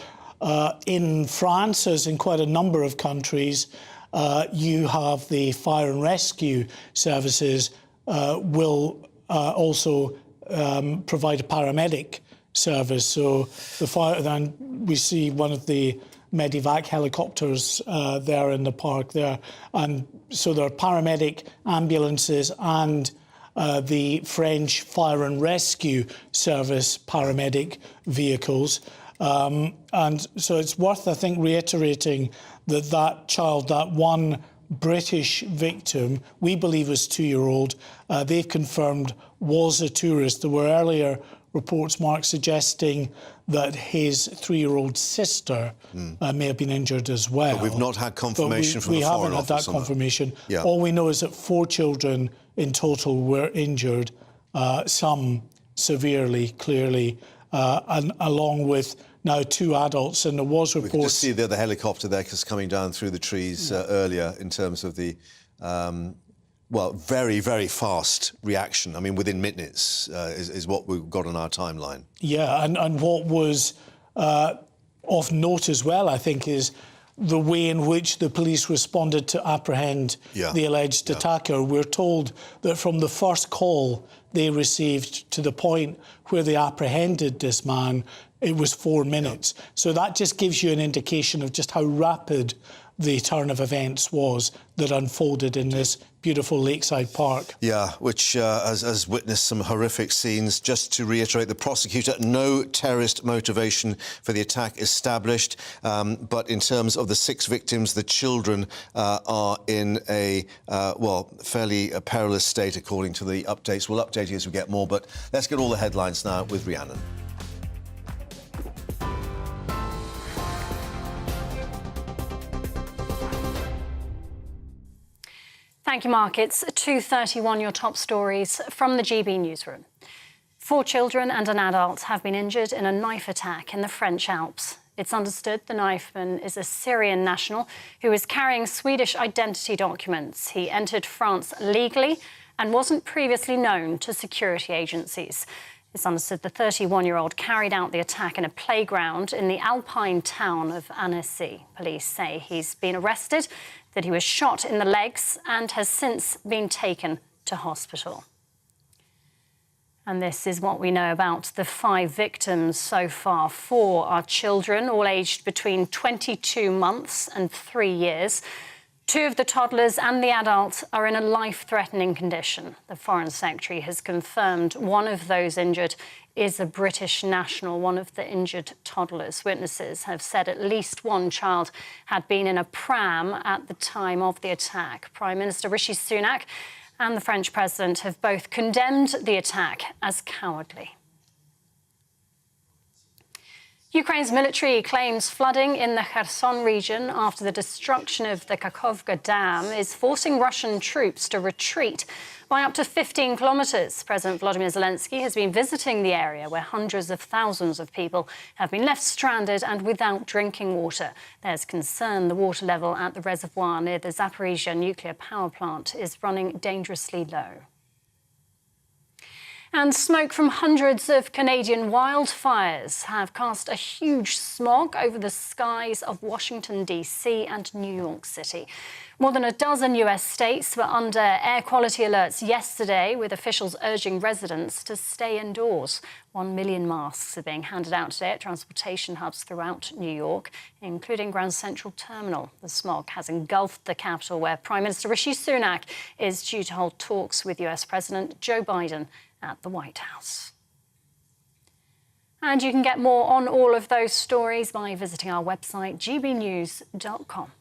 in France, as in quite a number of countries, you have the fire and rescue services will also provide a paramedic service. So the fire, then we see one of the Medivac helicopters there in the park there, and so there are paramedic ambulances and the French fire and rescue service paramedic vehicles, and so it's worth, I think, reiterating that child, that one British victim, we believe was 2-year-old, they've confirmed was a tourist. There were earlier reports, Mark, suggesting that his 3-year-old sister may have been injured as well. But we've not had confirmation from the Foreign Office. We haven't had that confirmation. Yeah. All we know is that 4 children in total were injured, some severely, clearly, and along with now 2 adults. And there was reports... We can just see the helicopter there coming down through the trees earlier in terms of the... well, very, very fast reaction. I mean, within minutes is what we've got on our timeline. Yeah, and what was of note as well, I think, is the way in which the police responded to apprehend the alleged attacker. We're told that from the first call they received to the point where they apprehended this man, it was 4 minutes. So that just gives you an indication of just how rapid the turn of events was that unfolded in this beautiful lakeside park. Yeah, which has witnessed some horrific scenes. Just to reiterate, the prosecutor, no terrorist motivation for the attack established. But in terms of the 6 victims, the children are in a, fairly perilous state, according to the updates. We'll update you as we get more, but let's get all the headlines now with Rhiannon. Thank you, Mark. It's 2:31, your top stories from the GB newsroom. 4 children and an adult have been injured in a knife attack in the French Alps. It's understood the knifeman is a Syrian national who is carrying Swedish identity documents. He entered France legally and wasn't previously known to security agencies. It's understood the 31-year-old carried out the attack in a playground in the alpine town of Annecy. Police say he's been arrested, that he was shot in the legs and has since been taken to hospital. And this is what we know about the 5 victims so far. 4 are children, all aged between 22 months and 3 years. 2 of the toddlers and the adult are in a life-threatening condition. The Foreign Secretary has confirmed one of those injured is a British national, one of the injured toddlers. Witnesses have said at least 1 child had been in a pram at the time of the attack. Prime Minister Rishi Sunak and the French President have both condemned the attack as cowardly. Ukraine's military claims flooding in the Kherson region after the destruction of the Kakhovka Dam is forcing Russian troops to retreat by up to 15 kilometres. President Volodymyr Zelensky has been visiting the area where hundreds of thousands of people have been left stranded and without drinking water. There's concern the water level at the reservoir near the Zaporizhzhia nuclear power plant is running dangerously low. And smoke from hundreds of Canadian wildfires have cast a huge smog over the skies of Washington, D.C. and New York City. More than a dozen US states were under air quality alerts yesterday, with officials urging residents to stay indoors. 1 million masks are being handed out today at transportation hubs throughout New York, including Grand Central Terminal. The smog has engulfed the capital, where Prime Minister Rishi Sunak is due to hold talks with US President Joe Biden at the White House. And you can get more on all of those stories by visiting our website, gbnews.com.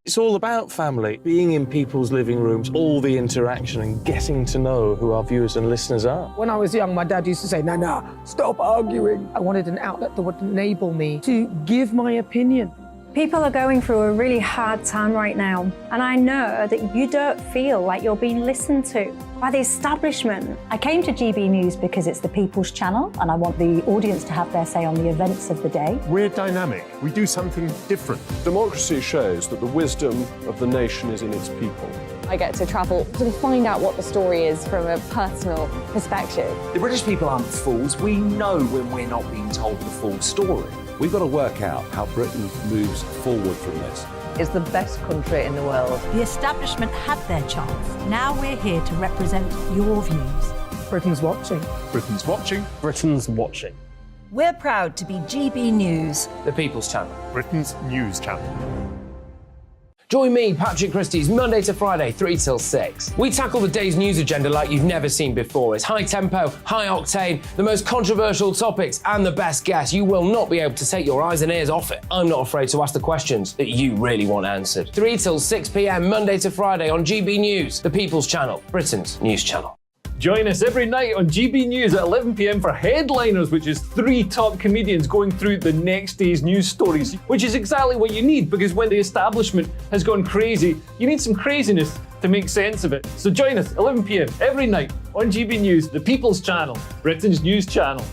It's all about family, being in people's living rooms, all the interaction and getting to know who our viewers and listeners are. When I was young, my dad used to say, Nana, stop arguing. I wanted an outlet that would enable me to give my opinion. People are going through a really hard time right now, and I know that you don't feel like you're being listened to by the establishment. I came to GB News because it's the People's Channel, and I want the audience to have their say on the events of the day. We're dynamic. We do something different. Democracy shows that the wisdom of the nation is in its people. I get to travel to find out what the story is from a personal perspective. The British people aren't fools. We know when we're not being told the full story. We've got to work out how Britain moves forward from this. It's the best country in the world. The establishment had their chance. Now we're here to represent your views. Britain's watching. Britain's watching. Britain's watching. We're proud to be GB News. The People's Channel. Britain's news channel. Join me, Patrick Christie's, Monday to Friday, 3 till 6. We tackle the day's news agenda like you've never seen before. It's high tempo, high octane, the most controversial topics, and the best guests. You will not be able to take your eyes and ears off it. I'm not afraid to ask the questions that you really want answered. 3 till 6 p.m, Monday to Friday on GB News, the People's Channel, Britain's news channel. Join us every night on GB News at 11 p.m. for Headliners, which is 3 top comedians going through the next day's news stories, which is exactly what you need, because when the establishment has gone crazy, you need some craziness to make sense of it. So join us 11 p.m. every night on GB News, the People's Channel, Britain's news channel.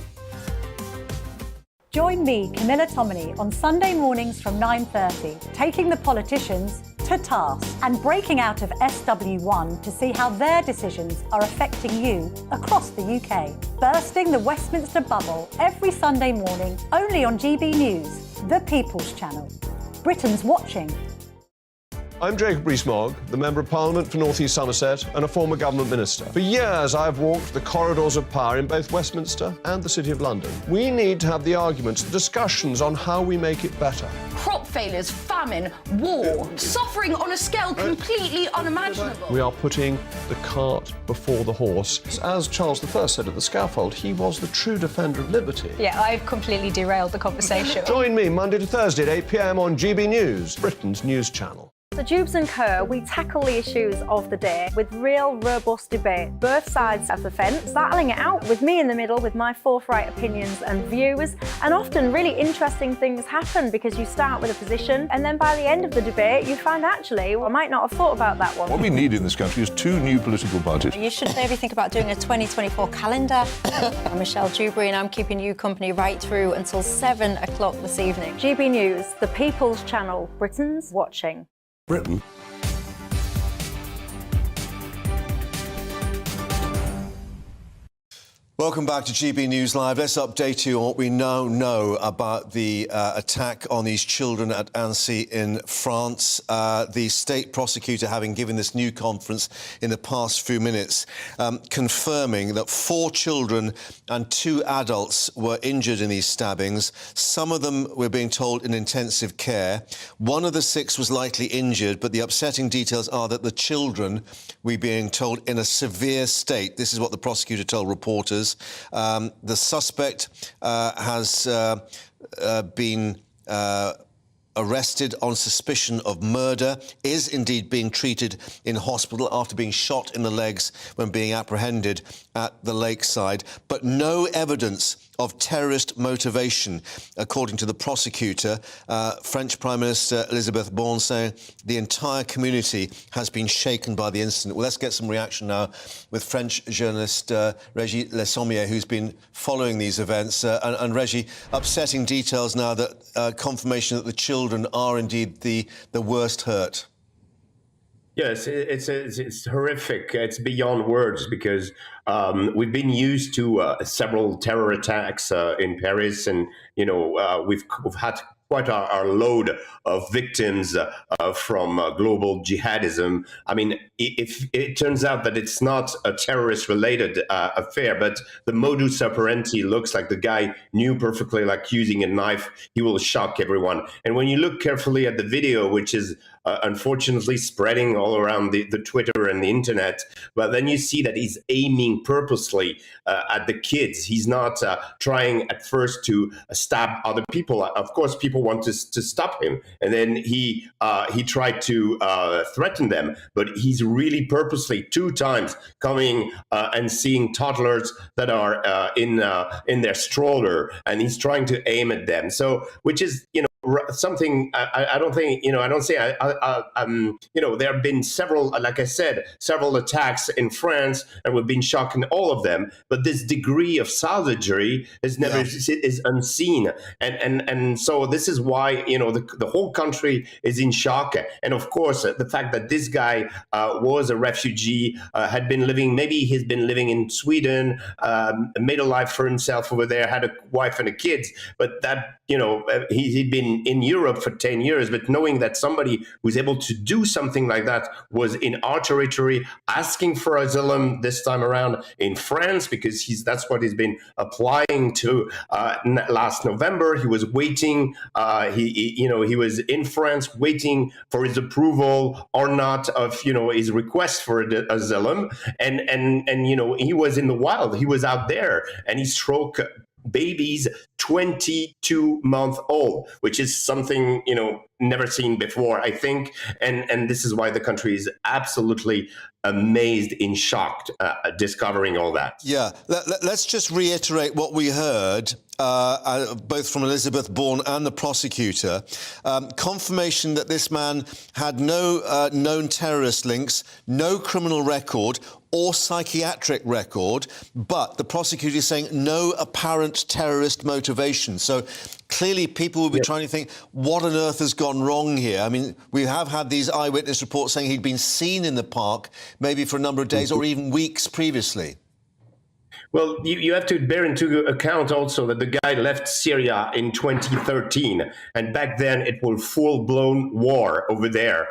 Join me, Camilla Tominey, on Sunday mornings from 9:30, taking the politicians to task and breaking out of SW1 to see how their decisions are affecting you across the UK. Bursting the Westminster bubble every Sunday morning, only on GB News, the People's Channel. Britain's watching. I'm Jacob Rees-Mogg, the Member of Parliament for North East Somerset and a former government minister. For years, I've walked the corridors of power in both Westminster and the City of London. We need to have the arguments, the discussions on how we make it better. Crop failures, famine, war, suffering on a scale completely unimaginable. We are putting the cart before the horse. As Charles I said at the scaffold, he was the true defender of liberty. Yeah, I've completely derailed the conversation. Join me Monday to Thursday at 8 p.m. on GB News, Britain's news channel. So Jubes and Kerr, we tackle the issues of the day with real robust debate, both sides of the fence, battling it out with me in the middle with my forthright opinions and views, and often really interesting things happen because you start with a position and then by the end of the debate you find actually, well, I might not have thought about that one. What we need in this country is 2 new political parties. You should maybe think about doing a 2024 calendar. I'm Michelle Dewberry and I'm keeping you company right through until 7 o'clock this evening. GB News, the People's Channel, Britain's watching. Britain. Welcome back to GB News Live. Let's update you on what we now know about the attack on these children at Annecy in France. The state prosecutor having given this new conference in the past few minutes, confirming that 4 children and 2 adults were injured in these stabbings. Some of them were being told in intensive care. One of the 6 was lightly injured, but the upsetting details are that the children were being told in a severe state. This is what the prosecutor told reporters. The suspect has been arrested on suspicion of murder, is indeed being treated in hospital after being shot in the legs when being apprehended at the lakeside, but no evidence of terrorist motivation, according to the prosecutor. French Prime Minister Elisabeth Borne saying the entire community has been shaken by the incident. Well, let's get some reaction now with French journalist Régis Le Sommier, who's been following these events. And Régis, upsetting details now that confirmation that the children are indeed the worst hurt. Yes, it's horrific. It's beyond words because we've been used to several terror attacks in Paris, and we've had quite our load of victims from global jihadism. I mean, if it turns out that it's not a terrorist-related affair, but the modus operandi looks like the guy knew perfectly, like using a knife, he will shock everyone. And when you look carefully at the video, which is unfortunately spreading all around the Twitter and the internet, but then you see that he's aiming purposely at the kids. He's not trying at first to stab other people. Of course, people want to stop him, and then he tried to threaten them, but he's really purposely 2 times coming and seeing toddlers that are in their stroller, and he's trying to aim at them. So, which is something I don't think, I don't say, there have been several, like I said, several attacks in France, and we've been shocked in all of them. But this degree of savagery is never is unseen, and so this is why the whole country is in shock. And of course, the fact that this guy was a refugee, had been living, maybe he's been living in Sweden, made a life for himself over there, had a wife and a kids, but that he'd been in Europe for 10 years, but knowing that somebody who's able to do something like that was in our territory, asking for asylum this time around in France, because that's what he's been applying to last November. He was waiting. He was in France waiting for his approval or not of his request for asylum, and he was in the wild. He was out there, and he struck babies 22-month-old, which is something never seen before, I think, and this is why the country is absolutely amazed, in shock, discovering all that. Yeah, let's just reiterate what we heard, both from Elizabeth Bourne and the prosecutor. Confirmation that this man had no known terrorist links, no criminal record or psychiatric record, but the prosecutor is saying no apparent terrorist motivation. So clearly people will be trying to think, what on earth has gone wrong here? I mean, we have had these eyewitness reports saying he'd been seen in the park maybe for a number of days or even weeks previously. Well, you have to bear into account also that the guy left Syria in 2013, and back then it was full-blown war over there.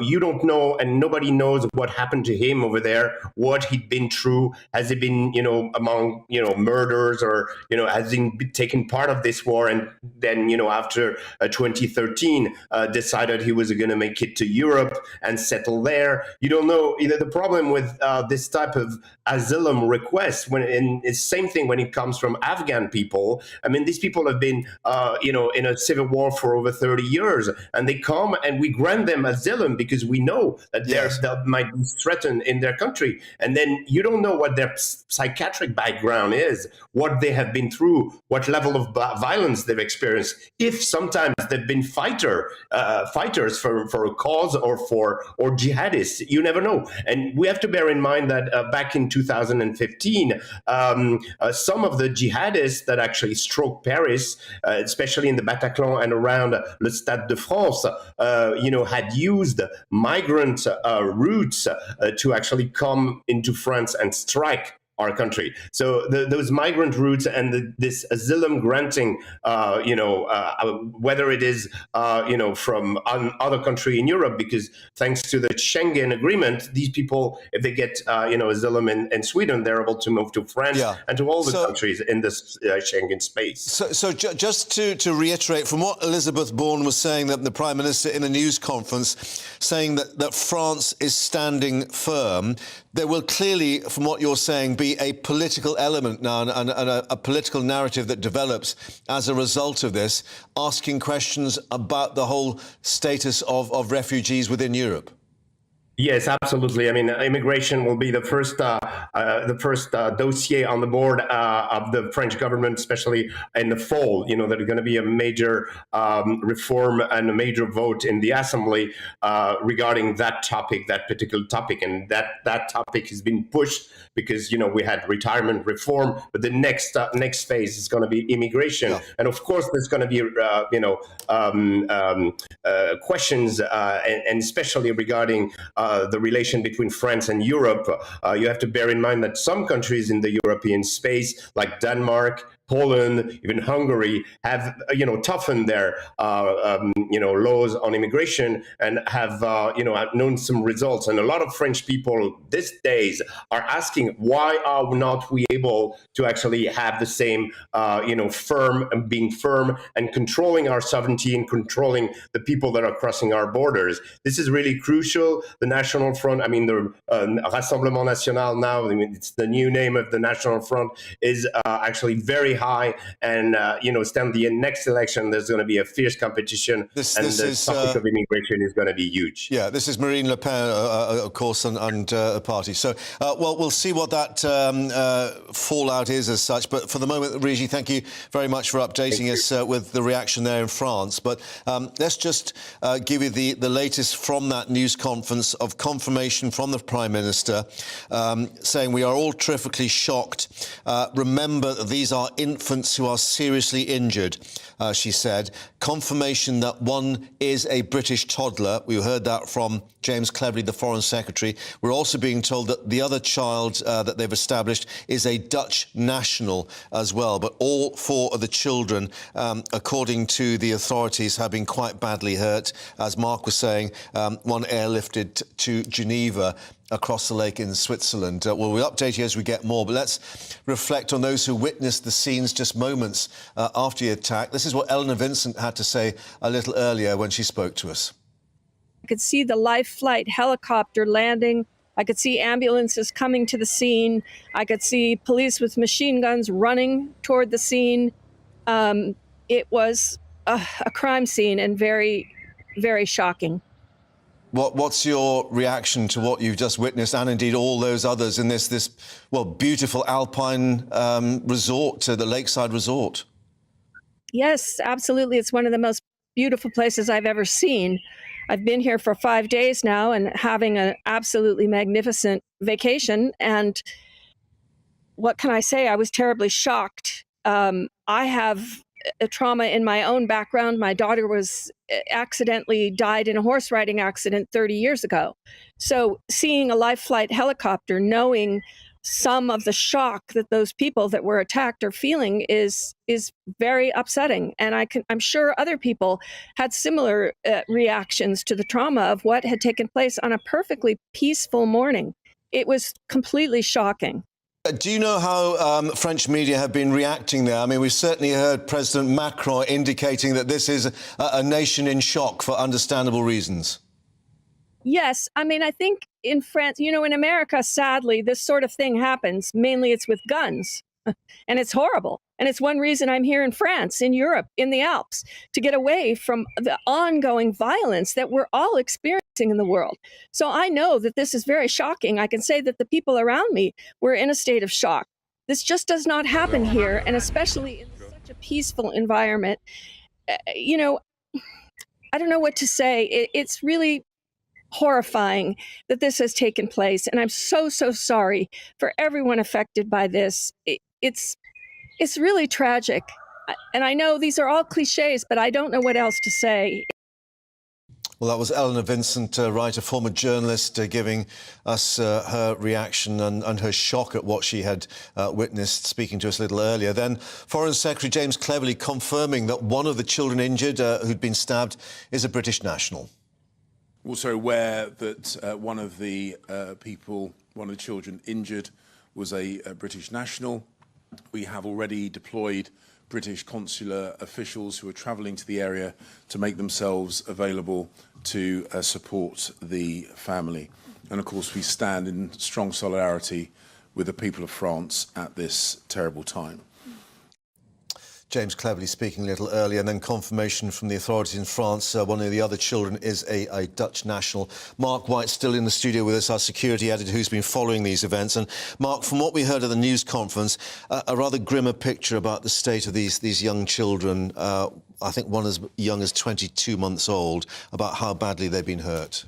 You don't know, and nobody knows what happened to him over there, what he'd been through. Has he been, among, murders, or, has he taken part of this war, and then, after 2013, decided he was going to make it to Europe and settle there. You don't know. The problem with this type of asylum request, and it's the same thing when it comes from Afghan people. I mean, these people have been, in a civil war for over 30 years, and they come and we grant them asylum because we know that they might be threatened in their country. And then you don't know what their psychiatric background is, what they have been through, what level of violence they've experienced. If sometimes they've been fighters for a cause or jihadists, you never know. And we have to bear in mind that back in 2015, some of the jihadists that actually struck Paris, especially in the Bataclan and around Le Stade de France, had used migrant routes to actually come into France and strike our country. So those migrant routes and this asylum granting, whether it is, from other country in Europe, because thanks to the Schengen agreement, these people, if they get, asylum in Sweden, they're able to move to France and to all the countries in this Schengen space. So just to reiterate, from what Elizabeth Bourne was saying, that the Prime Minister in the news conference saying that France is standing firm, there will clearly, from what you're saying, be a political element now and a political narrative that develops as a result of this, asking questions about the whole status of refugees within Europe. Yes, absolutely. I mean, immigration will be the first dossier on the board of the French government, especially in the fall. There's going to be a major reform and a major vote in the Assembly regarding that particular topic. And that topic has been pushed because, we had retirement reform, but the next phase is going to be immigration. Yeah. And of course, there's going to be, questions, and especially regarding the relation between France and Europe. You have to bear in mind that some countries in the European space, like Denmark, Poland, even Hungary, have toughened their laws on immigration and have known some results. And a lot of French people these days are asking, why are not we able to actually have the same being firm and controlling our sovereignty and controlling the people that are crossing our borders? This is really crucial. The National Front, the Rassemblement National now, it's the new name of the National Front, is actually very high, and stand the next election, there's going to be a fierce competition, the topic of immigration is going to be huge. Yeah, this is Marine Le Pen, of course, and a party. So, we'll see what that fallout is as such. But for the moment, Rigi, thank you very much for updating us with the reaction there in France. But let's just give you the latest from that news conference of confirmation from the Prime Minister, saying we are all terrifically shocked. Remember, these are infants who are seriously injured, she said. Confirmation that one is a British toddler. We heard that from James Cleverly, the Foreign Secretary. We're also being told that the other child that they've established is a Dutch national as well. But all 4 of the children, according to the authorities, have been quite badly hurt. As Mark was saying, one airlifted to Geneva across the lake in Switzerland. Well, we'll update you as we get more, but let's reflect on those who witnessed the scenes just moments after the attack. This is what Eleanor Vincent had to say a little earlier when she spoke to us. I could see the life flight helicopter landing. I could see ambulances coming to the scene. I could see police with machine guns running toward the scene. It was a crime scene and very, very shocking. What's your reaction to what you've just witnessed, and indeed all those others in this beautiful alpine resort, the lakeside resort? Yes, absolutely. It's one of the most beautiful places I've ever seen. I've been here for 5 days now and having an absolutely magnificent vacation. And what can I say? I was terribly shocked. I have a trauma in my own background. My daughter was accidentally died in a horse riding accident 30 years ago. So seeing a life flight helicopter, knowing some of the shock that those people that were attacked are feeling is very upsetting. And I'm sure other people had similar reactions to the trauma of what had taken place on a perfectly peaceful morning. It was completely shocking. Do you know how French media have been reacting there? I mean, we've certainly heard President Macron indicating that this is a nation in shock for understandable reasons. Yes. I mean, I think in France, you know, in America, sadly, this sort of thing happens. Mainly it's with guns. And it's horrible. And it's one reason I'm here in France, in Europe, in the Alps, to get away from the ongoing violence that we're all experiencing in the world. So I know that this is very shocking. I can say that the people around me were in a state of shock. This just does not happen here, and especially in such a peaceful environment. You know, I don't know what to say. It's really horrifying that this has taken place. And I'm so sorry for everyone affected by this. It's really tragic. And I know these are all cliches, but I don't know what else to say. Well, that was Eleanor Vincent, writer, former journalist, giving us her reaction and her shock at what she had witnessed, speaking to us a little earlier. Then Foreign Secretary James Cleverly confirming that one of the children injured who'd been stabbed is a British national. Also aware that one of the children injured was a British national. We have already deployed British consular officials who are travelling to the area to make themselves available to support the family. And of course, we stand in strong solidarity with the people of France at this terrible time. James Cleverly speaking a little earlier, and then confirmation from the authorities in France. One of the other children is a Dutch national. Mark White still in the studio with us, our security editor who's been following these events. And Mark, from what we heard at the news conference, a rather grimmer picture about the state of these young children. I think one as young as 22 months old, about how badly they've been hurt.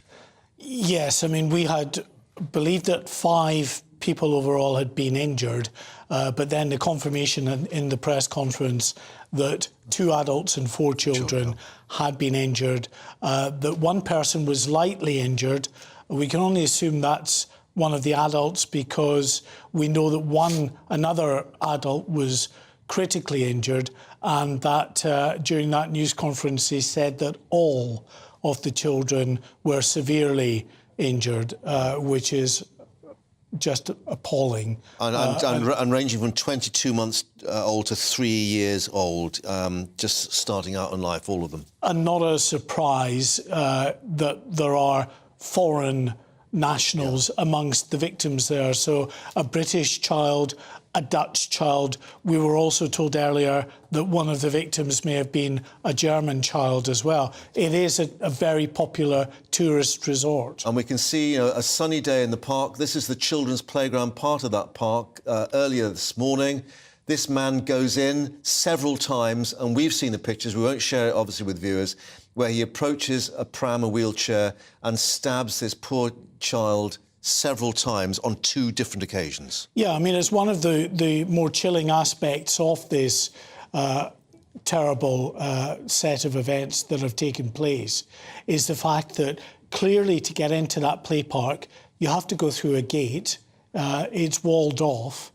Yes, I mean, we had believed that 5 people overall had been injured, but then the confirmation in the press conference that 2 adults and 4 children had been injured, that one person was lightly injured. We can only assume that's one of the adults because we know that another adult was critically injured, and that during that news conference he said that all of the children were severely injured, which is just appalling. And ranging from 22 months old to 3 years old, just starting out in life, all of them. And not a surprise that there are foreign nationals amongst the victims there. So a British child, a Dutch child. We were also told earlier that one of the victims may have been a German child as well. It is a very popular tourist resort. And we can see a sunny day in the park. This is the children's playground part of that park. Earlier this morning, this man goes in several times, and we've seen the pictures. We won't share it, obviously, with viewers, where he approaches a pram, a wheelchair, and stabs this poor child several times on 2 different occasions. Yeah, I mean, it's one of the more chilling aspects of this terrible set of events that have taken place is the fact that clearly to get into that play park, you have to go through a gate. It's walled off.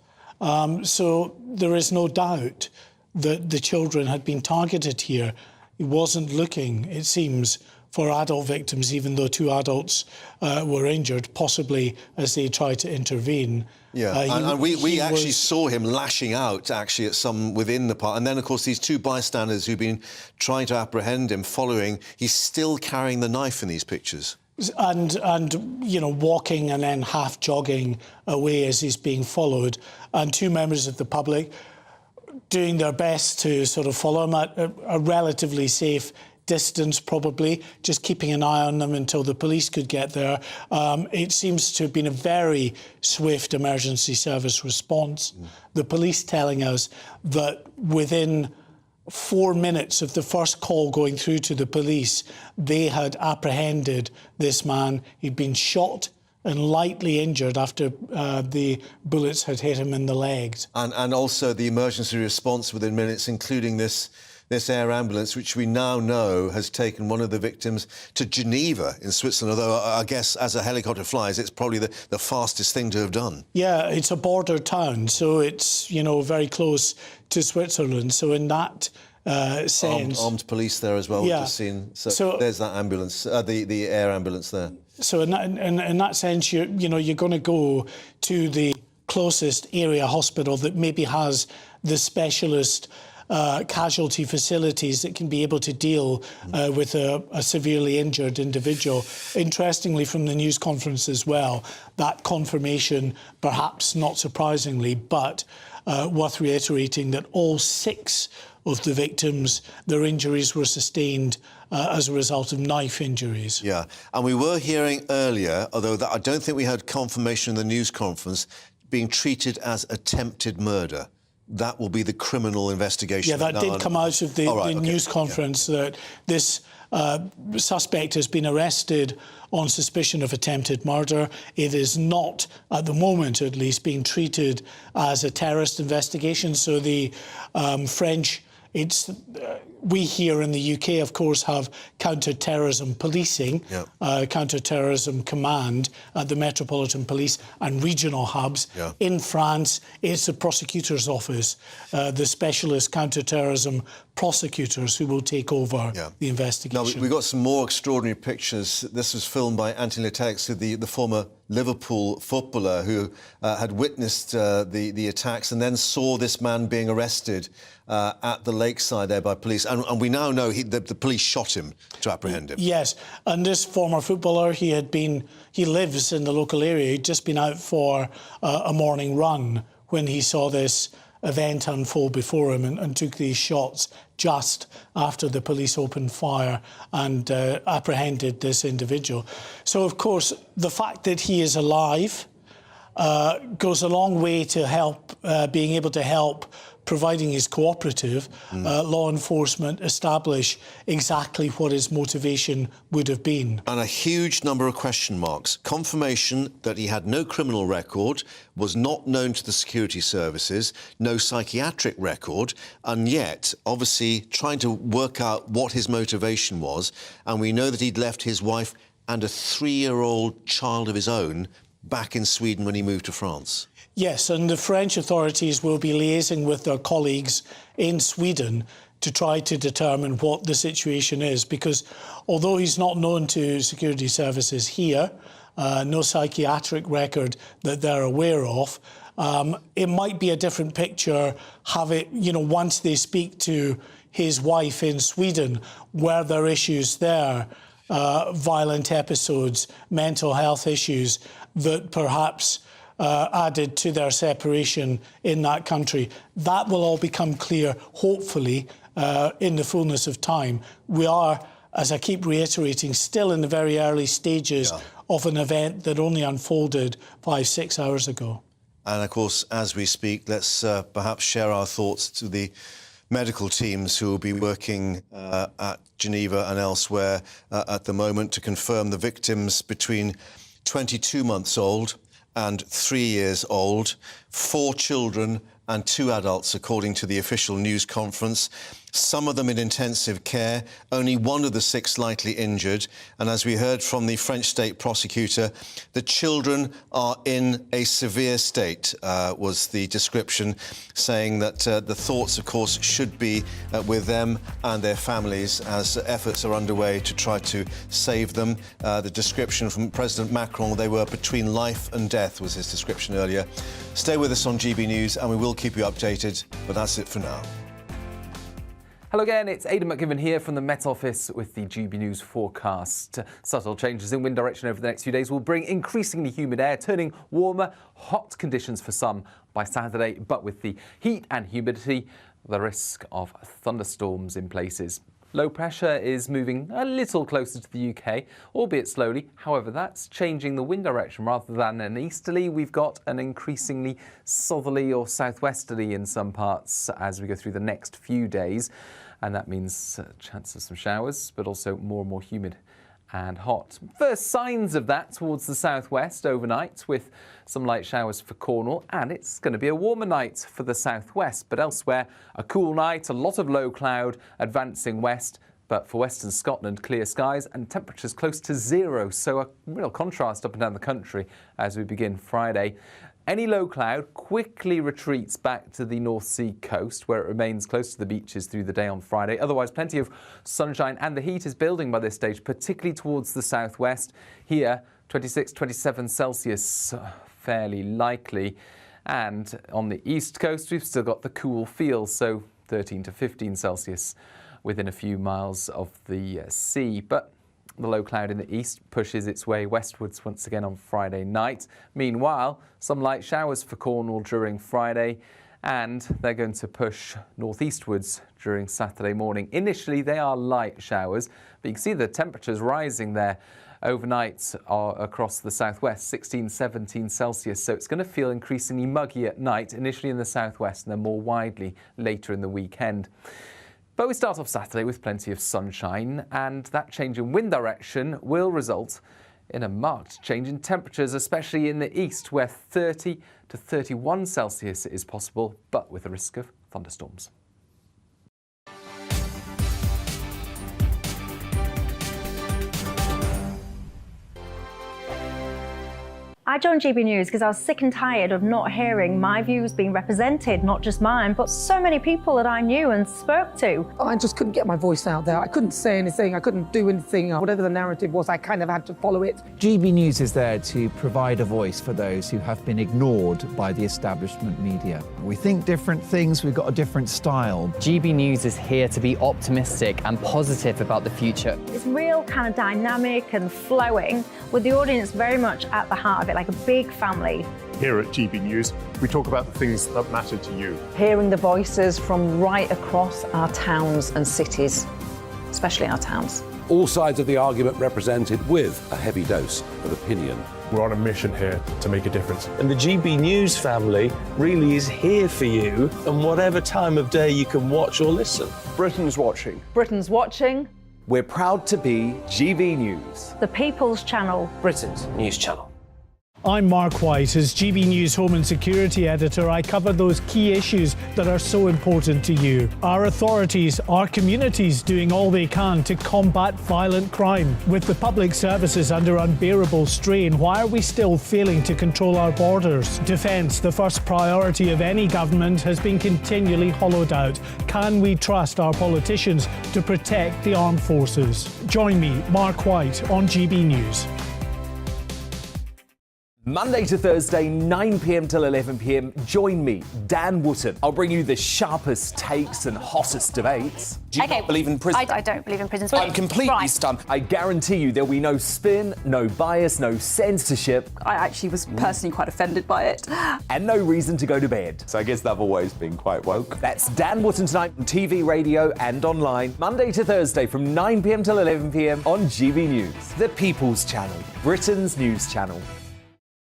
So there is no doubt that the children had been targeted here. He wasn't looking, it seems, for adult victims, even though 2 adults were injured, possibly as they tried to intervene. Yeah, and we actually saw him lashing out, actually, at some within the park. And then, of course, these 2 bystanders who've been trying to apprehend him, following, he's still carrying the knife in these pictures. And you know, walking and then half jogging away as he's being followed. And 2 members of the public doing their best to sort of follow him at a relatively safe distance, probably, just keeping an eye on them until the police could get there. It seems to have been a very swift emergency service response. The police telling us that within 4 minutes of the first call going through to the police, they had apprehended this man. He'd been shot and lightly injured after the bullets had hit him in the legs. And also the emergency response within minutes, including this air ambulance, which we now know has taken one of the victims to Geneva in Switzerland, although I guess as a helicopter flies, it's probably the fastest thing to have done. Yeah, it's a border town, so it's, you know, very close to Switzerland. So in that sense... Armed police there as well, yeah. We've just seen. So there's that ambulance, the air ambulance there. So in that sense, you're going to go to the closest area hospital that maybe has the specialist casualty facilities that can be able to deal with a severely injured individual. Interestingly, from the news conference as well, that confirmation, perhaps not surprisingly, but worth reiterating that all 6 of the victims, their injuries were sustained as a result of knife injuries. Yeah, and we were hearing earlier, although I don't think we had confirmation in the news conference, being treated as attempted murder. That will be the criminal investigation. Yeah, that did come out of the news conference, that this suspect has been arrested on suspicion of attempted murder. It is not, at the moment at least, being treated as a terrorist investigation. So the French... we here in the UK, of course, have counter-terrorism policing, counter-terrorism command at the Metropolitan Police and regional hubs. Yeah. In France, it's the prosecutor's office, the specialist counter-terrorism prosecutors who will take over the investigation. Now, we've got some more extraordinary pictures. This was filmed by Anthony Letex, the former Liverpool footballer who had witnessed the attacks and then saw this man being arrested at the lakeside there by police. And we now know the police shot him to apprehend him. Yes, and this former footballer, he lives in the local area. He'd just been out for a morning run when he saw this event unfold before him and took these shots just after the police opened fire and apprehended this individual. So, of course, the fact that he is alive goes a long way to help, being able to help providing his cooperative, law enforcement establish exactly what his motivation would have been. And a huge number of question marks. Confirmation that he had no criminal record, was not known to the security services, no psychiatric record, and yet, obviously, trying to work out what his motivation was. And we know that he'd left his wife and a 3-year-old child of his own back in Sweden when he moved to France. Yes, and the French authorities will be liaising with their colleagues in Sweden to try to determine what the situation is, because although he's not known to security services here, no psychiatric record that they're aware of, it might be a different picture once they speak to his wife in Sweden. Were there issues there, violent episodes, mental health issues that perhaps added to their separation in that country? That will all become clear, hopefully, in the fullness of time. We are, as I keep reiterating, still in the very early stages of an event that only unfolded 5-6 hours ago. And, of course, as we speak, let's perhaps share our thoughts to the medical teams who will be working at Geneva and elsewhere at the moment to confirm the victims between 22 months old and 3 years old, 4 children and 2 adults, according to the official news conference. Some of them in intensive care, only 1 of the 6 slightly injured. And as we heard from the French state prosecutor, the children are in a severe state, was the description, saying that the thoughts, of course, should be with them and their families as efforts are underway to try to save them. The description from President Macron, they were between life and death, was his description earlier. Stay with us on GB News and we will keep you updated, but that's it for now. Hello again, it's Aidan McGibbon here from the Met Office with the GB News forecast. Subtle changes in wind direction over the next few days will bring increasingly humid air, turning warmer, hot conditions for some by Saturday, but with the heat and humidity, the risk of thunderstorms in places. Low pressure is moving a little closer to the UK, albeit slowly. However, that's changing the wind direction. Rather than an easterly, we've got an increasingly southerly or southwesterly in some parts as we go through the next few days. And that means a chance of some showers, but also more and more humid and hot. First signs of that towards the southwest overnight, with some light showers for Cornwall, and it's going to be a warmer night for the southwest, but elsewhere a cool night, a lot of low cloud advancing west, but for western Scotland clear skies and temperatures close to 0, so a real contrast up and down the country as we begin Friday. Any low cloud quickly retreats back to the North Sea coast, where it remains close to the beaches through the day on Friday. Otherwise, plenty of sunshine, and the heat is building by this stage, particularly towards the southwest. Here, 26, 27 Celsius, fairly likely. And on the east coast, we've still got the cool feel, so 13 to 15 Celsius within a few miles of the sea. But the low cloud in the east pushes its way westwards once again on Friday night. Meanwhile, some light showers for Cornwall during Friday, and they're going to push northeastwards during Saturday morning. Initially, they are light showers, but you can see the temperatures rising there overnight across the southwest, 16, 17 Celsius. So it's going to feel increasingly muggy at night, initially in the southwest and then more widely later in the weekend. But we start off Saturday with plenty of sunshine, and that change in wind direction will result in a marked change in temperatures, especially in the east, where 30 to 31 Celsius is possible, but with a risk of thunderstorms. I joined GB News because I was sick and tired of not hearing my views being represented, not just mine, but so many people that I knew and spoke to. I just couldn't get my voice out there. I couldn't say anything. I couldn't do anything. Whatever the narrative was, I kind of had to follow it. GB News is there to provide a voice for those who have been ignored by the establishment media. We think different things. We've got a different style. GB News is here to be optimistic and positive about the future. It's real kind of dynamic and flowing, with the audience very much at the heart of it, like a big family. Here at GB News, we talk about the things that matter to you. Hearing the voices from right across our towns and cities, especially our towns. All sides of the argument represented with a heavy dose of opinion. We're on a mission here to make a difference. And the GB News family really is here for you, and whatever time of day you can watch or listen. Britain's watching. Britain's watching. We're proud to be GB News, the People's Channel, Britain's news channel. I'm Mark White. As GB News Home and Security Editor, I cover those key issues that are so important to you. Our authorities, our communities doing all they can to combat violent crime. With the public services under unbearable strain, why are we still failing to control our borders? Defence, the first priority of any government, has been continually hollowed out. Can we trust our politicians to protect the armed forces? Join me, Mark White, on GB News. Monday to Thursday, 9 p.m. till 11 p.m. Join me, Dan Wootton. I'll bring you the sharpest takes and hottest debates. Do you not believe in prison? I don't believe in prison. I'm completely stunned. I guarantee you there'll be no spin, no bias, no censorship. I actually was personally quite offended by it. And no reason to go to bed. So I guess they've always been quite woke. That's Dan Wootton tonight on TV, radio and online. Monday to Thursday from 9 p.m. till 11 p.m. on GB News. The People's Channel, Britain's news channel.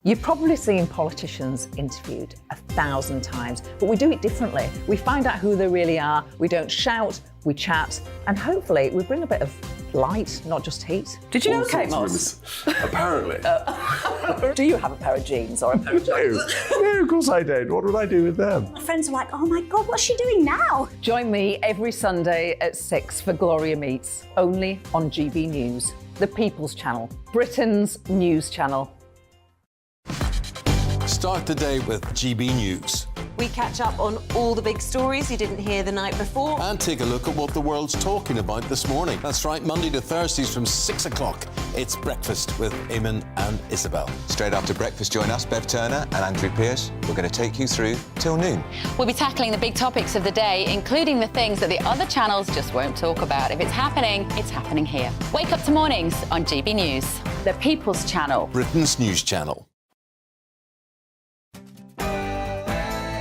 You've probably seen politicians interviewed 1,000 times, but we do it differently. We find out who they really are, we don't shout, we chat, and hopefully we bring a bit of light, not just heat. Did you know All Kate sorts Moss? of Apparently. Do you have a pair of jeans or a pair of jeans? No, of course I don't. What would I do with them? My friends are like, oh my God, what's she doing now? Join me every Sunday at 6 for Gloria Meets, only on GB News, the People's Channel, Britain's news channel. Start the day with GB News. We catch up on all the big stories you didn't hear the night before. And take a look at what the world's talking about this morning. That's right, Monday to Thursdays from 6 o'clock. It's Breakfast with Eamon and Isabel. Straight after breakfast, join us, Bev Turner and Andrew Pearce. We're going to take you through till noon. We'll be tackling the big topics of the day, including the things that the other channels just won't talk about. If it's happening here. Wake up to mornings on GB News, the People's Channel. Britain's news channel.